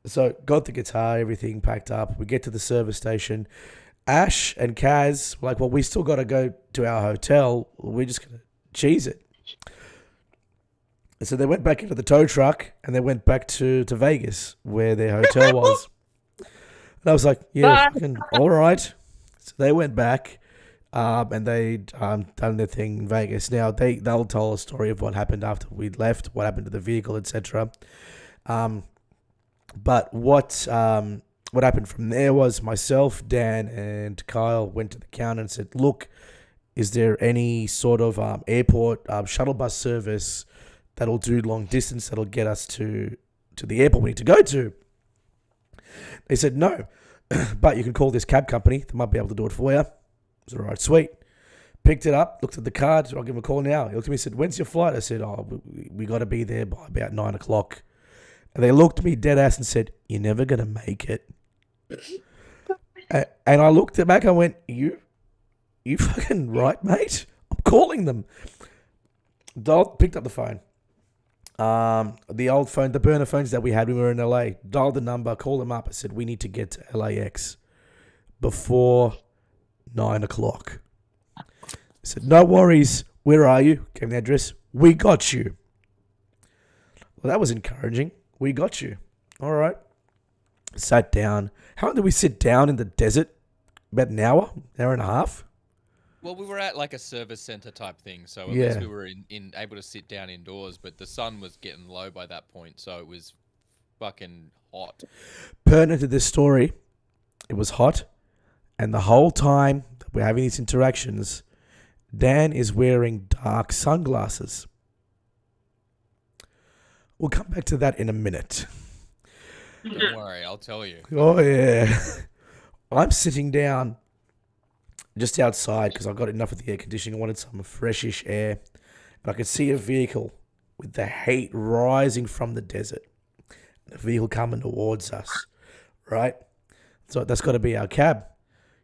So got the guitar, everything packed up. We get to the service station. Ash and Kaz were like, well, we still got to go to our hotel. We're just going to cheese it. And so they went back into the tow truck and they went back to Vegas where their hotel was. And I was like, yeah, fucking all right. So they went back and they done their thing in Vegas. Now, they'll tell a story of what happened after we left, what happened to the vehicle, etc. But what happened from there was myself, Dan, and Kyle went to the counter and said, look, is there any sort of airport shuttle bus service that'll do long distance, that'll get us to the airport we need to go to? They said, no, but you can call this cab company. They might be able to do it for you. I was all right, sweet. Picked it up, looked at the card. I'll give him a call now. He looked at me and said, when's your flight? I said, oh, we got to be there by about 9 o'clock. And they looked at me dead ass and said, you're never going to make it. And I looked at back and I went, you fucking right, mate? I'm calling them. Picked up the phone. The old phone, the burner phones that we had when we were in LA. Dialed the number, called them up. I said, we need to get to LAX before 9 o'clock. I said, no worries. Where are you? Gave me the address. We got you. Well, that was encouraging. We got you. All right. Sat down. How long did we sit down in the desert? About an hour and a half. Well, we were at like a service center type thing, so at Yeah. least we were in able to sit down indoors, but the sun was getting low by that point, so it was fucking hot. Pertinent to this story, it was hot, and the whole time that we're having these interactions, Dan is wearing dark sunglasses. We'll come back to that in a minute. Don't worry, I'll tell you. Oh, yeah. I'm sitting down just outside because I got enough of the air conditioning. I wanted some freshish air. And I could see a vehicle with the heat rising from the desert. The vehicle coming towards us, right? So that's got to be our cab.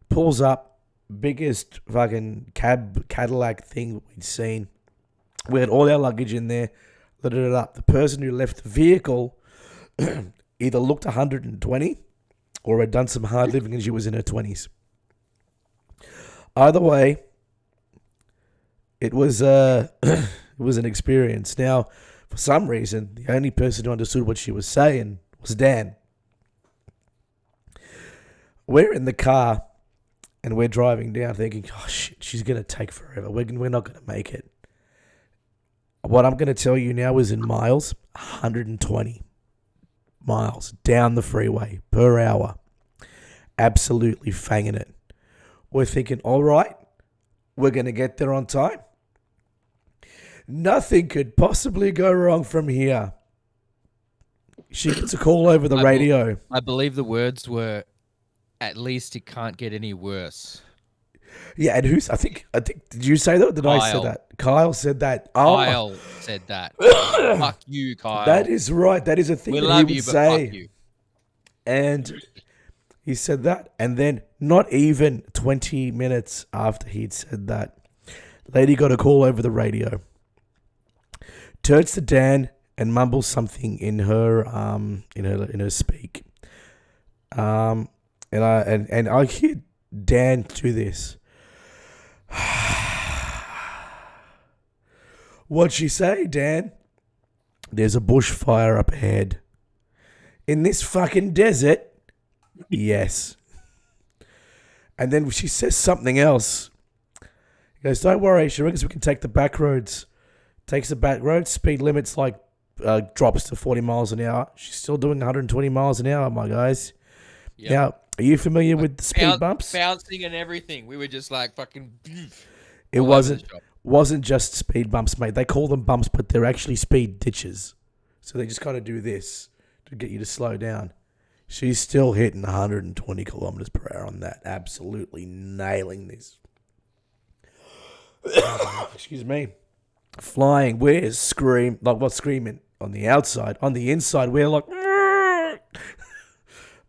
Pulls up, biggest fucking Cadillac thing we'd seen. We had all our luggage in there, lit it up. The person who left the vehicle either looked 120 or had done some hard living and she was in her 20s. Either way, it was it was an experience. Now, for some reason, the only person who understood what she was saying was Dan. We're in the car and we're driving down thinking, oh shit, she's going to take forever. We're not going to make it. What I'm going to tell you now is in miles, 120 miles down the freeway per hour. Absolutely fanging it. We're thinking, all right, we're going to get there on time. Nothing could possibly go wrong from here. She gets a call over the radio. I believe the words were, at least it can't get any worse. Yeah, and I think, did you say that or did I say that? Kyle said that. Oh. Kyle said that. Fuck you, Kyle. That is right. That is a thing we that love he you, would but say. fuck you. And he said that. And then not even 20 minutes after he'd said that, lady got a call over the radio. Turns to Dan and mumbles something in her speak. And I hear Dan do this. What'd she say, Dan? There's a bushfire up ahead. In this fucking desert? Yes. And then she says something else. He goes, don't worry, she reckons we can take the back roads. Takes the back roads, speed limit's like drops to 40 miles an hour. She's still doing 120 miles an hour, my guys. Yep. Now, are you familiar with the speed bumps? Bouncing and everything. We were just like fucking. It wasn't just speed bumps, mate. They call them bumps, but they're actually speed ditches. So they just kind of do this to get you to slow down. She's still hitting 120 kilometers per hour on that. Absolutely nailing this. Excuse me. Flying, we're screaming on the outside. On the inside, we're like,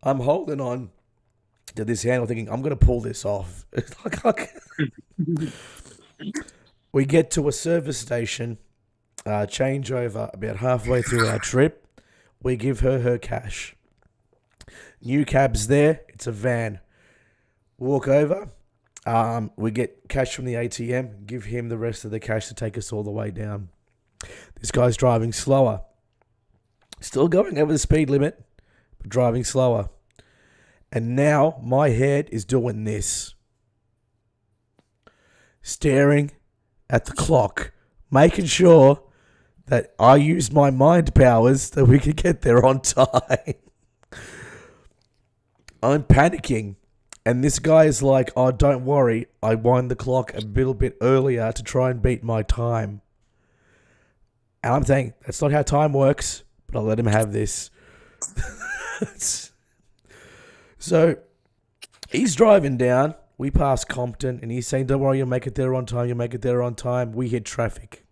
I'm holding on to this handle thinking, I'm going to pull this off. We get to a service station, changeover about halfway through our trip. We give her cash. New cab's there. It's a van. Walk over. We get cash from the ATM, give him the rest of the cash to take us all the way down. This guy's driving slower. Still going over the speed limit, but driving slower. And now my head is doing this. Staring at the clock, making sure that I use my mind powers that we could get there on time. I'm panicking. And this guy is like, oh, don't worry. I wind the clock a little bit earlier to try and beat my time. And I'm saying, that's not how time works, but I'll let him have this. So he's driving down. We pass Compton, and he's saying, don't worry, you'll make it there on time. You'll make it there on time. We hit traffic.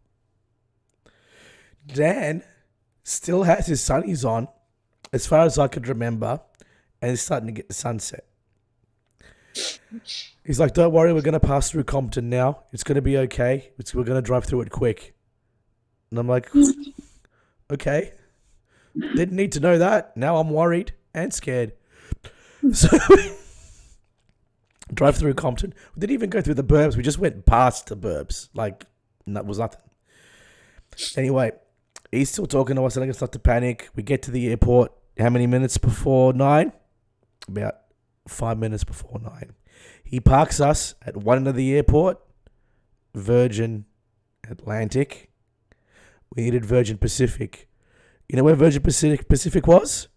Dan still has his sunnies on, as far as I could remember, and it's starting to get the sunset. He's like, don't worry, we're going to pass through Compton now. It's going to be okay. We're going to drive through it quick. And I'm like, okay. Didn't need to know that. Now I'm worried and scared. So drive through Compton. We didn't even go through the burbs. We just went past the burbs. Like, that was nothing. Anyway, he's still talking to us, and I start to panic. We get to the airport. How many minutes before 9? About 5 minutes before 9. He parks us at one end of the airport, Virgin Atlantic. We needed Virgin Pacific. You know where Virgin Pacific was?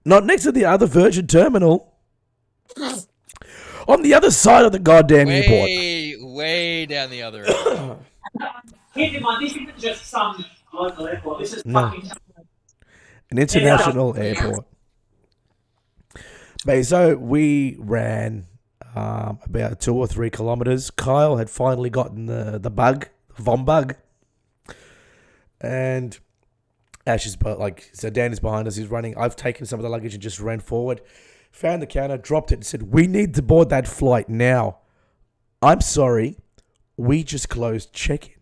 Not next to the other Virgin terminal. On the other side of the goddamn airport. Way down the other end. Keep in mind, this isn't just some local airport. This is fucking an international airport. But so we ran about 2 or 3 kilometers. Kyle had finally gotten the bug, the vom bug. And Ash is so Dan is behind us. He's running. I've taken some of the luggage and just ran forward. Found the counter, dropped it, and said, we need to board that flight now. I'm sorry. We just closed check-in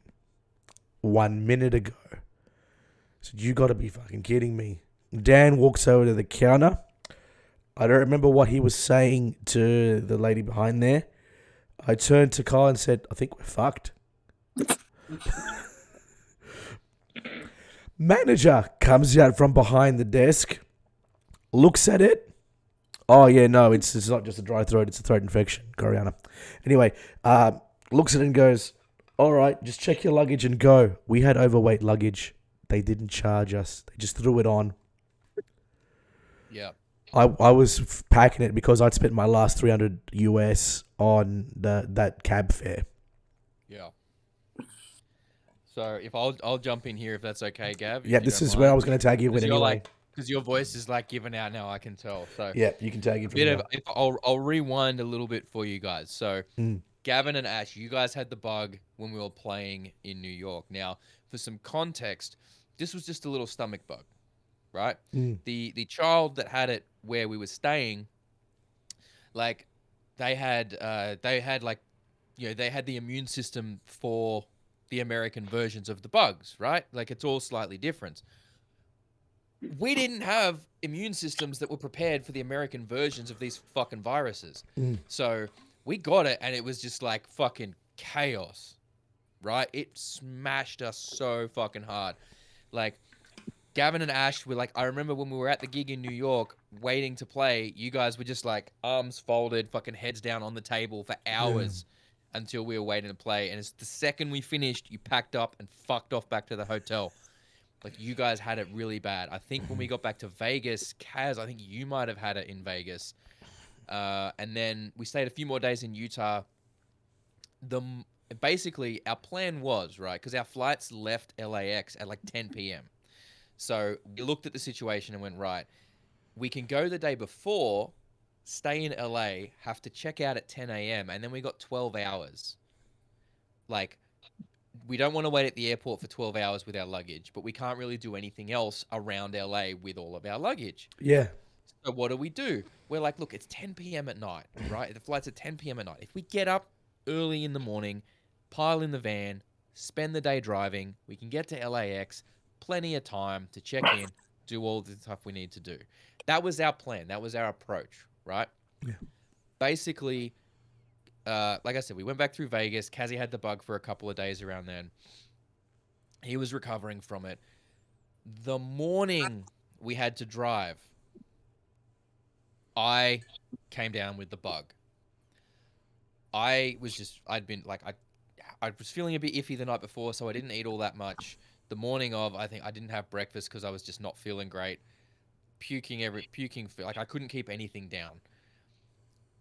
1 minute ago. So you got to be fucking kidding me. Dan walks over to the counter. I don't remember what he was saying to the lady behind there. I turned to Kyle and said, I think we're fucked. Manager comes out from behind the desk, looks at it. Oh, yeah, no, it's not just a dry throat, it's a throat infection, Coriana. Anyway, looks at it and goes, all right, just check your luggage and go. We had overweight luggage. They didn't charge us. They just threw it on. Yeah. I was packing it because I'd spent my last 300 US on that cab fare. Yeah. So if I'll jump in here if that's okay, Gav. Yeah, this is where I was going to tag you in anyway. Because your voice is like giving out now, I can tell. So yeah, you can tag it from here. I'll rewind a little bit for you guys. So Gavin and Ash, you guys had the bug when we were playing in New York. Now, for some context, this was just a little stomach bug, right? The child that had it where we were staying, like they had like, you know, they had the immune system for the American versions of the bugs, right? Like it's all slightly different. we didn't have immune systems that were prepared for the American versions of these fucking viruses. So we got it, and it was just like fucking chaos, right? It smashed us so fucking hard. Like, Gavin and Ash were like, I remember when we were at the gig in New York waiting to play, you guys were just like arms folded, fucking heads down on the table for hours until we were waiting to play. And it's the second we finished, you packed up and fucked off back to the hotel. Like, you guys had it really bad. I think when we got back to Vegas, Kaz, I think you might have had it in Vegas. And then we stayed a few more days in Utah. Basically, our plan was, right, because our flights left LAX at like 10 p.m. So we looked at the situation and went, right, we can go the day before, stay in LA, have to check out at 10 a.m., and then we got 12 hours. Like, we don't want to wait at the airport for 12 hours with our luggage, but we can't really do anything else around LA with all of our luggage. Yeah. So what do? We're like, look, it's 10 p.m. at night, right? The flight's at 10 p.m. at night. If we get up early in the morning, pile in the van, spend the day driving, we can get to LAX, plenty of time to check in, do all the stuff we need to do. That was our plan. That was our approach, right? Yeah. Basically, like I said, we went back through Vegas. Kazi had the bug for a couple of days around then. He was recovering from it. The morning we had to drive, I came down with the bug. I'd been like, I was feeling a bit iffy the night before, so I didn't eat all that much. The morning of, I think I didn't have breakfast because I was just not feeling great. Puking, like I couldn't keep anything down.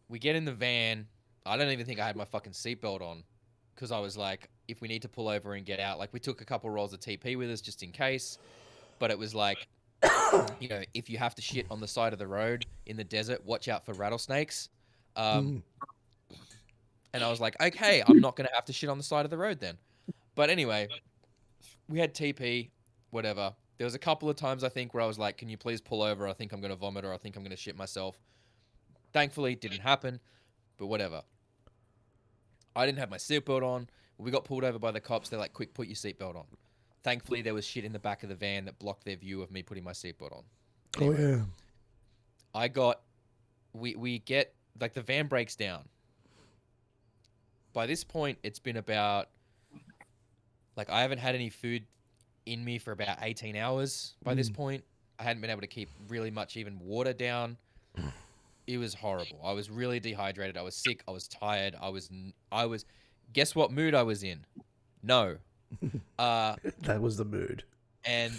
We get in the van. I don't even think I had my fucking seatbelt on because I was like, if we need to pull over and get out, like we took a couple rolls of TP with us just in case. But it was like, you know, if you have to shit on the side of the road in the desert, watch out for rattlesnakes. And I was like, okay, I'm not going to have to shit on the side of the road then. But anyway, we had TP, whatever. There was a couple of times, I think, where I was like, can you please pull over? I think I'm going to vomit or I think I'm going to shit myself. Thankfully, it didn't happen, but whatever. I didn't have my seatbelt on. We got pulled over by the cops. They're like, quick, put your seatbelt on. Thankfully, there was shit in the back of the van that blocked their view of me putting my seatbelt on. Anyway, we get, like, the van breaks down. By this point, it's been about, like, I haven't had any food in me for about 18 hours by this point. I hadn't been able to keep really much even water down. It was horrible. I was really dehydrated. I was sick. I was tired. I was, guess what mood I was in? No. That was the mood. And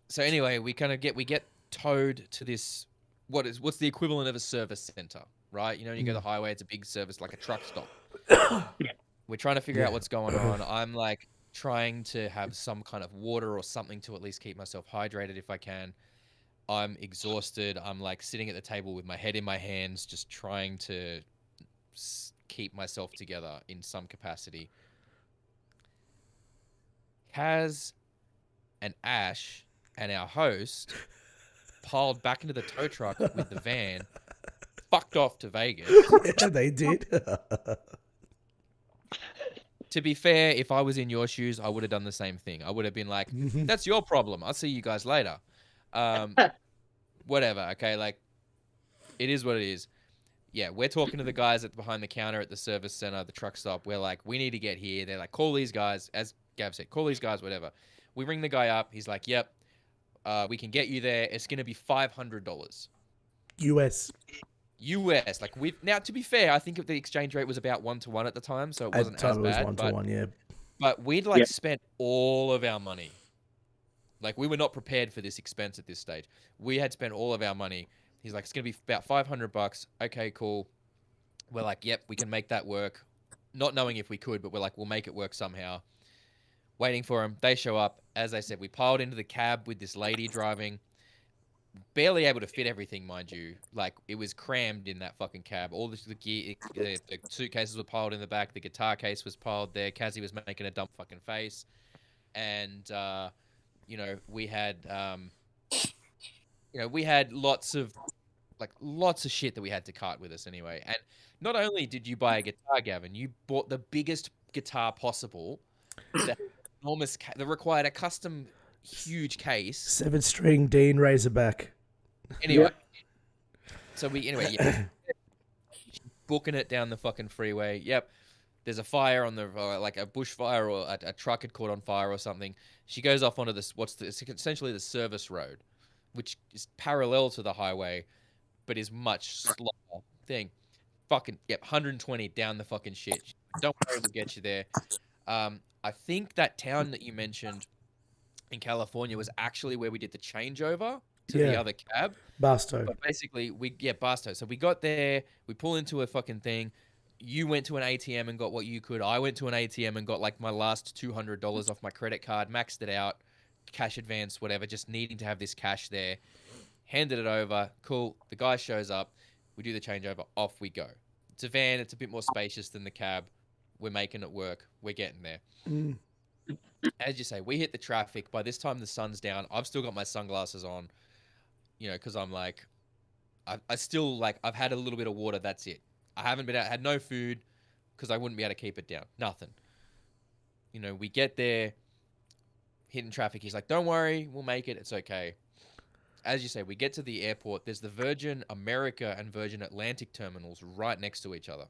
so anyway, we get towed to this, what's the equivalent of a service center, right? You know, you go to the highway, it's a big service, like a truck stop. We're trying to figure out what's going on. I'm like trying to have some kind of water or something to at least keep myself hydrated if I can. I'm exhausted. I'm like sitting at the table with my head in my hands, just trying to keep myself together in some capacity. Kaz and Ash and our host piled back into the tow truck with the van, fucked off to Vegas. Yeah, they did. To be fair, if I was in your shoes, I would have done the same thing. I would have been like, that's your problem. I'll see you guys later. Whatever, okay? Like, it is what it is. Yeah, we're talking to the guys behind the counter at the service center, the truck stop. We're like, we need to get here. They're like, call these guys. As Gav said, call these guys, whatever. We ring the guy up. He's like, yep, we can get you there. It's going to be $500. US. Like, now, to be fair, I think the exchange rate was about 1-to-1 at the time, so it wasn't as bad. It was 1-to-1, yeah. But we'd spent all of our money. Like, we were not prepared for this expense at this stage. We had spent all of our money. He's like, it's going to be about $500. Okay, cool. We're like, yep, we can make that work. Not knowing if we could, but we're like, we'll make it work somehow. Waiting for them. They show up. As I said, we piled into the cab with this lady driving. Barely able to fit everything, mind you. Like, it was crammed in that fucking cab. All the gear, the suitcases were piled in the back. The guitar case was piled there. Kazi was making a dumb fucking face. And, you know, we had lots of shit that we had to cart with us anyway. And not only did you buy a guitar, Gavin, you bought the biggest guitar possible that required a custom huge case. 7-string Dean Razorback. Anyway, yeah. Booking it down the fucking freeway. Yep. There's a fire on the, like a bushfire or a truck had caught on fire or something. She goes off onto this, it's essentially the service road, which is parallel to the highway, but is much slower thing. Fucking, 120 down the fucking shit. Don't worry, we'll get you there. I think that town that you mentioned in California was actually where we did the changeover to the other cab. Basto. But basically, Basto. So we got there, we pull into a fucking thing. You went to an ATM and got what you could. I went to an ATM and got like my last $200 off my credit card, maxed it out, cash advance, whatever, just needing to have this cash there. Handed it over. Cool. The guy shows up. We do the changeover. Off we go. It's a van. It's a bit more spacious than the cab. We're making it work. We're getting there. As you say, we hit the traffic. By this time, the sun's down. I've still got my sunglasses on, because I'm like, I still like, I've had a little bit of water. That's it. I haven't been out, had no food because I wouldn't be able to keep it down. Nothing. We get there, hitting traffic. He's like, don't worry, we'll make it. It's okay. As you say, we get to the airport. There's the Virgin America and Virgin Atlantic terminals right next to each other.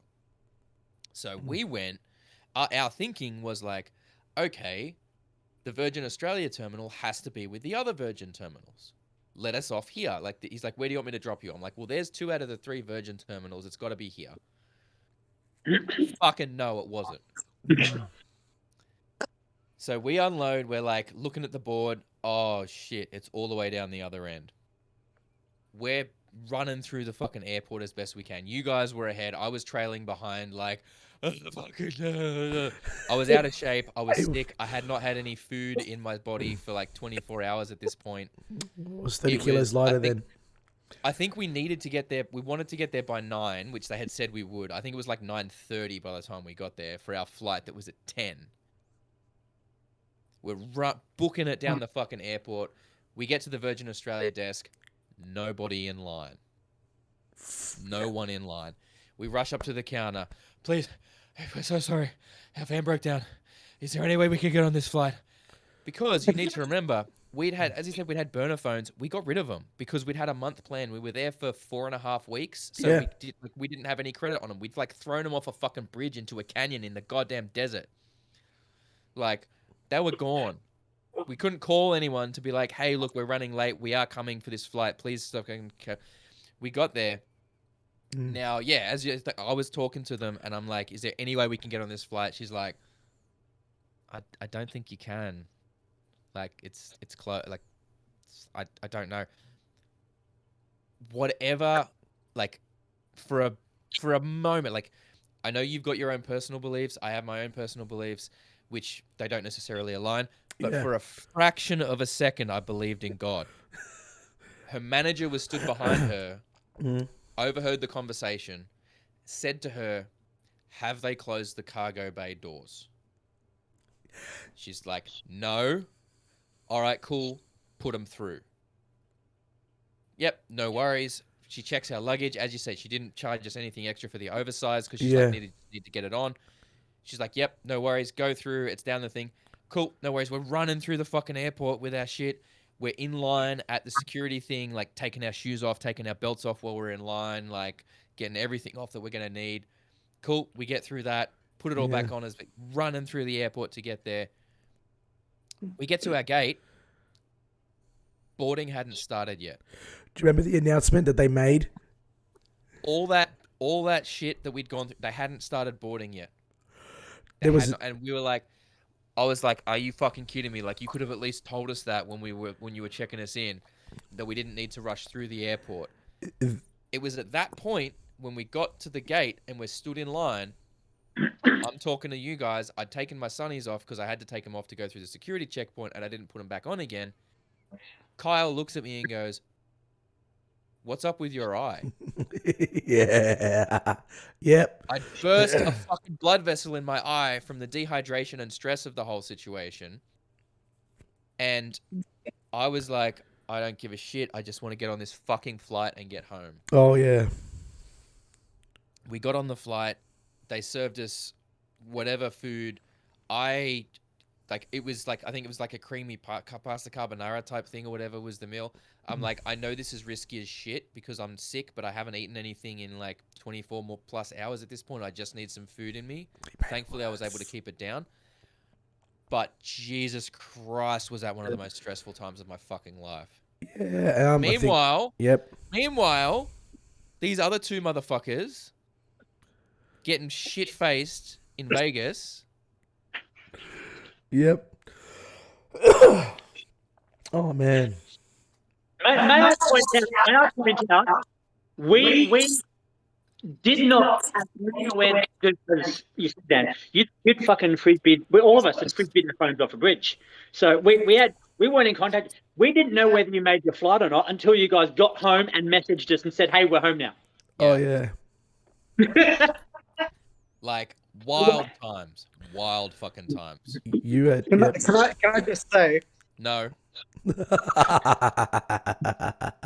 So we went, our thinking was like, okay, the Virgin Australia terminal has to be with the other Virgin terminals. Let us off here. He's like, where do you want me to drop you? I'm like, well, there's 2 out of the 3 Virgin terminals. It's got to be here. Fucking no, it wasn't. So we unload. We're like looking at the board. Oh shit, it's all the way down the other end. We're running through the fucking airport as best we can. You guys were ahead. I was trailing behind like, I was out of shape. I was sick. I had not had any food in my body for like 24 hours at this point. It was 30 kilos lighter then. I think we needed to get there. We wanted to get there by 9, which they had said we would. I think it was like 9:30 by the time we got there for our flight that was at 10. We're booking it down the fucking airport. We get to the Virgin Australia desk. Nobody in line. No one in line. We rush up to the counter. Please, we're so sorry. Our van broke down. Is there any way we could get on this flight? Because you need to remember, as you said, we'd had burner phones. We got rid of them because we'd had a month plan. We were there for 4.5 weeks. So we didn't have any credit on them. We'd like thrown them off a fucking bridge into a canyon in the goddamn desert. Like, they were gone. We couldn't call anyone to be like, hey, look, we're running late. We are coming for this flight. Please stop. We got there. Now, I was talking to them and I'm like, is there any way we can get on this flight? She's like, I don't think you can. Like, it's close. Like, I don't know. Whatever, like, for a moment, like, I know you've got your own personal beliefs. I have my own personal beliefs, which they don't necessarily align. But for a fraction of a second, I believed in God. Her manager was stood behind her, overheard the conversation, said to her, have they closed the cargo bay doors? She's like, no. All right, cool. Put them through. Yep, no worries. She checks our luggage. As you said, she didn't charge us anything extra for the oversize because she's like, need to get it on. She's like, yep, no worries. Go through. It's down the thing. Cool, no worries. We're running through the fucking airport with our shit. We're in line at the security thing, like taking our shoes off, taking our belts off while we're in line, like getting everything off that we're going to need. Cool, we get through that, put it all back on as running through the airport to get there. We get to our gate. Boarding hadn't started yet. Do you remember the announcement that they made? All that shit that we'd gone through, they hadn't started boarding yet. And we were like, I was like, are you fucking kidding me? Like, you could have at least told us that when you were checking us in, that we didn't need to rush through the airport. It was at that point when we got to the gate and we're stood in line. I'm talking to you guys. I'd taken my sunnies off because I had to take them off to go through the security checkpoint, and I didn't put them back on again. Kyle looks at me and goes, what's up with your eye? Yeah. Yep. I burst a fucking blood vessel in my eye from the dehydration and stress of the whole situation. And I was like, I don't give a shit. I just want to get on this fucking flight and get home. Oh, yeah. We got on the flight. They served us whatever food. I like it was like I think it was like a creamy pasta carbonara type thing or whatever was the meal. I'm like, I know this is risky as shit because I'm sick, but I haven't eaten anything in like 24 more plus hours at this point. I just need some food in me. Thankfully, I was able to keep it down. But Jesus Christ, was that one of the most stressful times of my fucking life. Yeah. Meanwhile, Yep. these other two motherfuckers getting shit-faced in Vegas. Yep. Oh man. May I point out, we did not have anywhere because you said that you'd fucking frisbeed. All of us had frisbeed our phones off a bridge. So we weren't in contact. We didn't know whether you made your flight or not until you guys got home and messaged us and said, "Hey, we're home now." Oh yeah. Like wild times, wild fucking times. You had. Can Yep. I just say? No.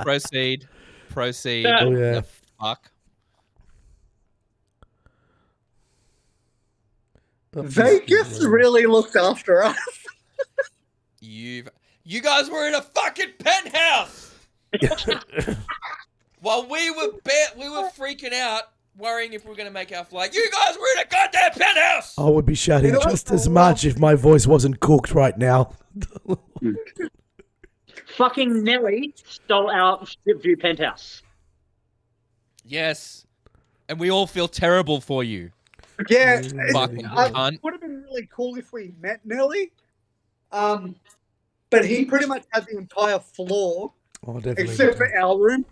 Proceed. Oh yeah. The fuck. Vegas really looked after us. You guys were in a fucking penthouse. While we were freaking out, worrying if we were going to make our flight. You guys were in a goddamn penthouse. I would be shouting just as much if my voice wasn't cooked right now. Fucking Nelly stole our strip view penthouse. Yes, and we all feel terrible for you. Yeah, Fucking it cunt. would have been really cool if we met Nelly. But he pretty much had the entire floor, Oh, definitely. except for our room.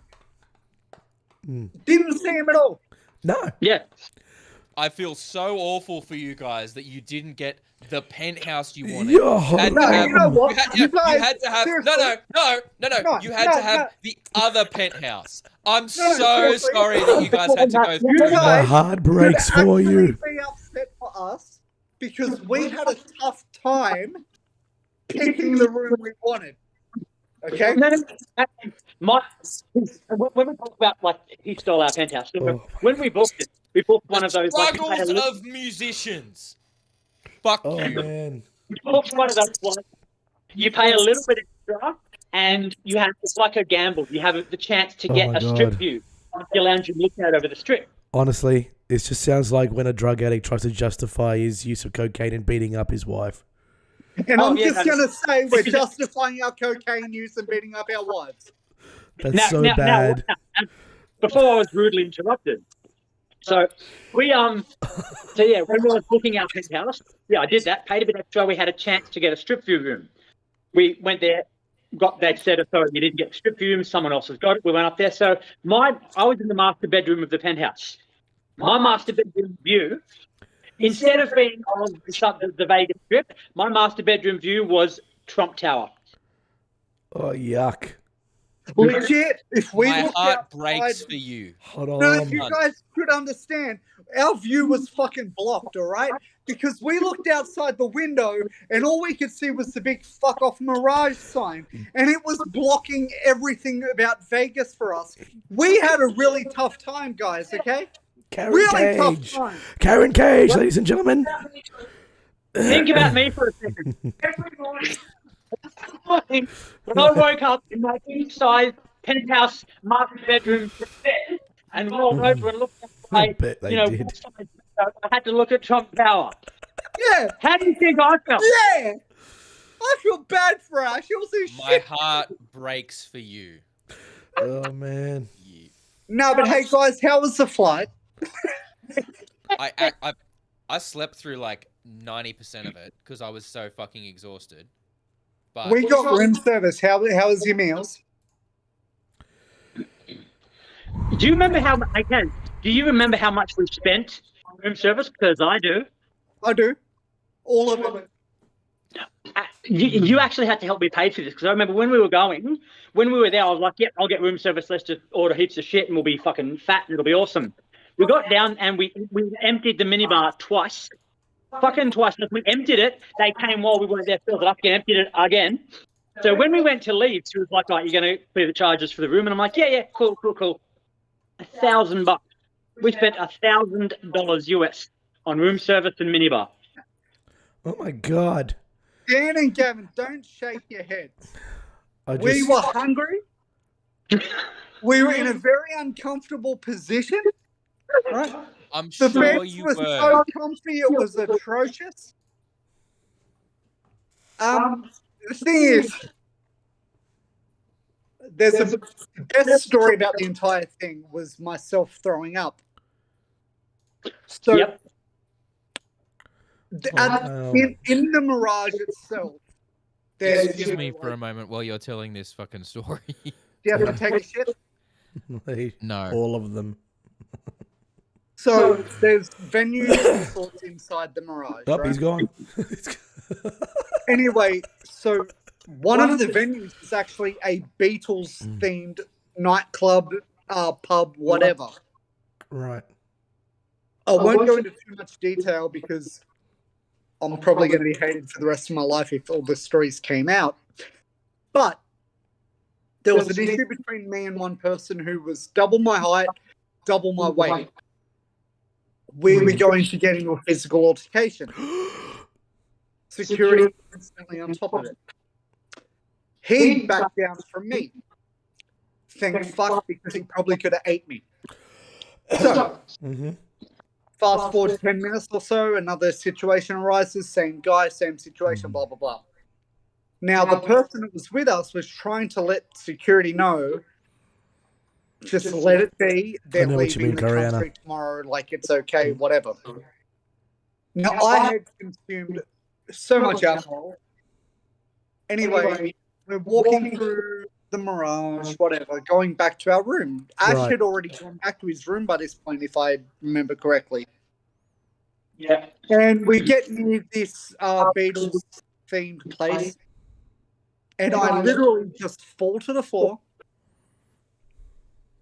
Didn't see him at all. No. Yeah. I feel so awful for you guys that you didn't get the penthouse you wanted. Yo, You had to No, have- you know what? You guys, had to have seriously. no. You had to have no. the other penthouse. I'm so seriously. sorry that you guys had to go through You my that. guys heart breaks could for you. actually be upset for us because we had a tough time picking the room we wanted. Okay? No. When we talk about like he stole our penthouse, when we booked it, we booked one of those. Like, Struggles of musicians. Fuck Oh you. man. you booked one of those. Like, you pay a little bit extra, and you have it's like a gamble. You have the chance to Oh get my a strip God. view of the lounge and look out over the strip. Honestly, it just sounds like when a drug addict tries to justify his use of cocaine and beating up his wife. And Oh, I'm yeah, just no. going to say we're justifying our cocaine use and beating up our wives. That's so bad. Now, before I was rudely interrupted. So we when we were booking our penthouse, I did that. Paid a bit extra. We had a chance to get a strip view room. We went there. They said, "Sorry, you didn't get the strip view room. Someone else has got it." We went up there. So I was in the master bedroom of the penthouse. My master bedroom view, instead of being on the Vegas Strip, my master bedroom view was Trump Tower. Oh yuck. Legit, if we My looked heart outside, breaks for you. Hold no, on. if you guys could understand, our view was fucking blocked, all right? Because we looked outside the window and all we could see was the big fuck off Mirage sign. And it was blocking everything about Vegas for us. We had a really tough time, guys, okay? Karen Really tough Cage. time. Karen Cage, ladies and gentlemen. Think about me for a second. Every morning, when I woke up in my king-size penthouse master bedroom bed and rolled over and looked I outside, bet they did. I had to look at Trump Tower. Yeah, How do you think I felt? yeah. I feel bad for Ash. It was his My shit. heart breaks for you. Oh man. You- No, but hey, guys, how was the flight? I slept through like 90% of it because I was so fucking exhausted. But We got room service. How was your meals? Do you remember how do you remember how much we spent on room service? Because I do. I do. All of it. You actually had to help me pay for this because I remember when we were there, I was like, "Yep, I'll get room service. Let's just order heaps of shit and we'll be fucking fat and it'll be awesome." We got down and we emptied the minibar twice. Fucking twice. If we emptied it, they came while we weren't there, filled it up, and emptied it again. So when we went to leave, she was like, "Right, you're going to clear the charges for the room," and I'm like, "Yeah, cool. $1,000. We spent $1,000 US on room service and minibar. Oh my god. Dan and Gavin, don't shake your heads. I We just were hungry. We were in a very uncomfortable position. Right? I'm The sure bench you was were. so comfy, it was atrocious. The thing is, the best story about the entire thing was myself throwing up. So, Yep. in the Mirage itself, there's Excuse me for a moment while you're telling this fucking story. Do you have to take a shit? No. all of them. So there's venues and sorts inside the Mirage. Oh, right? he's gone. Anyway, so one of the venues is actually a Beatles themed nightclub, pub, whatever. Right. I won't go into too much detail because I'm probably going to be hated for the rest of my life if all the stories came out. But there was an issue between me and one person who was double my height, double my weight. We were going to get into a physical altercation. Security was constantly on top of it. He backed down from me. Thank fuck, because he probably could have ate me. So, fast forward 10 minutes or so, another situation arises, same guy, same situation, blah, blah, blah. Now, the person that was with us was trying to let security know, just let it be, they're leaving the country tomorrow, like it's okay, whatever. Now, I had consumed so much alcohol. Anyway, we're walking through the Mirage, whatever, going back to our room. Ash had already gone back to his room by this point, if I remember correctly. Yeah. And we get near this Beatles-themed place, and I literally just fall to the floor,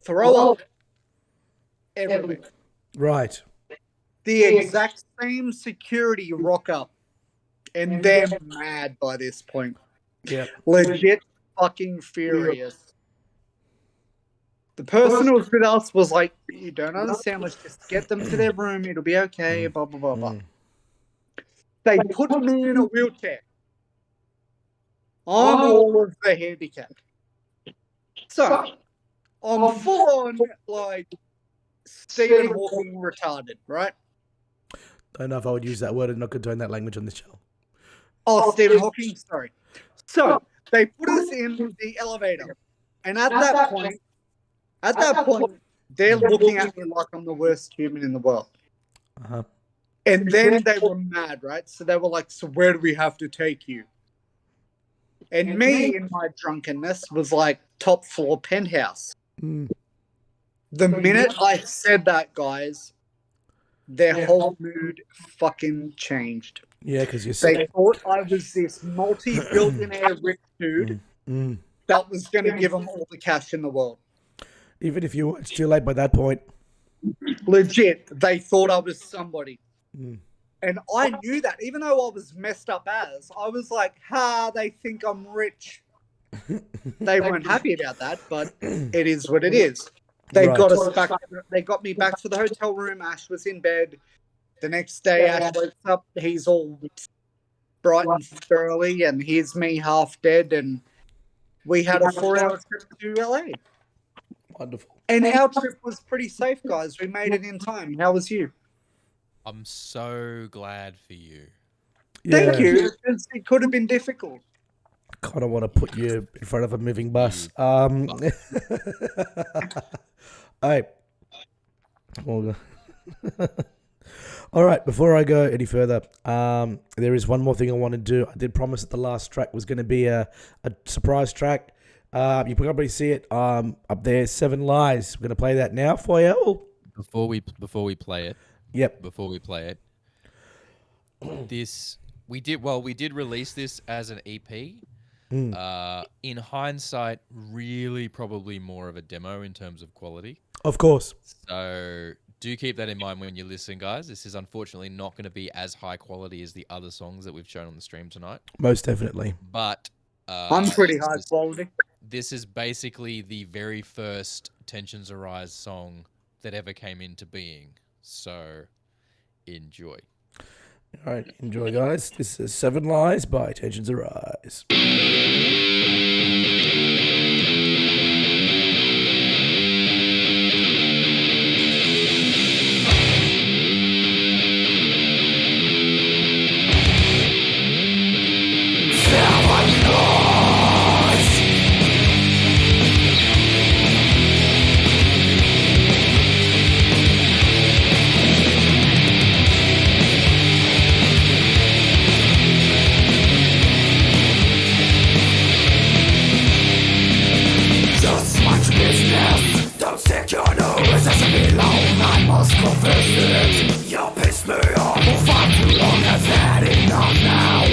throw up everywhere. Right. The exact same security rock up, and they're mad by this point. Yeah. Legit fucking furious. The person who was with us was like, you don't understand, let's just get them to their room, it'll be okay, blah, blah, blah, blah. They put me in a wheelchair. I'm all of the handicap. So, I'm full on, like, Stephen Hawking retarded, right? I don't know if I would use that word and not condone that language on this show. Oh, Stephen Hawking, sorry. So, they put us in the elevator. And at that point, they're looking at me like I'm the worst human in the world. And then they were mad, right? So they were like, so where do we have to take you? And me, in my drunkenness, was like, top floor penthouse. The minute I said that, guys, their whole mood fucking changed. Yeah, because they thought I was this multi-billionaire rich dude that was going to give them all the cash in the world. Even if you it's too late by that point. Legit, they thought I was somebody. And I knew that, even though I was messed up as, I was like, they think I'm rich. They weren't happy about that, but it is what it is. They got us back. They got me back to the hotel room. Ash was in bed. The next day, Ash wakes up. He's all bright and early, and here's me half dead. And we had a 4-hour trip to LA. Wonderful. And our trip was pretty safe, guys. We made it in time. How was you? I'm so glad for you. Thank you. It could have been difficult. Kind of want to put you in front of a moving bus. Hey. All right, before I go any further, there is one more thing I want to do. I did promise that the last track was going to be a surprise track. You probably see it up there, 7 Lies. We're going to play that now for you. Before we play it. Yep. Before we play it. We did release this as an EP. In hindsight, really probably more of a demo in terms of quality. Of course. So do keep that in mind when you listen, guys. This is unfortunately not going to be as high quality as the other songs that we've shown on the stream tonight. Most definitely. But I'm pretty high quality. This is basically the very first Tensions Arise song that ever came into being. So enjoy. All right, enjoy, guys. This is 7 Lies by Tensions Arise. Don't stick your nose as you belong, I must confess it. You piss me off for far too long, I've had enough now.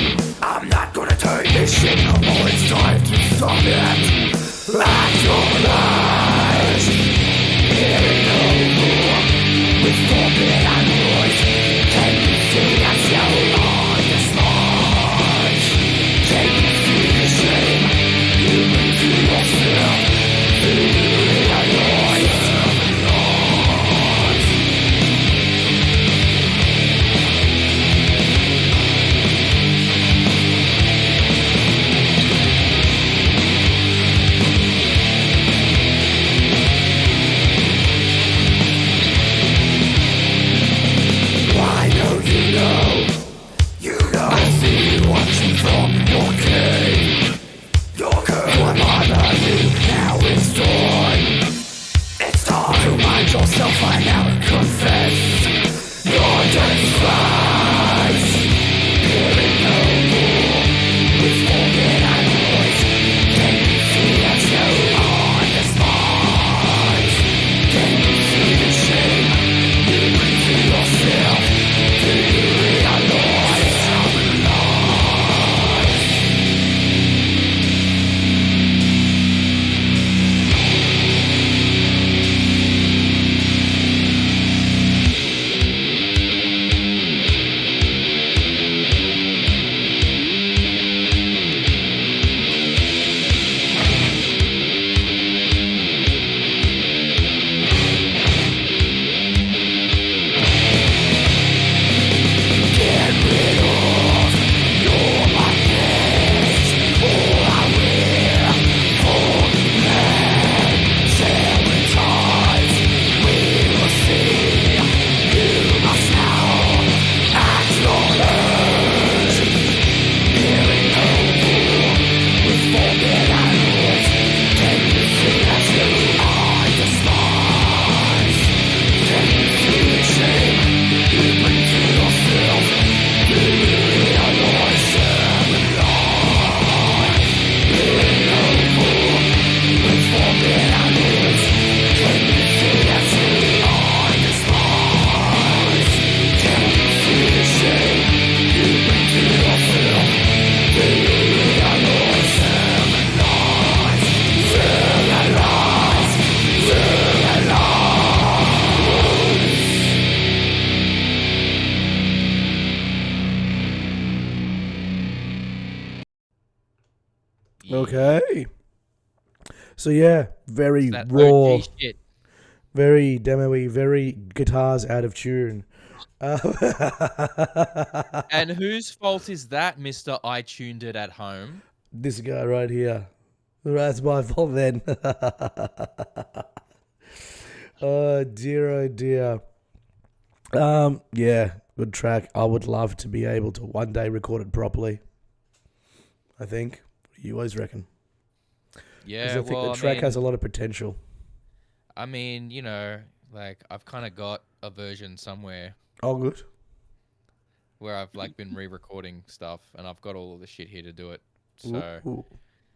I'm not gonna take this shit no more, it's time to stop it. Act your lies, hear it no more. With forbidden voice, can you see us yell on the slides? Can you see the shame you bring to yourself? Do you realize? Why don't you know? You know I see you watching from your cave. Your curve will bother you, now it's time. It's time to mind yourself, I now confess. Your dirty lies, hearing no more. With forbidden voice, can you see us go on the spies? Can you see the shame you bring to yourself? Do you realize how lies? Get rid of your madness, all I wear for men. Sabotage, we will see. You must now acknowledge. Hearing no more, with forbidden words, can you see that you are despised? Can you see the shame you bring to yourself? Do you realize seven lies? Hearing no more, with forbidden words, can you see that you are despised? Can you see the shame you bring to yourself? Do you realize seven lies? Seven lies, seven lies. Okay. So yeah, very It's that raw, OG shit. very demo-y, very guitars out of tune. And whose fault is that, Mr. I tuned it at home? This guy right here. That's my fault then. Oh dear, oh dear. Yeah, good track. I would love to be able to one day record it properly. I think. What do you guys reckon? Because Yeah, I think well, the track has a lot of potential. I mean, you know, like I've kind of got a version somewhere Oh, good. where I've like been re-recording stuff, and I've got all of the shit here to do it. So Ooh.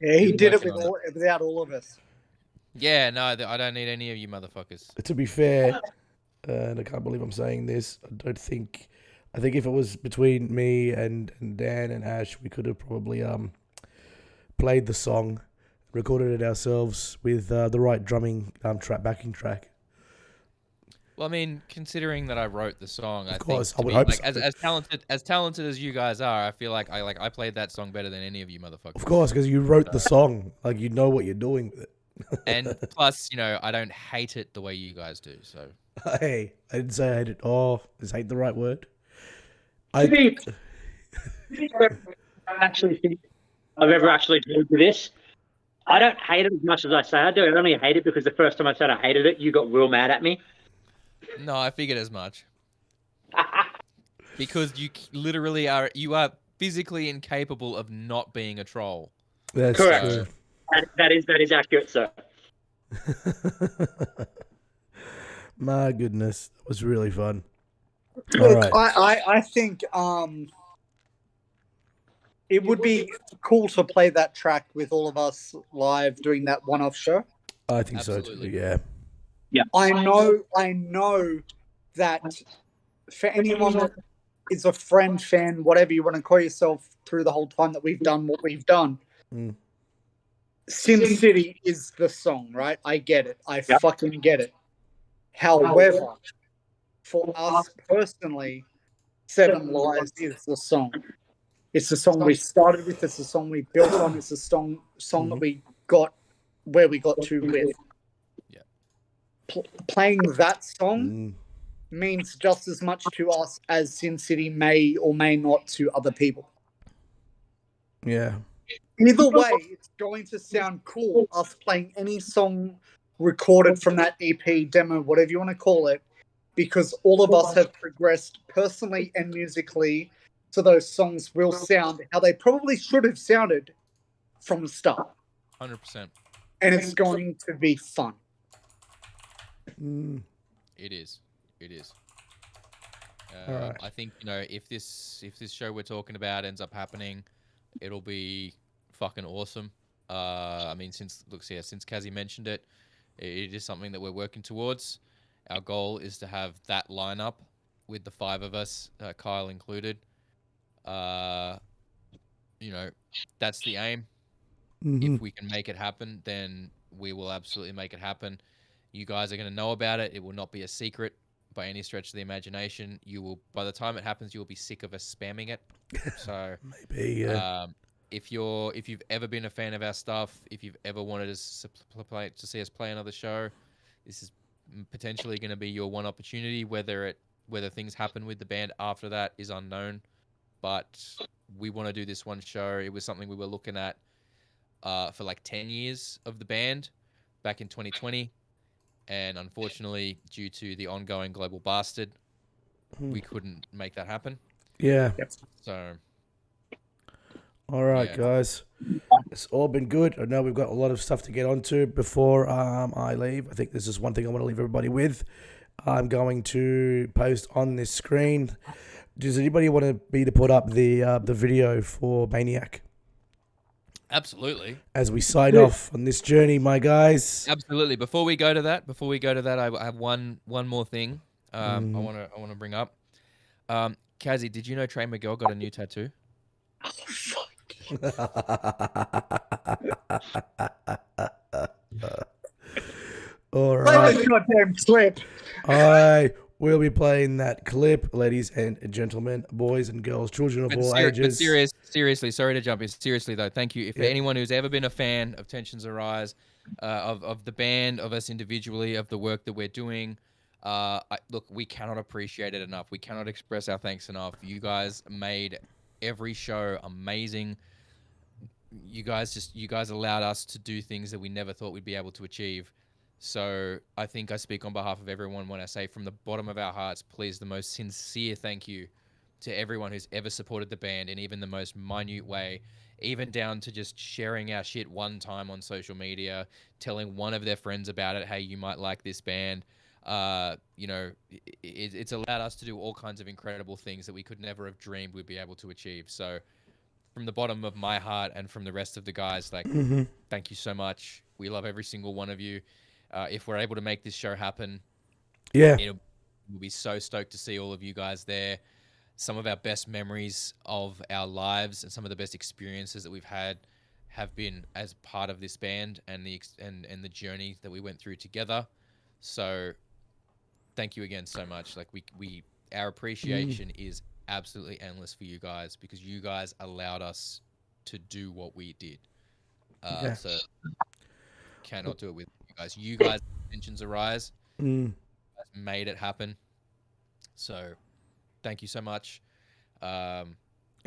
Yeah, he Been did it working with on all, without all of us. yeah, no, I don't need any of you motherfuckers. To be fair, and I can't believe I'm saying this, I think if it was between me and Dan and Ash, we could have probably played the song, recorded it ourselves with the right drumming backing track. Well, I mean, considering that I wrote the song, I course, think I would hope like so. as talented as you guys are, I feel like I played that song better than any of you motherfuckers. Of course, because you wrote the song, like you know what you're doing with it. And plus, you know, I don't hate it the way you guys do. So Hey, I didn't say I hated. Oh, is hate the right word? I I've ever actually told you this. I don't hate it as much as I say I do. I only hate it because the first time I said I hated it, you got real mad at me. No, I figured as much. Because literally you are physically incapable of not being a troll. that's Correct. true. That is accurate, sir. My goodness, that was really fun. All Look, right. I think it would be cool to play that track with all of us live doing that one-off show. I think so Absolutely. too. Yeah. Yeah. I know that for anyone that is a friend, fan, whatever you want to call yourself, through the whole time that we've done what we've done, Mm. Sin City is the song, right? I get it. I fucking get it. However, for us personally, Seven Lives is the song. It's the song we started with. It's the song we built on. It's the song that we got where we got to with. Yeah. Playing that song means just as much to us as Sin City may or may not to other people. Yeah. Either way, it's going to sound cool, us playing any song recorded from that EP, demo, whatever you want to call it, because all of us have progressed personally and musically, so those songs will sound how they probably should have sounded from the start. 100%. And it's going to be fun. It is. It is. All right. I think, you know, if this show we're talking about ends up happening, it'll be fucking awesome. I mean, since Kazi mentioned it, it is something that we're working towards. Our goal is to have that lineup with the 5 of us, Kyle included. You know, that's the aim. If we can make it happen, then we will absolutely make it happen. You guys are going to know about it. It will not be a secret by any stretch of the imagination. You will, by the time it happens, you will be sick of us spamming it. So Maybe. Yeah. if you've ever been a fan of our stuff, if you've ever wanted us to see us play another show, this is potentially going to be your one opportunity. Whether things happen with the band after that is unknown, but we want to do this one show. It was something we were looking at for like 10 years of the band back in 2020, and unfortunately, due to the ongoing global bastard, we couldn't make that happen. Yeah. So, all right, yeah. guys. It's all been good. I know we've got a lot of stuff to get onto before I leave. I think there's just one thing I want to leave everybody with. I'm going to post on this screen. Does anybody want me to put up the video for Maniac? Absolutely. As we sign off on this journey, my guys. Absolutely. Before we go to that, I have one more thing I want to bring up. Kazi, did you know Trey Miguel got a new tattoo? Oh, fuck. All Play right. this goddamn clip. I will be playing that clip, ladies and gentlemen, boys and girls, children of all ages. Seriously, sorry to jump in. Seriously, though, thank you. If anyone who's ever been a fan of Tensions Arise, of the band, of us individually, of the work that we're doing, look, we cannot appreciate it enough. We cannot express our thanks enough. You guys made every show amazing. You guys allowed us to do things that we never thought we'd be able to achieve. So I think I speak on behalf of everyone when I say, from the bottom of our hearts, please, the most sincere thank you to everyone who's ever supported the band in even the most minute way, even down to just sharing our shit one time on social media, telling one of their friends about it. Hey, you might like this band. You know, it's allowed us to do all kinds of incredible things that we could never have dreamed we'd be able to achieve. So from the bottom of my heart and from the rest of the guys, like, thank you so much. We love every single one of you. If we're able to make this show happen, we'll be so stoked to see all of you guys there. Some of our best memories of our lives and some of the best experiences that we've had have been as part of this band and the journey that we went through together. So thank you again so much. Like our appreciation is absolutely endless for you guys, because you guys allowed us to do what we did. So cannot do it with you guys. You guys, Tensions Arise, made it happen. So thank you so much. Yeah.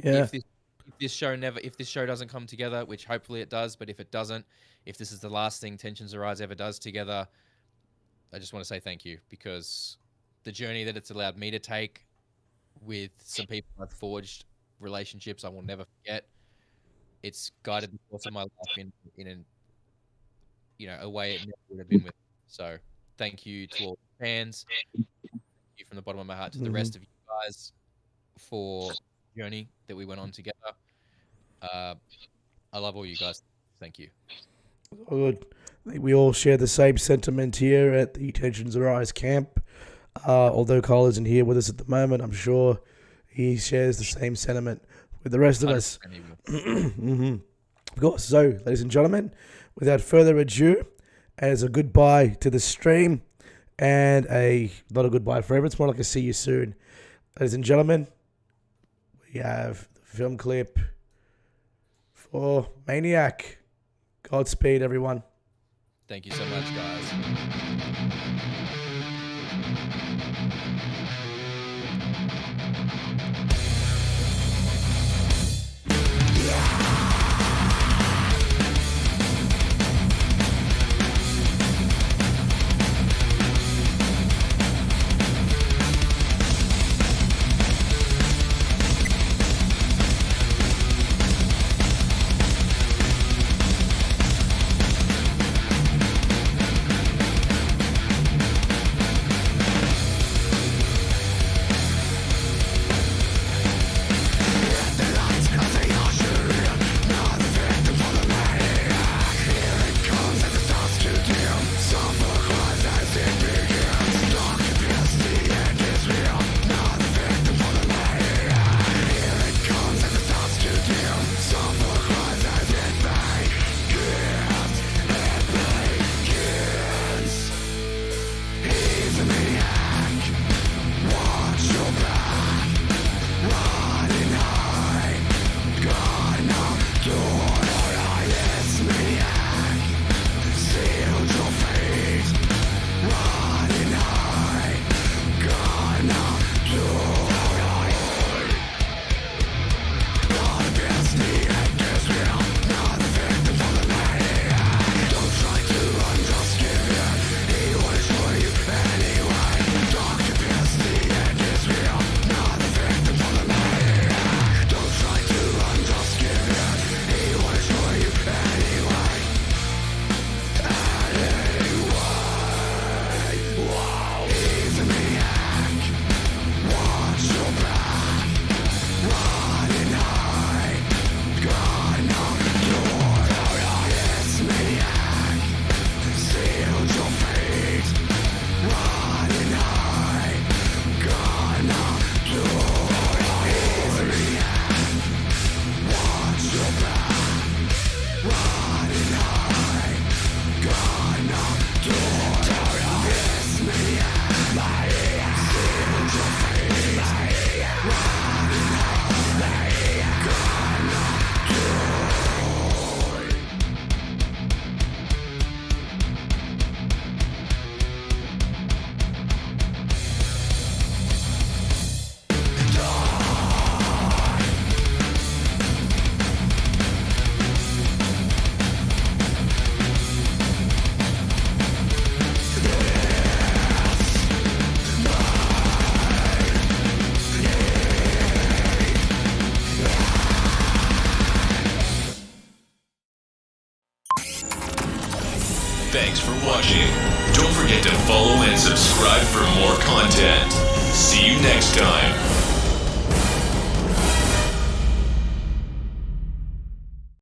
If this show doesn't come together, which hopefully it does, but if it doesn't, if this is the last thing Tensions Arise ever does together, I just want to say thank you, because the journey that it's allowed me to take with some people I've forged relationships I will never forget. It's guided the course of my life in a way it never would have been with. So thank you to all the fans. Thank you from the bottom of my heart to the rest of you guys for the journey that we went on together. I love all you guys. Thank you. Good. I think we all share the same sentiment here at the Tensions Arise camp. Although Kyle isn't here with us at the moment, I'm sure he shares the same sentiment with the rest of us. Of course. So, ladies and gentlemen, without further ado, as a goodbye to the stream, and not a goodbye forever, it's more like a see you soon. Ladies and gentlemen, we have the film clip for Maniac. Godspeed, everyone. Thank you so much, guys. Thanks for watching. Don't forget to follow and subscribe for more content. See you next time.